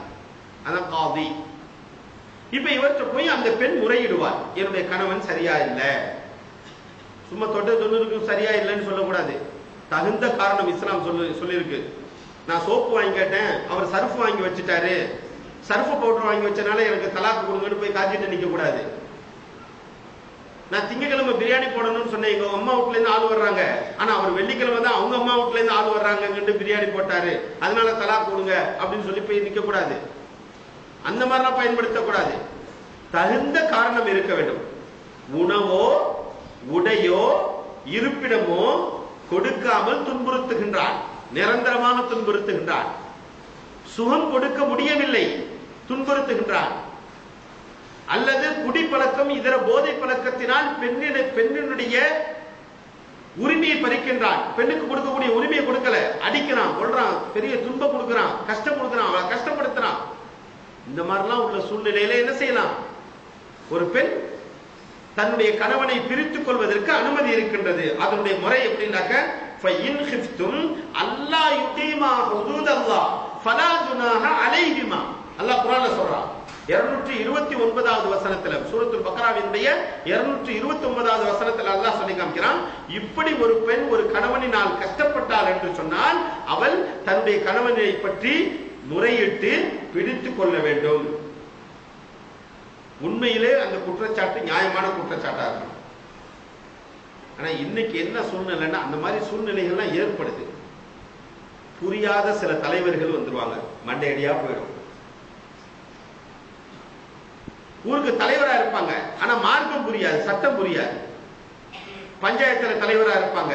அதான் காதி. இப்ப இவற்றை போய் அந்த பெண் முறையிடுவார், என்னுடைய கணவன் சரியா இல்லை, சும்மா தொட்ட தொண்ணூறுக்கும் சரியா இல்லைன்னு சொல்லக்கூடாது, தகுந்த காரணம் இஸ்லாம் சொல்லியிருக்கு. நான் சோப்பு வாங்கி கேட்டேன், அவர் சர்ஃப் வாங்கி வச்சுட்டாரு, சர்ஃப் பவுடர் வாங்கி வச்சனால எனக்கு தலாக்கு கொடுங்கன்னு போய் காஜிட்டு நிக்க கூடாது. நான் திங்கக்கிழமை பிரியாணி போடணும்னு சொன்னேன், எங்க அம்மா வீட்டுல இருந்து ஆள் வர்றாங்க, ஆனா அவர் வெள்ளிக்கிழமை தான் அவங்க அம்மா வீட்டுல இருந்து ஆள் வர்றாங்க, பிரியாணி போட்டாரு, அதனால தலாக்கு கொடுங்க அப்படின்னு சொல்லி போய் நிக்க கூடாது. அந்த மாதிரிலாம் பயன்படுத்தக்கூடாது. தகுந்த காரணம் இருக்க வேண்டும். உணவோ உடையோ இருப்பிடமோ கொடுக்காமல் துன்புறுத்துகின்றான், நிரந்தரமாக துன்புறுத்துகின்றான். சுகம் கொடுக்க முடியவில்லை, துன்புறுத்துகின்றான். அல்லது குடிப்பழக்கம் இதர போதை பழக்கத்தினால் பெண்ணினுடைய உரிமையை பறிக்கின்றான். பெண்ணுக்கு கொடுக்கக்கூடிய உரிமையை கொடுக்கல, அடிக்கிறான், கொள்றான், பெரிய துன்பம் கொடுக்கிறான், கஷ்டம் கொடுக்கிறான், அவளை கஷ்டப்படுத்துறான். இந்த மாதிரிலாம் உள்ள சூழ்நிலையில என்ன செய்யலாம், ஒரு பெண் தன்னுடைய கணவனை பிரித்துக் கொள்வதற்கு அனுமதி இருக்கின்றது. அதனுடைய முறை எப்படின்னாக்க, ஃபஇன் கிஃப்தும் அல்லா யுகீமா ஹுதூதல்லாஹ் ஃபலா ஜுனாஹ அலைஹிமா. அல்லாஹ் குர்ஆன்ல சொல்றான், 229வது வசனத்துல, சூரத்துல் பக்ராவினுடைய 229வது வசனத்துல அல்லாஹ் சொல்லி காமிக்கிறான், இப்படி ஒரு பெண் ஒரு கணவனினால் கஷ்டப்பட்டாள் என்று சொன்னால் அவள் தன்னுடைய கணவனை பற்றி முறையிட்டு பிடித்துக் கொள்ள வேண்டும். உண்மையிலே அந்த குற்றச்சாட்டு நியாயமான குற்றச்சாட்டா இருக்கும். ஆனா இன்னைக்கு என்ன சூழ்நிலைன்னா, அந்த மாதிரி சூழ்நிலைகள்லாம் ஏற்படுது. புரியாத சில தலைவர்கள் வந்துருவாங்க, மண்டையடியா போயிடும். ஊருக்கு தலைவரா இருப்பாங்க, ஆனா மார்க்கம் புரியாது, சட்டம் புரியாது. பஞ்சாயத்துல தலைவரா இருப்பாங்க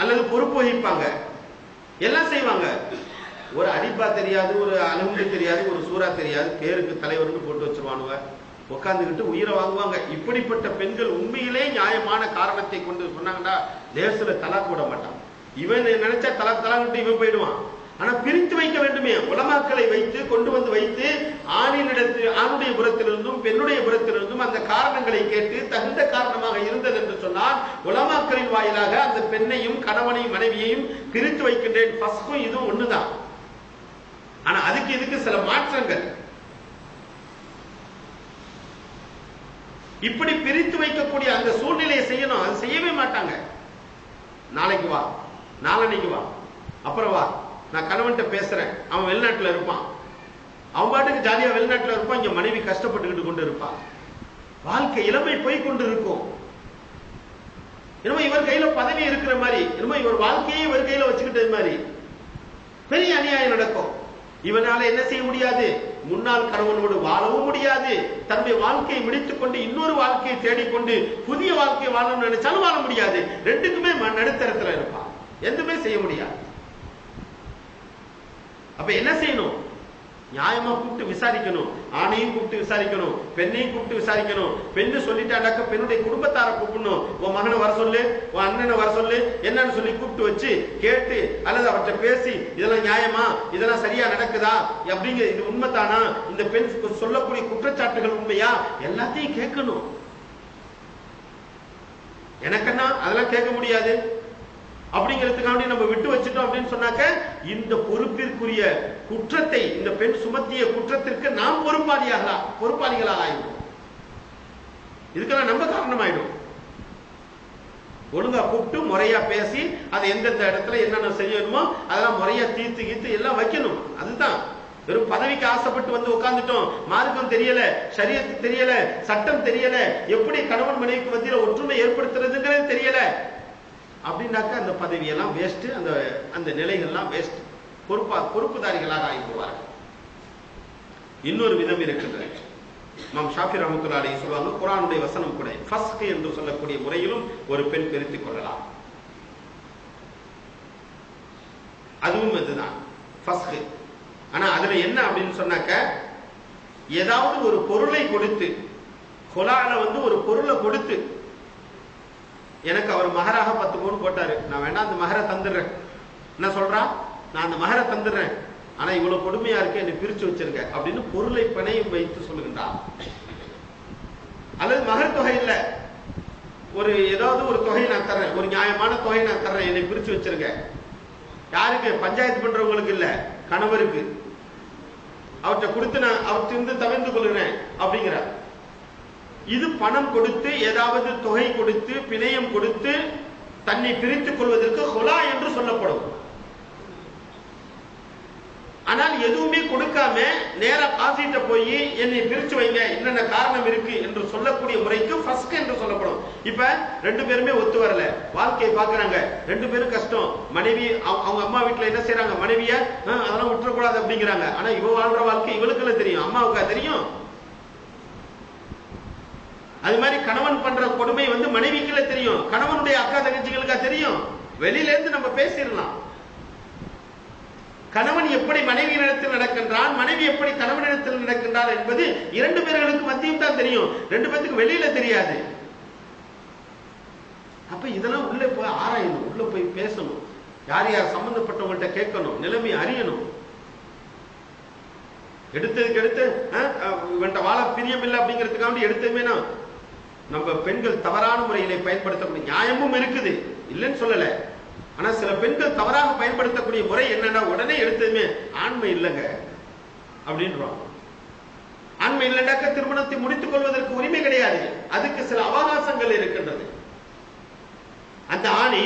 அல்லது பொறுப்பு வகிப்பாங்க, எல்லாம் செய்வாங்க. ஒரு அடிப்பா தெரியாது, ஒரு அலும்பு தெரியாது, ஒரு சூறா தெரியாது, பேருக்கு தலைவர்னு போட்டு வச்சிருவானுங்க, உட்கார்ந்துகிட்டு உயிரை வாங்குவாங்க. இப்படிப்பட்ட பெண்கள் உண்மையிலே நியாயமான காரணத்தை கொண்டு சொன்னாங்கன்னா லேசுல தலாக் விட மாட்டான். இவன் நினைச்சா தலாக்கிட்டு இவன் போயிடுவான். ஆனா பிரித்து வைக்க வேண்டுமே, உலமாக்களை வைத்து கொண்டு வந்து வைத்து ஆணுடைய புறத்திலிருந்தும் பெண்ணுடைய புறத்திலிருந்தும் அந்த காரணங்களை கேட்டு தகுந்த காரணமாக இருந்தது என்று சொன்னால் உலமாக்களின் வாயிலாக அந்த பெண்ணையும் கணவனையும் மனைவியையும் பிரித்து வைக்கின்றேன். ஃபஸ்கும் இதுவும் ஒண்ணுதான். ஆனா அதுக்கு இதுக்கு சில மாற்றங்கள். இப்படி பிரித்து வைக்கக்கூடிய அந்த சூழ்நிலையை செய்யணும், அது செய்யவே மாட்டாங்க. நாளைக்கு வா, நாளன்னைக்கு வா, அப்புறம் வா, நான் கணவன்கிட்ட பேசுறேன், அவன் வெளிநாட்டுல இருப்பான், அவன் பாட்டுக்கு ஜாலியா வெளிநாட்டுல இருப்பான், இங்க மனைவி கஷ்டப்பட்டுக்கிட்டு கொண்டு இருப்பான். வாழ்க்கை இளமை போய் கொண்டு இருக்கும். என்னமோ இவர் கையில பதவி இருக்கிற மாதிரி, என்னமோ இவர் வாழ்க்கையே இவர் கையில வச்சுக்கிட்டது மாதிரி பெரிய அநியாயம் நடக்கும். இவனால என்ன செய்ய முடியாது, முன்னாள் கணவனோடு வாழவும் முடியாது, தன்னுடைய வாழ்க்கையை முடித்துக் கொண்டு இன்னொரு வாழ்க்கையை தேடிக்கொண்டு புதிய வாழ்க்கையை வாழணும்னு நினைச்சாலும் வாழ முடியாது. ரெண்டுக்குமே நடுத்தரத்துல இருப்பான், எதுவுமே செய்ய முடியாது. அப்ப என்ன செய்யணும், நியாயமா கூப்பிட்டு விசாரிக்கணும். ஆணையும் கூப்பிட்டு விசாரிக்கணும், பெண்ணையும் கூப்பிட்டு விசாரிக்கணும். பெண்ணு சொல்லிட்டாண்டாக்க பெண்ணுடைய குடும்பத்தார கூப்பிடணும். உன் மகனை வர சொல்லு, உன் அண்ணனை வர சொல்லு, என்னன்னு சொல்லி கூப்பிட்டு வச்சு கேட்டு அல்லது அவற்றை பேசி, இதெல்லாம் நியாயமா, இதெல்லாம் சரியா நடக்குதா, அப்படிங்கிற இது உண்மைதானா, இந்த பெண் சொல்லக்கூடிய குற்றச்சாட்டுகள் உண்மையா, எல்லாத்தையும் கேட்கணும். எனக்குன்னா அதெல்லாம் கேட்க முடியாது அப்படிங்கிறதுக்காக நம்ம விட்டு வச்சுட்டோம் அப்படின்னு சொன்னாக்க இந்த பொறுப்பிற்குரிய குற்றத்தை, இந்த பெண் சுமத்திய குற்றத்திற்கு நாம் பொறுப்பாளிகளாக ஆயிடும். இதுக்கெல்லாம் நம்ம காரணமாயிடும். ஒழுங்கா கூப்பிட்டு முறையா பேசி அதை எந்தெந்த இடத்துல என்னென்ன செய்யணுமோ அதெல்லாம் முறையா தீர்த்து எல்லாம் வைக்கணும். அதுதான். வெறும் பதவிக்கு ஆசைப்பட்டு வந்து உட்கார்ந்துட்டோம், மார்க்கம் தெரியல, ஷரியத்து தெரியல, சட்டம் தெரியல, எப்படி கணவன் மனைவிக்கு மத்தியில ஒற்றுமை ஏற்படுத்துறதுங்கிறது தெரியல அப்படின்னாக்க அந்த பதவியெல்லாம் வேஸ்ட், அந்த நிலைகள்லாம் வேஸ்ட். பொறுப்புதாரிகளாக ஆகிடுவார்கள். இன்னொரு விதம் இருக்கின்றது. இமாம் ஷாஃபி ரஹ்மத்துல்லாஹி அலைஹி சொல்வாங்க, குர்ஆனுடைய வசனம் கூட ஃபஸ்க் என்று சொல்லக்கூடிய முறையிலும் ஒரு பெண் பிரித்துக் கொள்ளலாம். அதுவும் இதுதான் ஃபஸ்க். ஆனா அதுல என்ன அப்படின்னு சொன்னாக்க, ஏதாவது ஒரு பொருளை கொடுத்து, கொலால ஒரு பொருளை கொடுத்து, எனக்கு அவர் மகராக 10 பவுன் போட்டாரு, நான் வேணா அந்த மகரை தந்துடுறேன், என்ன சொல்றான், நான் அந்த மகரை தந்துடுறேன், ஆனா இவ்வளவு கொடுமையா இருக்கு, என்னை பிரிச்சு வச்சிருக்க அப்படின்னு பொருளை பணையும் வைத்து சொல்லுகின்றான். அல்லது மகர் தொகை இல்ல, ஏதாவது ஒரு தொகை நான் தர்றேன், ஒரு நியாயமான தொகை நான் தர்றேன், என்னை பிரிச்சு வச்சிருக்க. யாருக்கு? பஞ்சாயத்து பண்றவங்களுக்கு இல்ல, கணவருக்கு. அவற்றை கொடுத்து நான் அவற்றிருந்து தவிர்த்து கொள்கிறேன் அப்படிங்கிறார். இது பணம் கொடுத்து, ஏதாவது தொகை கொடுத்து, பிணையம் கொடுத்து தன்னை பிரித்துக் கொள்வதற்கு ஹுலா என்று சொல்லப்படும். ஆனால் எதுவுமே கொடுக்காம நேரா காசிட்ட போய் என்னை பிரிச்சு வைங்க, என்னென்ன காரணம் இருக்கு என்று சொல்லக்கூடிய முறைக்கு ஃபஸ்க் என்று சொல்லப்படும். இப்ப 2 பேருமே ஒத்து வரல, வாழ்க்கையை பாக்குறாங்க, 2 பேரும் கஷ்டம். மனைவி அவங்க அம்மா வீட்டுல என்ன செய்யறாங்க, மனைவிய அதெல்லாம் விட்டுறக்கூடாது அப்படிங்கிறாங்க. ஆனா இவ வாழ்ற வாழ்க்கை இவளுக்குள்ள தெரியும், அம்மாவுக்கா தெரியும்? அது மாதிரி கணவன் பண்ற கொடுமை மனைவிக்குள்ள தெரியும், கணவனுடைய அக்கா தங்கச்சிகளுக்கா தெரியும்? வெளியில இருந்து நம்ம பேசிடலாம். கணவன் எப்படி மனைவியிடத்தில் நடக்கின்றான், மனைவி எப்படி கணவனிடத்தில் நடக்கின்றார் என்பது 2 பேர்களுக்கு மத்தியும் தான் தெரியும், 2 பேருக்கு வெளியில தெரியாது. அப்ப இதெல்லாம் உள்ள போய் ஆராயணும், உள்ள போய் பேசணும், யார் யார் சம்பந்தப்பட்டவங்கள்ட்ட கேட்கணும், நிலைமை அறியணும். எடுத்ததுக்கு எடுத்து இவன்ட்ட வாழ பிரியம் இல்லை அப்படிங்கிறதுக்காக எடுத்ததுமே நம்ம பெண்கள் தவறான முறையிலே பயன்படுத்தக்கூடிய நியாயமும் இருக்குது, இல்லைன்னு சொல்லல. ஆனா சில பெண்கள் தவறாக பயன்படுத்தக்கூடிய முறை என்னன்னா, உடனே எடுத்ததுமே ஆண்மை இல்லைங்க அப்படின்றாங்க. ஆண்மை இல்லைனாக்க திருமணத்தை முடித்துக் கொள்வதற்கு உரிமை கிடையாது, அதுக்கு சில அவகாசங்கள் இருக்கின்றது. அந்த ஆணை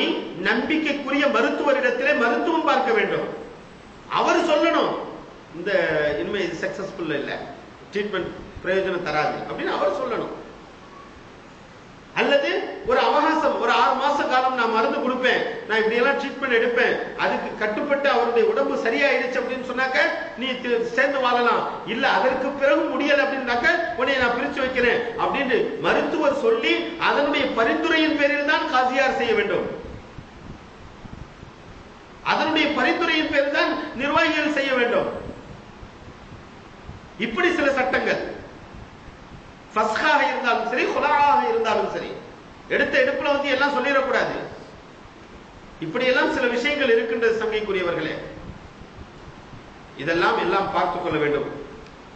நம்பிக்கைக்குரிய மருத்துவரிடத்திலே மருத்துவம் பார்க்க வேண்டும், அவர் சொல்லணும் இந்த இனிமே இது சக்சஸ்ஃபுல் இல்ல, ட்ரீட்மெண்ட் பிரயோஜனம் தராது அப்படின்னு அவர் சொல்லணும். அல்லது ஒரு அவகாசம், ஒரு 6 மாச காலம் நான் மருந்து கொடுப்பேன், நான் இப்படி எல்லாம் ட்ரீட்மெண்ட் எடுப்பேன், அதுக்கு கட்டுப்பட்டு அவருடைய உடம்பு சரியாயிடுச்சு அப்படின்னு சொன்னாக்க நீ சேர்ந்து வாழலாம். இல்ல அதற்கு பிறகு முடியல அப்படின்னாக்க உன்னை நான் பிரிச்சு வைக்கிறேன் அப்படின்னு மருத்துவர் சொல்லி அதனுடைய பரிந்துரையின் பேரில் தான் காசியார் செய்ய வேண்டும். அதனுடைய பரிந்துரையின் பேரில் தான் நிர்வாகிகள் செய்ய வேண்டும். இப்படி சில சட்டங்கள் ஃபஸ்காக இருந்தாலும் சரி, ஹுலாஹாக இருந்தாலும் சரி, எடுத்த எடுப்புல எல்லாம் சொல்லிடக்கூடாது. இப்படி எல்லாம் சில விஷயங்கள் இருக்கின்றது சங்கைக்குரியவர்களே. இதெல்லாம் பார்த்துக் கொள்ள வேண்டும்.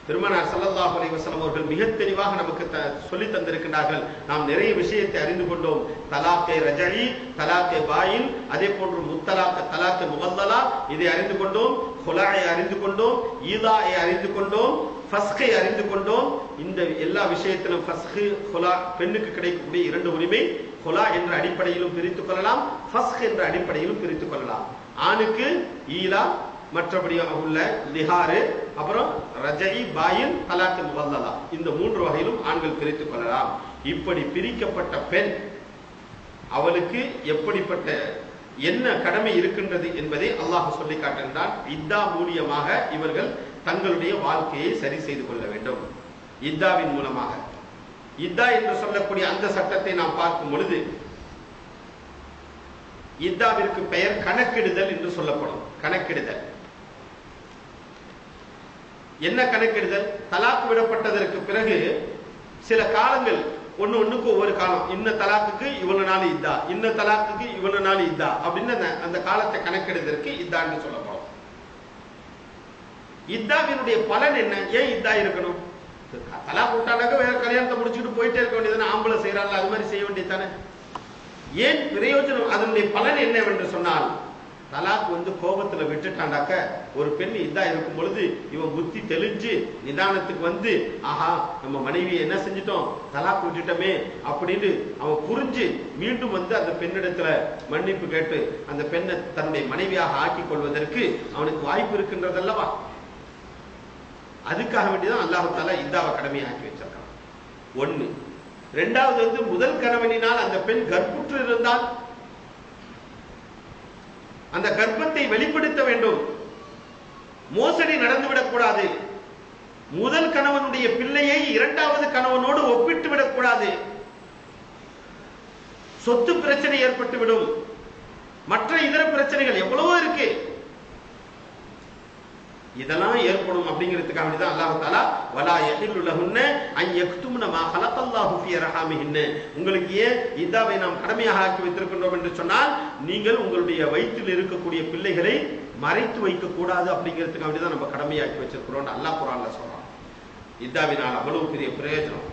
பெருமானார் ஸல்லல்லாஹு அலைஹி வஸல்லம் அவர்கள் மிக தெளிவாக நமக்கு சொல்லி தந்திருக்கிறார்கள். நாம் நிறைய விஷயத்தை அறிந்து கொண்டோம். தலாக்கை ரஜஇ, தலாக்கை பாயின், அதே போன்று முத்தலாக், தலாக்கை முகல்லலா, இதை அறிந்து கொண்டோம். ஹுலாயை அறிந்து கொண்டோம், ஈதாயை அறிந்து கொண்டோம், ஃபஸ்கை அறிந்து கொண்டோம். இந்த எல்லா விஷயத்திலும் ஃபஸ்கு, ஹுலா, பெண்ணுக்கு கிடைக்கக்கூடிய 2 உரிமை. ஹுலா என்ற அடிப்படையிலும் பிரித்துக் கொள்ளலாம், ஃபஸ்க் என்ற அடிப்படையிலும் பிரித்துக் கொள்ளலாம். ஆணுக்கு ஈலா, மற்றபடியாக உள்ள லிஹாரு, அப்புறம் ரஜஇ, பாயின், தலாக் முகல்லலா, இந்த 3 வகையிலும் ஆண்கள் பிரித்துக் கொள்ளலாம். இப்படி பிரிக்கப்பட்ட பெண் அவளுக்கு எப்படிப்பட்ட என்ன கடமை இருக்கின்றது என்பதை அல்லாஹ் சொல்லி காட்டுகின்றான். இத்தா மூலியமாக இவர்கள் தங்களுடைய வாழ்க்கையை சரி செய்து கொள்ள வேண்டும். இத்தாவின் மூலமாக, இத்தா என்று சொல்லக்கூடிய அந்த சட்டத்தை நாம் பார்க்கும் பொழுது, இத்தாவிற்கு பெயர் கணக்கிடுதல் என்று சொல்லப்படும். கணக்கிடுதல் என்ன கணக்கிடுதல்? தலாக்கு விடப்பட்டதற்கு பிறகு சில காலங்கள், ஒண்ணுக்கு ஒவ்வொரு காலம், இன்ன தலாக்குக்கு இவ்வளவு நாள் இத்தா, இன்ன தலாக்குக்கு இவ்வளவு நாள் இத்தா அப்படின்னு அந்த காலத்தை கணக்கெடுதற்கு இத்தான்னு சொல்லப்படும். இத்தாவினுடைய பலன் என்ன? ஏன் இத்தா இருக்கணும்? தலாக் விட்டானாக்க வேற கல்யாணத்தை முடிச்சுட்டு போயிட்டே இருக்க வேண்டியதானே, ஆம்பளை செய்யறாங்க அது மாதிரி செய்ய வேண்டியதானே. ஏன் பிரயோஜனம்? அதனுடைய பலன் என்னவென்று சொன்னால், தலாக் கோபத்துல விட்டுட்டாண்டாக்க ஒரு பெண் இதா இருக்கும் பொழுது இவன் புத்தி தெளிஞ்சு நிதானத்துக்கு ஆஹா நம்ம மனைவியை என்ன செஞ்சிட்டோம், தலாக் விட்டுட்டோமே அப்படின்னு அவன் புரிஞ்சு மீண்டும் அந்த பெண்ணிடத்துல மன்னிப்பு கேட்டு அந்த பெண்ணை தன்னுடைய மனைவியாக ஆக்கிக் கொள்வதற்கு அவனுக்கு வாய்ப்பு இருக்கின்றதல்லவா. அதுக்காக வேண்டிதான் அல்லாஹ் தஆலா இத்தாவை கடமையாக்கி வச்சிருக்கான். 1. 2வது முதல் கணவனினால் அந்த பெண் கர்ப்புற்று இருந்தால் அந்த கர்ப்பத்தை வெளிப்படுத்த வேண்டும். மோசடி நடந்துவிடக் கூடாது. முதல் கணவனுடைய பிள்ளையை 2வது கணவனோடு ஒப்பிட்டு விடக்கூடாது. சொத்து பிரச்சனை ஏற்பட்டுவிடும். மற்ற இதர பிரச்சனைகள் எவ்வளவோ இருக்கு. இதெல்லாம் ஏற்படும் அப்படிங்கிறதுக்காக வேண்டிதான் அல்லாஹ் தஆலா வலா யஹில்லு லஹுன்ன அன் யக்தும்ன மா ஹலகல்லாஹு ஃபீ ரஹாமிஹின்ன, உங்களுக்கு ஏன் இதாவை நாம் கடமையாக ஆக்கி வைத்திருக்கின்றோம் என்று சொன்னால் நீங்கள் உங்களுடைய வயிற்றில் இருக்கக்கூடிய பிள்ளைகளை மறைத்து வைக்க கூடாது அப்படிங்கிறதுக்காக வேண்டிதான் நம்ம கடமையாக்கி வச்சிருக்கிறோம் அல்லாஹ் குர்ஆன்ல சொல்றான். இதாவினால் அவ்வளவு பெரிய பிரயோஜனம்.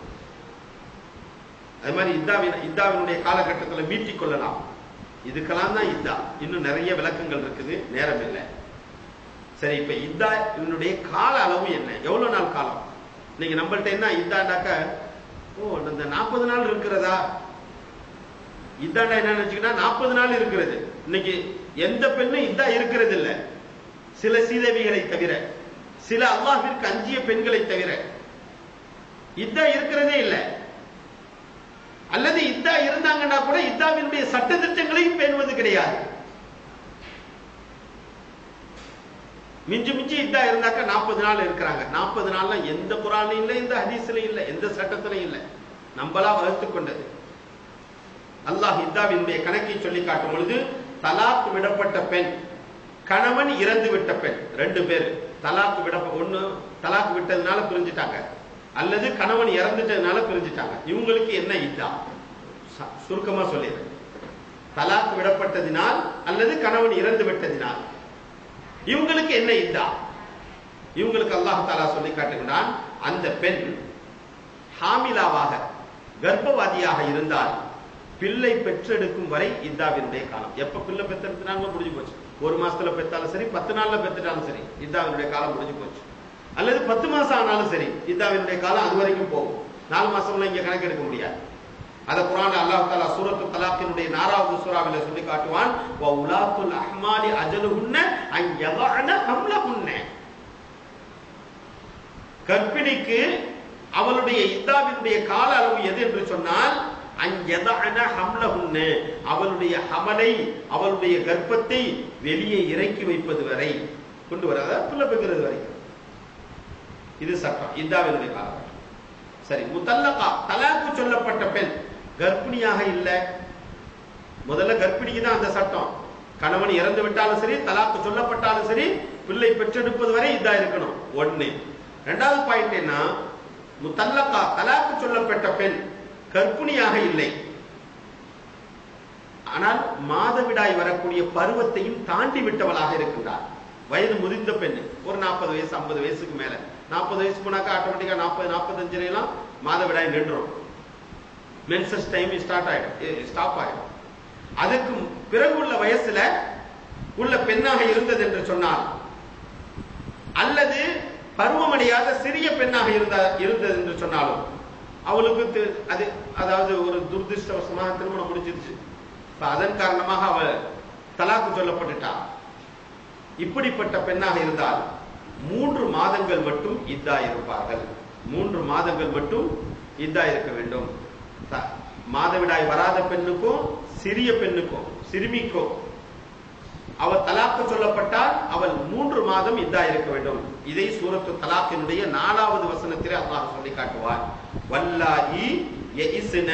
அது மாதிரி இத்தாவினுடைய காலகட்டத்தில் மீட்டிக் கொள்ளலாம். இதுக்கெல்லாம் தான் இத்தா. இன்னும் நிறைய விளக்கங்கள் இருக்குது, நேரம் இல்லை. சரி, இப்ப இத்தா இதனுடைய கால அளவு என்ன, எவ்வளவு நாள் காலம்? நீங்க நம்மள்ட்ட என்ன இத்தாண்டாக்க, ஓ இந்த 40 நாள் இருக்கிறதா? இத்தாண்டா என்ன நினைச்சீங்கன்னா 40 நாள் இருக்கிறது. இன்னைக்கு எந்த பெண்ணும் இத்தா இருக்கிறது இல்ல, சில சீதேவிகளை தவிர, சில அல்லாஹ்விற்கு அஞ்சிய பெண்களை தவிர இத்தா இருக்கிறதே இல்லை. அல்லது இத்தா இருந்தாங்கன்னா கூட இத்தாவினுடைய சட்ட திட்டங்களையும் பேணுவது கிடையாது. மிஞ்சி மிஞ்சி இத்தா இருந்தாக்க 40 நாள் இருக்கிறாங்க. 40 நாள்ல எந்த குர்ஆன்லயும் இல்லை, எந்த ஹதீஸ்லயும் இல்லை, எந்த சட்டத்திலையும் இல்லை, நம்மளா வகுத்துக் கொண்டது. அல்லாஹ் இத்தாவினுடைய கணக்கை சொல்லி காட்டும் பொழுது, தலாக் விடப்பட்ட பெண், கணவன் இறந்து விட்ட பெண், 2 பேர் தலாக் ஒண்ணு தலாக் விட்டதுனால பிரிஞ்சுட்டாங்க, அல்லது கணவன் இறந்துட்டதுனால பிரிஞ்சுட்டாங்க. இவங்களுக்கு என்ன இத்தா? சுருக்கமா சொல்லிடுறேன். தலாக் விடப்பட்டதினால் அல்லது கணவன் இறந்து விட்டதினால் இவங்களுக்கு என்ன இத்தா? இவங்களுக்கு அல்லாஹ் தஆலா சொல்லி காட்டுகிறான், அந்த பெண் ஹாமிலாவாக கர்ப்பவாதியாக இருந்தால் பிள்ளை பெற்றெடுக்கும் வரை இத்தாவினுடைய காலம். எப்ப பிள்ளை பெற்றெடுத்தாங்க முடிஞ்சு போச்சு. 1 மாசத்துல பெற்றாலும் சரி, 10 நாள்ல பெற்றுட்டாலும் சரி, இத்தாவினுடைய காலம் முடிஞ்சு போச்சு. அல்லது 10 மாசம் ஆனாலும் சரி, இத்தாவினுடைய காலம் அது வரைக்கும் போகும். 4 மாசம்லாம் இங்க கணக்கு எடுக்க முடியாது. அத குர்ஆன்ல அல்லாஹ் தஆலா சூரத்து தலாக்கினுடைய 4வது சூராவில சொல்லி காட்டுவான், வ உலாத்துல் அஹ்மாலி அஜலுஹுன்ன அன் யதஅன ஹம்லஹுன்ன. கர்ப்பிணிக்கு அவளுடைய இத்தாவினுடைய கால அளவு எது என்று சொன்னால், அன் யதஅன ஹம்லஹுன்ன, அவளுடைய ஹமலை, அவளுடைய கர்ப்பத்தை வெளியே இறக்கி வைப்பது வரை, கொண்டு வராத பிள்ளை பெறுகிறது வரைக்கும். இது சட்டம், இத்தாவினுடைய காலம். சரி, முத்தல்லகா தலாக்கு சொல்லப்பட்ட பெண் கர்ப்பிணியாக இல்லை. முதல்ல கர்ப்பிணிக்கு தான் அந்த சட்டம். கணவன் இறந்து விட்டாலும் சரி, தலாக்கு சொல்லப்பட்டாலும் சரி, பிள்ளை பெற்றெடுப்பது வரை இதா இருக்கணும். 1. 2வது பாயிண்ட் என்ன, முத்தல்லகா தலாக்கு சொல்லப்பட்ட பெண் கர்ப்பிணியாக இல்லை, ஆனால் மாதவிடாய் வரக்கூடிய பருவத்தையும் தாண்டி விட்டவளாக இருக்கின்றார். வயது முதிர்ந்த பெண், ஒரு 40 வயசு 50 வயசுக்கு மேல. 40 வயசு போனாக்கா ஆட்டோமேட்டிக்கா 40 45 மாதவிடாய் நின்றும், மென்சஸ் டைம் ஸ்டாப் ஆயிடும். அதுக்கு பிறகு உள்ள வயசுல உள்ள பெண்ணாக இருந்தது என்று சொன்னால், அல்லது பருவமடையாத சிறிய பெண்ணாக இருந்தது என்று சொன்னாலும், அவளுக்கு அது அதாவது ஒரு துர்திருஷ்டவசமாக திருமணம் முடிஞ்சிருச்சு, அதன் காரணமாக அவள் தலாக்கு சொல்லப்பட்டுட்டா. இப்படிப்பட்ட பெண்ணாக இருந்தால் 3 மாதங்கள் மட்டும் இத்தா இருப்பார்கள். 3 மாதங்கள் மட்டும் இத்தா இருக்க வேண்டும். மாதவிடாய் வராத பெண்ணுக்கும் சிறிய பெண்ணுக்கும் சிறுமிக்கும் அவள் தலாக்கு சொல்லப்பட்டால் அவள் 3 மாதம் இத்தா இருக்க வேண்டும். இதை சூரத்து தலாக்கினுடைய 4வது வசனத்திலே அல்லாஹ் சொல்லி காட்டுவார். வல்லாஹி யஇஸ்ன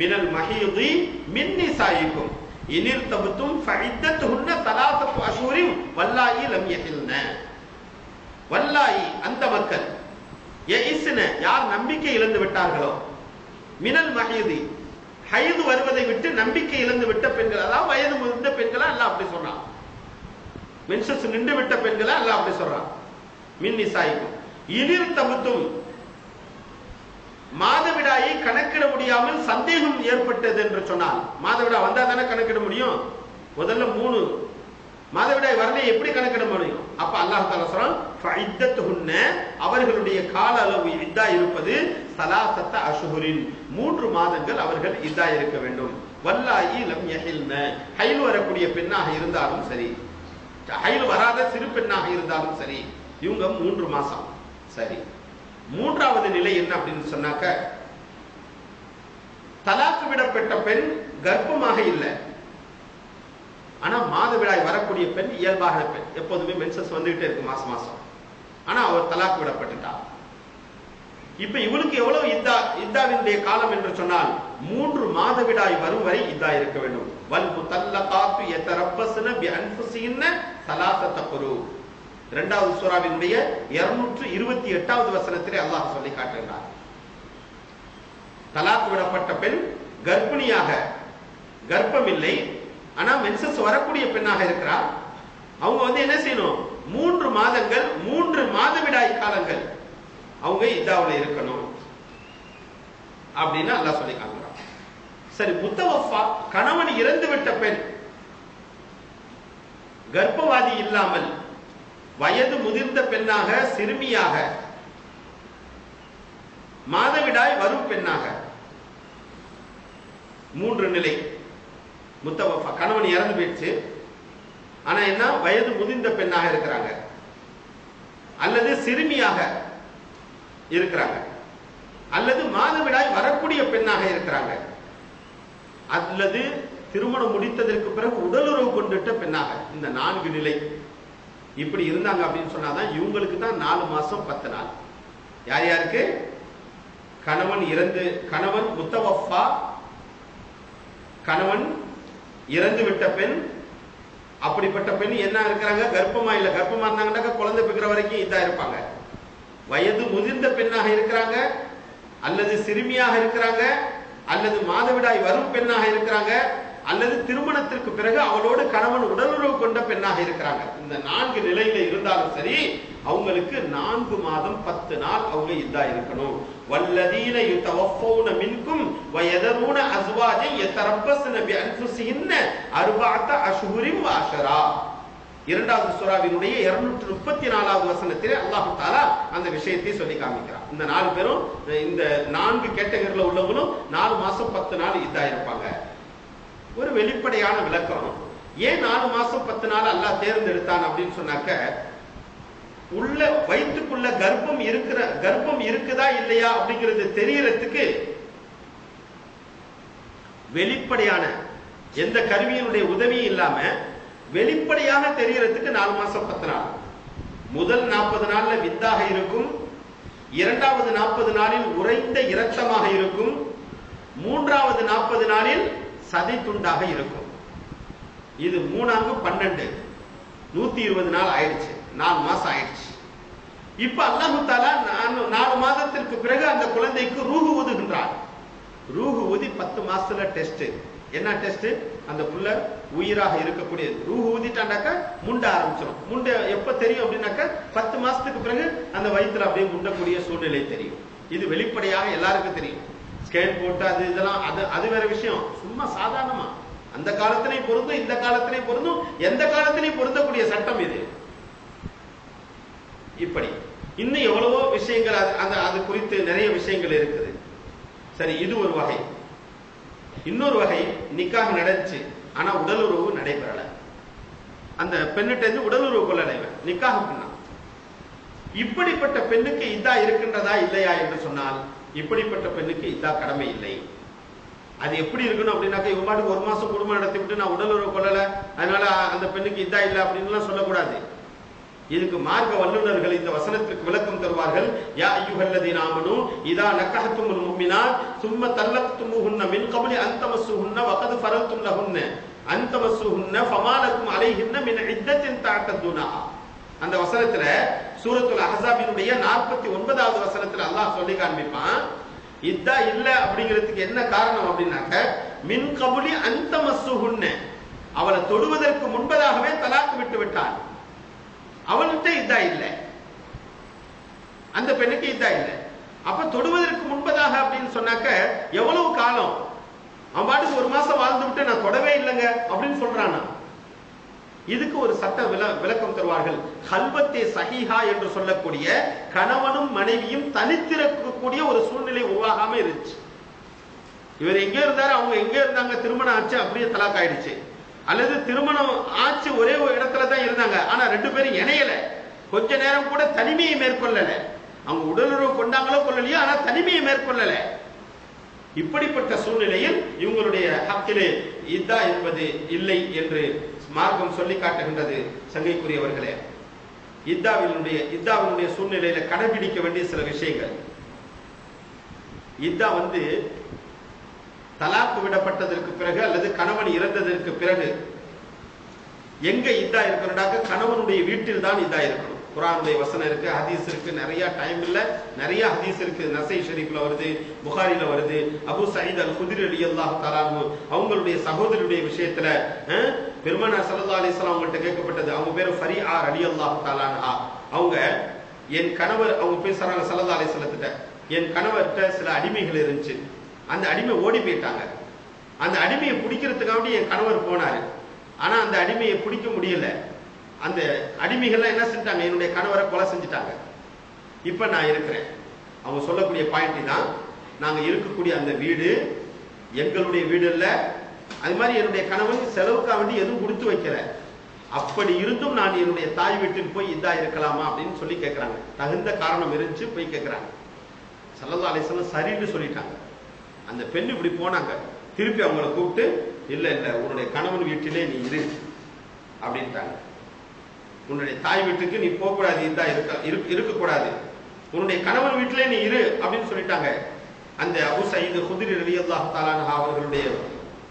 மினல் மஹீதி மின் நிசாயிக்கும் இனிர்தபத்தும் ஃபஇத்தத்துஹுன்ன 3 அஷ்ஹுரின் வல்லாஹி லம் யஹில்ன. வல்லாஹி அந்த மக்கள், யஇஸ்ன யார் நம்பிக்கை இழந்து விட்டார்களோ, மினல் மஹீதி ஹைது வருவதை விட்டு நம்பிக்கை இழந்து விட்ட பெண்கள், அதாவது வயது முதிர்ந்த பெண்களா அல்லாஹ் அப்படி சொல்றான். மென்சஸ் நின்று விட்ட பெண்களா அல்லாஹ் அப்படி சொல்றான். மின் நிசாயிக்கும் இனிர்தபத்தும் மாதவிடாயை கணக்கிட முடியாமல் சந்தேகம் ஏற்பட்டது என்று சொன்னால், மாதவிடாய் வந்தா தானே கணக்கிட முடியும். முதல்ல 3 மாதவிடாய் வரலை எப்படி கணக்கிட முடியும்? அப்ப அல்லாஹ் தஆலா சொல்றான், ஃபஇத்தத்துஹுன்ன அவர்களுடைய கால அளவு இத்தா இருப்பது 3 அஷ்ஹுரின் 3 மாதங்கள் அவர்கள் இத்தா இருக்க வேண்டும். வல்லாஹி லம் யஹில்ன ஹைல் வரக்கூடிய பெண்ணாக இருந்தாலும் சரி, ஹைல் வராத சிறு பெண்ணாக இருந்தாலும் சரி, இவங்க 3 மாசம். சரி, 3வது நிலை என்ன அப்படின்னு சொன்னாக்க, தலாக்கு விடப்பட்ட பெண் கர்ப்பமாக இல்லை, ஆனா மாதவிடாய் வரக்கூடிய பெண் இயல்பாக பெண், எப்போதுமே மென்சஸ் வந்துகிட்டே இருக்கு மாசம் மாசம், ஆனா அவர் தலாக்கு விடப்பட்டுட்டா. இப்ப இவளுக்கு எவ்வளவு இத்தாவினுடைய காலம் என்று சொன்னால் 3 மாதவிடாய் வரும் வரை இத்தா இருக்க வேண்டும். வல் முத்தல்லகாத்து யதரப்பஸ்ன பி அன்ஃபுஸிஹின்ன 3 குரு. இரண்டாவது சூராவினுடைய 228வது வசனத்திலே அல்லாஹ் சொல்லி காட்டுகிறார். தலாக் விடப்பட்ட பெண் கர்ப்பிணியாக, கர்ப்பம் இல்லை ஆனா மென்சஸ் வரக்கூடிய பெண்ணாக இருக்கிறார். அவங்க என்ன செய்யணும்? 3 மாதங்கள் 3 மாதவிடாய் காலங்கள் அவங்க இதாவுல இருக்கணும் அப்படின்னு அல்லாஹ் சொல்லி காட்டுறான். சரி, முத்தவஃபா கணவன் இறந்து விட்ட பெண் கர்ப்பவாதி இல்லாமல் வயது முதிர்ந்த பெண்ணாக, சிறுமியாக, மாதவிடாய் வரும் பெண்ணாக 3 நிலை. முத்தவஃபா கணவன் இறந்து போயிடுச்சு, ஆனா என்ன வயது முதிர்ந்த பெண்ணாக இருக்கிறாங்க, அல்லது சிறுமியாக இருக்கிறாங்க, அல்லது மாதவிடாய் வரக்கூடிய பெண்ணாக இருக்கிறாங்க, அல்லது திருமணம் முடித்ததற்கு பிறகு உடலுறவு கொண்டுட்ட பெண்ணாக. இந்த 4 நிலை இப்படி இருந்தாங்க அப்படின்னு சொன்னாதான் இவங்களுக்கு தான் 4 மாசம் 10 நாள். யார் யாருக்கு? கணவன் முத்தவஃபா, கணவன் இறந்து விட்ட பெண், அப்படிப்பட்ட பெண் என்ன இருக்கிறாங்க? கர்ப்பமா இல்ல, கர்ப்பமா இருந்தாங்கன்னாக்க குழந்தை பிறக்கிற வரைக்கும் இதா இருப்பாங்க. வயது முதிர்ந்த பெண்ணாக இருக்கிறாங்க, அல்லது சிறுமியாக இருக்கிறாங்க, அல்லது மாதவிடாய் வரும் பெண்ணாக இருக்கிறாங்க, அல்லது திருமணத்திற்கு பிறகு அவளோடு கணவன் உடலுறவு கொண்ட பெண்ணாக இருக்கிறாங்க. இந்த 4 நிலையில இருந்தாலும் சரி அவங்களுக்கு 4 மாதம் 10 நாள் அவங்க இதா இருக்கணும். வல்லதீன யுதவஃபௌன மின்கும் வயதரூன அஸ்வாஜன் யதரப்பஸ்ன பிஅன்ஃபுஸிஹின்ன அர்பஅத அஷ்ஹுரின் வஅஷரா. இரண்டாவது சூராவினுடைய 234வது வசனத்திலே அல்லாஹ் தஆலா அந்த விஷயத்தை சொல்லி காமிக்கிறார். இந்த 4 பேரும், இந்த 4 கேட்டகரியில உள்ளவங்களும் 4 மாசம் 10 நாள் இதா இருப்பாங்க. ஒரு வெளிப்படையான விளக்கம். ஏன் 4 மாசம் 10 நாள் அல்லாஹ் தேர்ந்தெடுத்தான் அப்படின்னு சொன்னாக்க, உள்ள வயிற்றுக்குள்ள கர்ப்பம் இருக்குதா இல்லையா அப்படிங்கிறது தெரியறதுக்கு வெளிப்படையான எந்த கருவியினுடைய உதவியும் இல்லாம வெளிப்படையாக தெரியறதுக்கு 4 மாசம் 10 நாள். முதல் 40 நாள்ல வித்தாக இருக்கும், இரண்டாவது 40 நாளில் உறைந்த இரத்தமாக இருக்கும், மூன்றாவது 40 நாளில் சதை துண்டாக இருக்கும். இது 3 12 120 நாள் ஆயிடுச்சு, 4 மாசம் ஆயிடுச்சு. இப்ப அல்லாஹ் தஆலா 4 மாதத்திற்கு பிறகு அந்த குழந்தைக்கு ரூஹ் ஊதுகின்றார். ரூஹ் ஊதி 10 மாசத்துல டெஸ்ட். என்ன டெஸ்ட்? அந்த புள்ள உயிராக இருக்கக்கூடிய ரூஹ் ஊதிட்டாண்டாக்க முண்ட ஆரம்பிச்சிடும். முண்ட எப்ப தெரியும் அப்படின்னாக்க 10 மாசத்துக்கு பிறகு அந்த வயிற்றுல அப்படியே முண்டக்கூடிய சூழ்நிலை தெரியும். இது வெளிப்படையாக எல்லாருக்கும் தெரியும். ஸ்கேன் போட்டு இதெல்லாம் அது வேற விஷயம். சும்மா சாதாரணமா அந்த காலத்திலையும் பொருந்தும், இந்த காலத்திலையும் பொருந்தும், எந்த காலத்திலையும் பொருந்தக்கூடிய சட்டம் இது. இப்படி இன்னும் எவ்வளவோ விஷயங்கள் அது குறித்து நிறைய விஷயங்கள் இருக்குது. சரி, இது ஒரு வகை. இன்னொரு வகை, நிக்காஹ் நடந்துச்சு ஆனா உடலுறவு நடைபெறல. அந்த பெண்ணிட்ட இருந்து உடலுறவு கொள்ளலை, நிக்காஹ் பண்ணா. இப்படிப்பட்ட பெண்ணுக்கு இதா இருக்கின்றதா இல்லையா என்று சொன்னால், இப்படிப்பட்ட பெண்ணுக்கு இதா கடமை இல்லை. அது எப்படி இருக்கணும் அப்படின்னாக்க, இவங்க பாட்டுக்கு 1 மாசம் குடும்பம் நடத்தி விட்டு நான் உடலுறவு கொள்ளல அதனால அந்த பெண்ணுக்கு இதா இல்லை அப்படின்னு சொல்லக்கூடாது. இதுக்கு மார்க்க வல்லுநர்கள் இந்த வசனத்திற்கு விளக்கம் தருவார்கள். யா அய்யுஹல்லதீன ஆமனூ இதா நக்கஹ்துமுல் முஃமினாத் சும்ம தல்லக்துமுஹுன்ன மின் கப்லி அன் தமஸ்ஸுஹுன்ன வகத் ஃபரல்தும் லஹுன்ன அன் தமஸ்ஸுஹுன்ன ஃபமா லக்கும் அலைஹின்ன மின் இத்தத்தின் தஅத்ததுனஹா. அந்த வசனத்துல சூரத்துல் அஹ்ஸாபினுடைய 49வது வசனத்துல அல்லாஹ் சொல்லி காண்பிப்பான், இதா இல்ல அப்படிங்கிறதுக்கு என்ன காரணம் அப்படின்னாக்க, மின் கப்லி அன் தமஸ்ஸுஹுன்ன, அவளை தொடுவதற்கு முன்பதாகவே தலாக் விட்டு விட்டான். அவள்கிட்ட இதா இல்லை, அந்த பெண்ணுக்கு இதா இல்லை. அப்ப தொடுவதற்கு முன்பதாக அப்படின்னு சொன்னாக்க எவ்வளவு காலம்? அவன் பாட்டுக்கு 1 மாசம் வாழ்ந்து விட்டு நான் தொடவே இல்லைங்க அப்படின்னு சொல்றானா? இதுக்கு ஒரு சட்ட விளக்கம் தருவார்கள். ஹல்வத்தே சஹீஹா என்று சொல்லக்கூடிய கணவனும் மனைவியும் தனித்திருக்கக்கூடிய ஒரு சூழ்நிலை உருவாகாம இருந்துச்சு. இவர் எங்க இருந்தாரு, அவங்க எங்க இருந்தாங்க, திருமணம் ஆச்சு அப்படியே தலாக் ஆயிடுச்சு. அல்லது திருமணம் ஆச்சு ஒரே ஒரு இடத்துல தான் இருந்தாங்க, ஆனா 2 பேரும் இணையல, கொஞ்ச நேரம் கூட தனிமையை மேற்கொள்ளல. அவங்க உடலுறவு கொண்டாங்களோ கொள்ளலையோ, ஆனா தனிமையை மேற்கொள்ளல. இப்படிப்பட்ட சூழ்நிலையில் இவங்களுடைய ஹக்கிலே இதா என்பது இல்லை என்று மார்க்கம் சொல்லி காட்டுகின்றது. சங்கைக்குரியவர்களே, இத்தாவினுடைய சூழ்நிலையில கடைபிடிக்க வேண்டிய சில விஷயங்கள். இதா தலாக்கு விடப்பட்டதற்கு பிறகு அல்லது கணவன் இறந்ததற்கு பிறகு எங்க இதா இருக்கணும்னாக்க கணவனுடைய வீட்டில் தான் இதா இருக்கணும். குர்ஆனுடைய வசனம் இருக்கு, ஹதீஸ் இருக்கு, நிறைய டைம் இல்ல, நிறைய ஹதீஸ் இருக்கு. நசை ஷரீஃப்ல வருது, புகாரில வருது. அபூ சயீத் அல் குத்ரி ரலியல்லாஹு தஆலா அன்ஹு அவங்களுடைய சகோதரியுடைய விஷயத்துல பெருமானார் ஸல்லல்லாஹு அலைஹி வஸல்லம் அவங்கள்ட்ட கேட்கப்பட்டது. அவங்க பேரு ஃபரிஆ ரலியல்லாஹு தஆலா அன்ஹா. அவங்க என் கணவர், அவங்க பேசுறாங்க ஸல்லல்லாஹு அலைஹி வஸல்லத்திட்ட, என் கணவர்கிட்ட சில அடிமைகள் இருந்துச்சு, அந்த அடிமை ஓடி போயிட்டாங்க. அந்த அடிமையை பிடிக்கிறதுக்காண்டி என் கணவர் போனாரு. ஆனா அந்த அடிமையை பிடிக்க முடியல. அந்த அடிமைகள்லாம் என்ன செஞ்சாங்க, என்னுடைய கணவரை கொலை செஞ்சுட்டாங்க. இப்ப நான் இருக்கிறேன். அவங்க சொல்லக்கூடிய பாயிண்ட் தான், நாங்க இருக்கக்கூடிய அந்த வீடு எங்களுடைய வீடு இல்ல, அது மாதிரி என்னுடைய கணவன் செலவுக்காக வேண்டி எதுவும் கொடுத்து வைக்கல. அப்படி இருந்தும் நான் என்னுடைய தாய் வீட்டுக்கு போய் இதா இருக்கலாமா அப்படின்னு சொல்லி கேட்கிறாங்க. தகுந்த காரணம் இருந்துச்சு, போய் கேட்கிறாங்க. ஸல்லல்லாஹு அலைஹி வஸல்லம் சரின்னு சொல்லிட்டாங்க. அந்த பெண் இப்படி போனாங்க. திருப்பி அவங்கள கூப்பிட்டு, இல்ல இல்ல உன்னுடைய கணவன் வீட்டிலே நீ இரு அப்படின்ட்டாங்க. உன்னுடைய தாய் வீட்டுக்கு நீ போக கூடாது, இதா இருக்கக்கூடாது, உன்னுடைய கணவன் வீட்டிலே நீ இரு அப்படின்னு சொல்லிட்டாங்க. அந்த அபூ சயீத் குத்ரி ரலியல்லாஹு தஆலா அன்ஹு அவர்களுடைய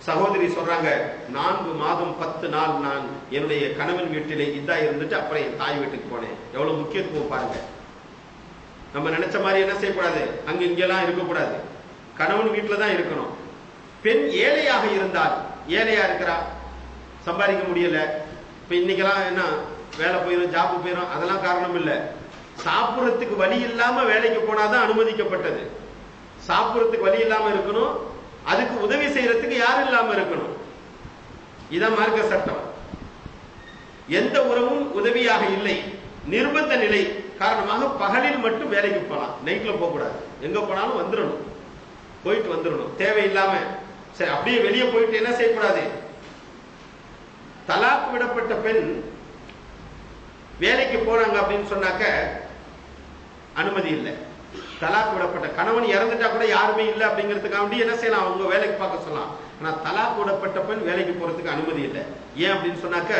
சகோதரி சொல்றாங்க, 4 மாதம் 10 நாள் நான் என்னுடைய கணவன் வீட்டிலே இதா இருந்துட்டு அப்புறம் என் தாய் வீட்டுக்கு போனேன். எவ்வளவு முக்கியத்துவம் பாருங்க. நம்ம நினைச்ச மாதிரி என்ன செய்யக்கூடாது, அங்க இங்கெல்லாம் இருக்கக்கூடாது, கணவன் வீட்டில தான் இருக்கணும். பெண் ஏழையாக இருந்தால், ஏழையா இருக்கிறா, சம்பாதிக்க முடியல, இப்ப இன்னைக்கெல்லாம் என்ன வேலை போயிடும், ஜாப்பு போயிடும், அதெல்லாம் காரணம் இல்ல. சாப்பிடறதுக்கு வழி இல்லாம வேலைக்கு போனாதான் அனுமதிக்கப்பட்டது. சாப்பிடறதுக்கு வழி இல்லாம இருக்கணும், அதுக்கு உதவி செய்யறதுக்கு யாரும் இல்லாம இருக்கணும். இதான் மார்க்க சட்டம். எந்த உறவும் உதவியாக இல்லை, நிர்பந்த நிலை காரணமாக பகலில் மட்டும் வேலைக்கு போகலாம், நைட்ல போக கூடாது. எங்க போனாலும் வந்துடணும், போயிட்டு வந்துடணும், தேவையில்லாம. சரி, அப்படியே வெளியே போயிட்டு என்ன செய்யக்கூடாது. தலாக் விடப்பட்ட பெண் வேலைக்கு போறாங்க அப்படின்னு சொன்னாக்க அனுமதி இல்லை. தலாக் விடப்பட்ட கணவன் இறந்துட்டா கூட யாருமே இல்லை அப்படிங்கிறதுக்காக என்ன செய்யலாம், அவங்க வேலைக்கு பார்க்க சொல்லலாம். ஆனா தலாக் விடப்பட்ட பெண் வேலைக்கு போறதுக்கு அனுமதி இல்லை. ஏன் அப்படின்னு சொன்னாக்க,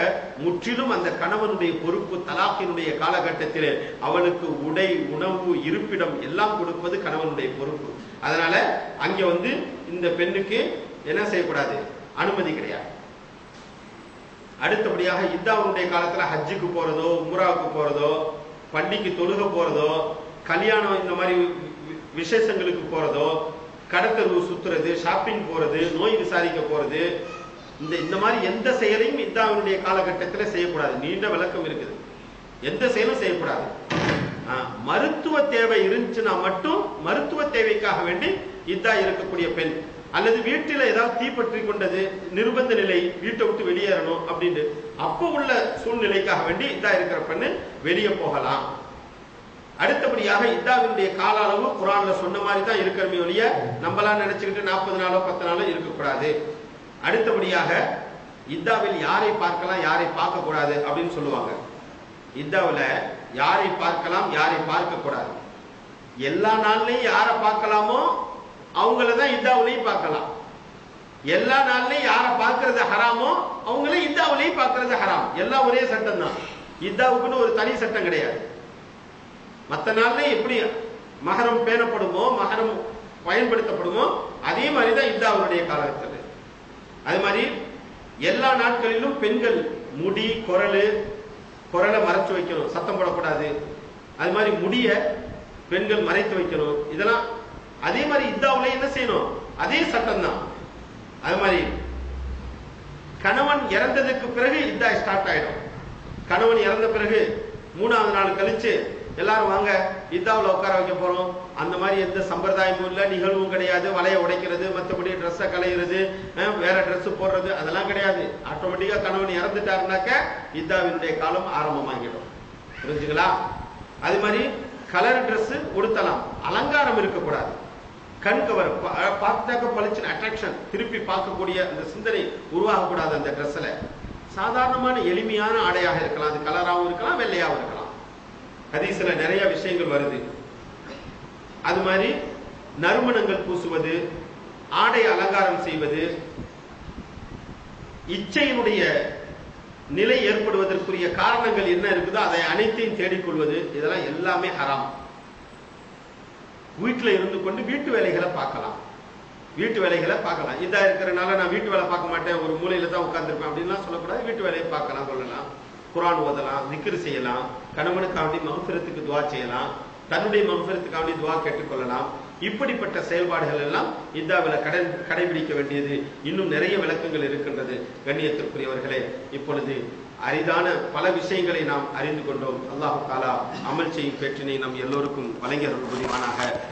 முற்றிலும் அந்த கணவனுடைய பொறுப்பு. தலாக்கினுடைய காலகட்டத்தில் அவளுக்கு உடை, உணவு, இருப்பிடம் எல்லாம் கொடுப்பது கணவனுடைய பொறுப்பு. அதனால அங்க இந்த பெண்ணுக்கு என்ன செய்யக்கூடாது, அனுமதி கிடையாது. அடுத்தபடியாக இத்தாவுடைய காலத்துல ஹஜ்ஜுக்கு போறதோ, உம்ராவுக்கு போறதோ, பண்டிகைக்கு தொழுக போறதோ, கல்யாணம் இந்த மாதிரி விசேஷங்களுக்கு போறதோ, கடத்தெருவு சுத்துறது, ஷாப்பிங் போறது, நோய் விசாரிக்க போறது, இந்த மாதிரி எந்த செயலையும் இத்தாவுடைய காலகட்டத்தில் செய்யக்கூடாது. நீண்ட விளக்கம் இருக்குது. எந்த செயலும் செய்யக்கூடாது. மருத்துவ தேவை இருந்துச்சுன்னா மட்டும், மருத்துவ தேவைக்காக வேண்டி இதா இருக்கக்கூடிய பெண், அல்லது வீட்டில் ஏதாவது தீப்பற்றி கொண்டது, நிர்பந்த நிலை, வீட்டை விட்டு வெளியேறணும் அப்படின்னு அப்போ உள்ள சூழ்நிலைக்காக வேண்டி இதா இருக்கிற பெண்ணு வெளியே போகலாம். அடுத்தபடியாக இத்தாவினுடைய கால அளவு குர்ஆன்ல சொன்ன மாதிரி தான் இருக்கிறமே ஒழிய நம்மளாம் நினைச்சுக்கிட்டு 40 நாளோ 10 நாளோ இருக்கக்கூடாது. அடுத்தபடியாக இத்தாவில் யாரை பார்க்கலாம், யாரை பார்க்க கூடாது அப்படின்னு சொல்லுவாங்க. இத்தாவில் யாரை பார்க்கலாம், யாரை பார்க்க கூடாது. எல்லா நாள்லயும் யாரை பார்க்கலாமோ அவங்களதான் இத்தாவிலையும் பார்க்கலாம். எல்லா நாள்லயும் யாரை பார்க்கறது ஹராமோ அவங்கள இத்தாவிலையும் பார்க்கறது ஹராம். எல்லாம் ஒரே சட்டம் தான். இத்தாவுக்குன்னு ஒரு தனி சட்டம் கிடையாது. மற்ற நாள்லயும் எப்படி மஹரம் பேணப்படுமோ, மஹரம் பயன்படுத்தப்படுமோ, அதே மாதிரிதான் இத்தாவுடைய காலகட்டத்தில். அது மாதிரி எல்லா நாட்களிலும் பெண்கள் முடி, குரலை மறைச்சு வைக்கணும், சத்தம் போடக்கூடாது. அது மாதிரி முடிய பெண்கள் மறைத்து வைக்கணும். இதெல்லாம் அதே மாதிரி இத்தாவுல என்ன செய்யணும், அதே சட்டம் தான். அது மாதிரி கணவன் இறந்ததுக்கு பிறகு இதா ஸ்டார்ட் ஆயிடும். கணவன் இறந்த பிறகு 3வது நாள் கழிச்சு எல்லாரும் வாங்க இத்தாவுல உட்கார வைக்க போறோம். அந்த மாதிரி எந்த சம்பிரதாயமும் இல்லை, நிகழ்வும் கிடையாது. வலைய உடைக்கிறது, மற்றபடி ட்ரெஸ்ஸை களையிறது, வேற ட்ரெஸ் போடுறது, அதெல்லாம் கிடையாது. ஆட்டோமேட்டிக்கா கணவன் இறந்துட்டாருனாக்க இத்தாவினுடைய காலம் ஆரம்பமாகிடும். புரிஞ்சுங்களா? அது மாதிரி கலர் ட்ரெஸ் உடுத்தலாம், அலங்காரம் இருக்கக்கூடாது. கண் கவர் பார்த்தாக்க பளிச்சு அட்ராக்ஷன், திருப்பி பார்க்கக்கூடிய அந்த சிந்தனை உருவாகக்கூடாது அந்த ட்ரெஸ்ல. சாதாரணமான எளிமையான ஆடையாக இருக்கலாம், அது கலராகவும் இருக்கலாம், வெள்ளையாகவும் இருக்கலாம். ஹதீஸ்ல நிறைய விஷயங்கள் வருது. அது மாதிரி நறுமணங்கள் பூசுவது, ஆடை அலங்காரம் செய்வது, இச்சையினுடைய நிலை ஏற்படுவதற்குரிய காரணங்கள் என்ன இருக்குதோ அதை அனைத்தையும் தேடிக்கொள்வது, இதெல்லாம் எல்லாமே ஹராம். வீட்டில் இருந்து கொண்டு வீட்டு வேலைகளை பார்க்கலாம், வீட்டு வேலைகளை பார்க்கலாம். இதா இருக்கிறனால நான் வீட்டு வேலை பார்க்க மாட்டேன், ஒரு மூலையில தான் உட்கார்ந்துருப்பேன் அப்படின்லாம் சொல்லக்கூடாது. வீட்டு வேலையை பார்க்கலாம், கொள்ளலாம். குர்ஆன் ஓதலாம், திக்ர் செய்யலாம், கணவனுக்காண்டி மகஃபிரத்துக்கு துஆ செய்யலாம், தன்னுடைய மகஃபிரத்துக்காண்டி துஆ கேட்டுக்கொள்ளலாம். இப்படிப்பட்ட செயல்பாடுகள் எல்லாம் இத்தாவில் கடைபிடிக்க வேண்டியது இன்னும் நிறைய விளக்கங்கள் இருக்கின்றது. கண்ணியத்திற்குரியவர்களே, இப்பொழுது அரிதான பல விஷயங்களை நாம் அறிந்து கொண்டோம். அல்லாஹ் தஆலா அமல் செய்யும் பேற்றினை நம் எல்லோருக்கும் வழங்கி அருள் புரிவானாக.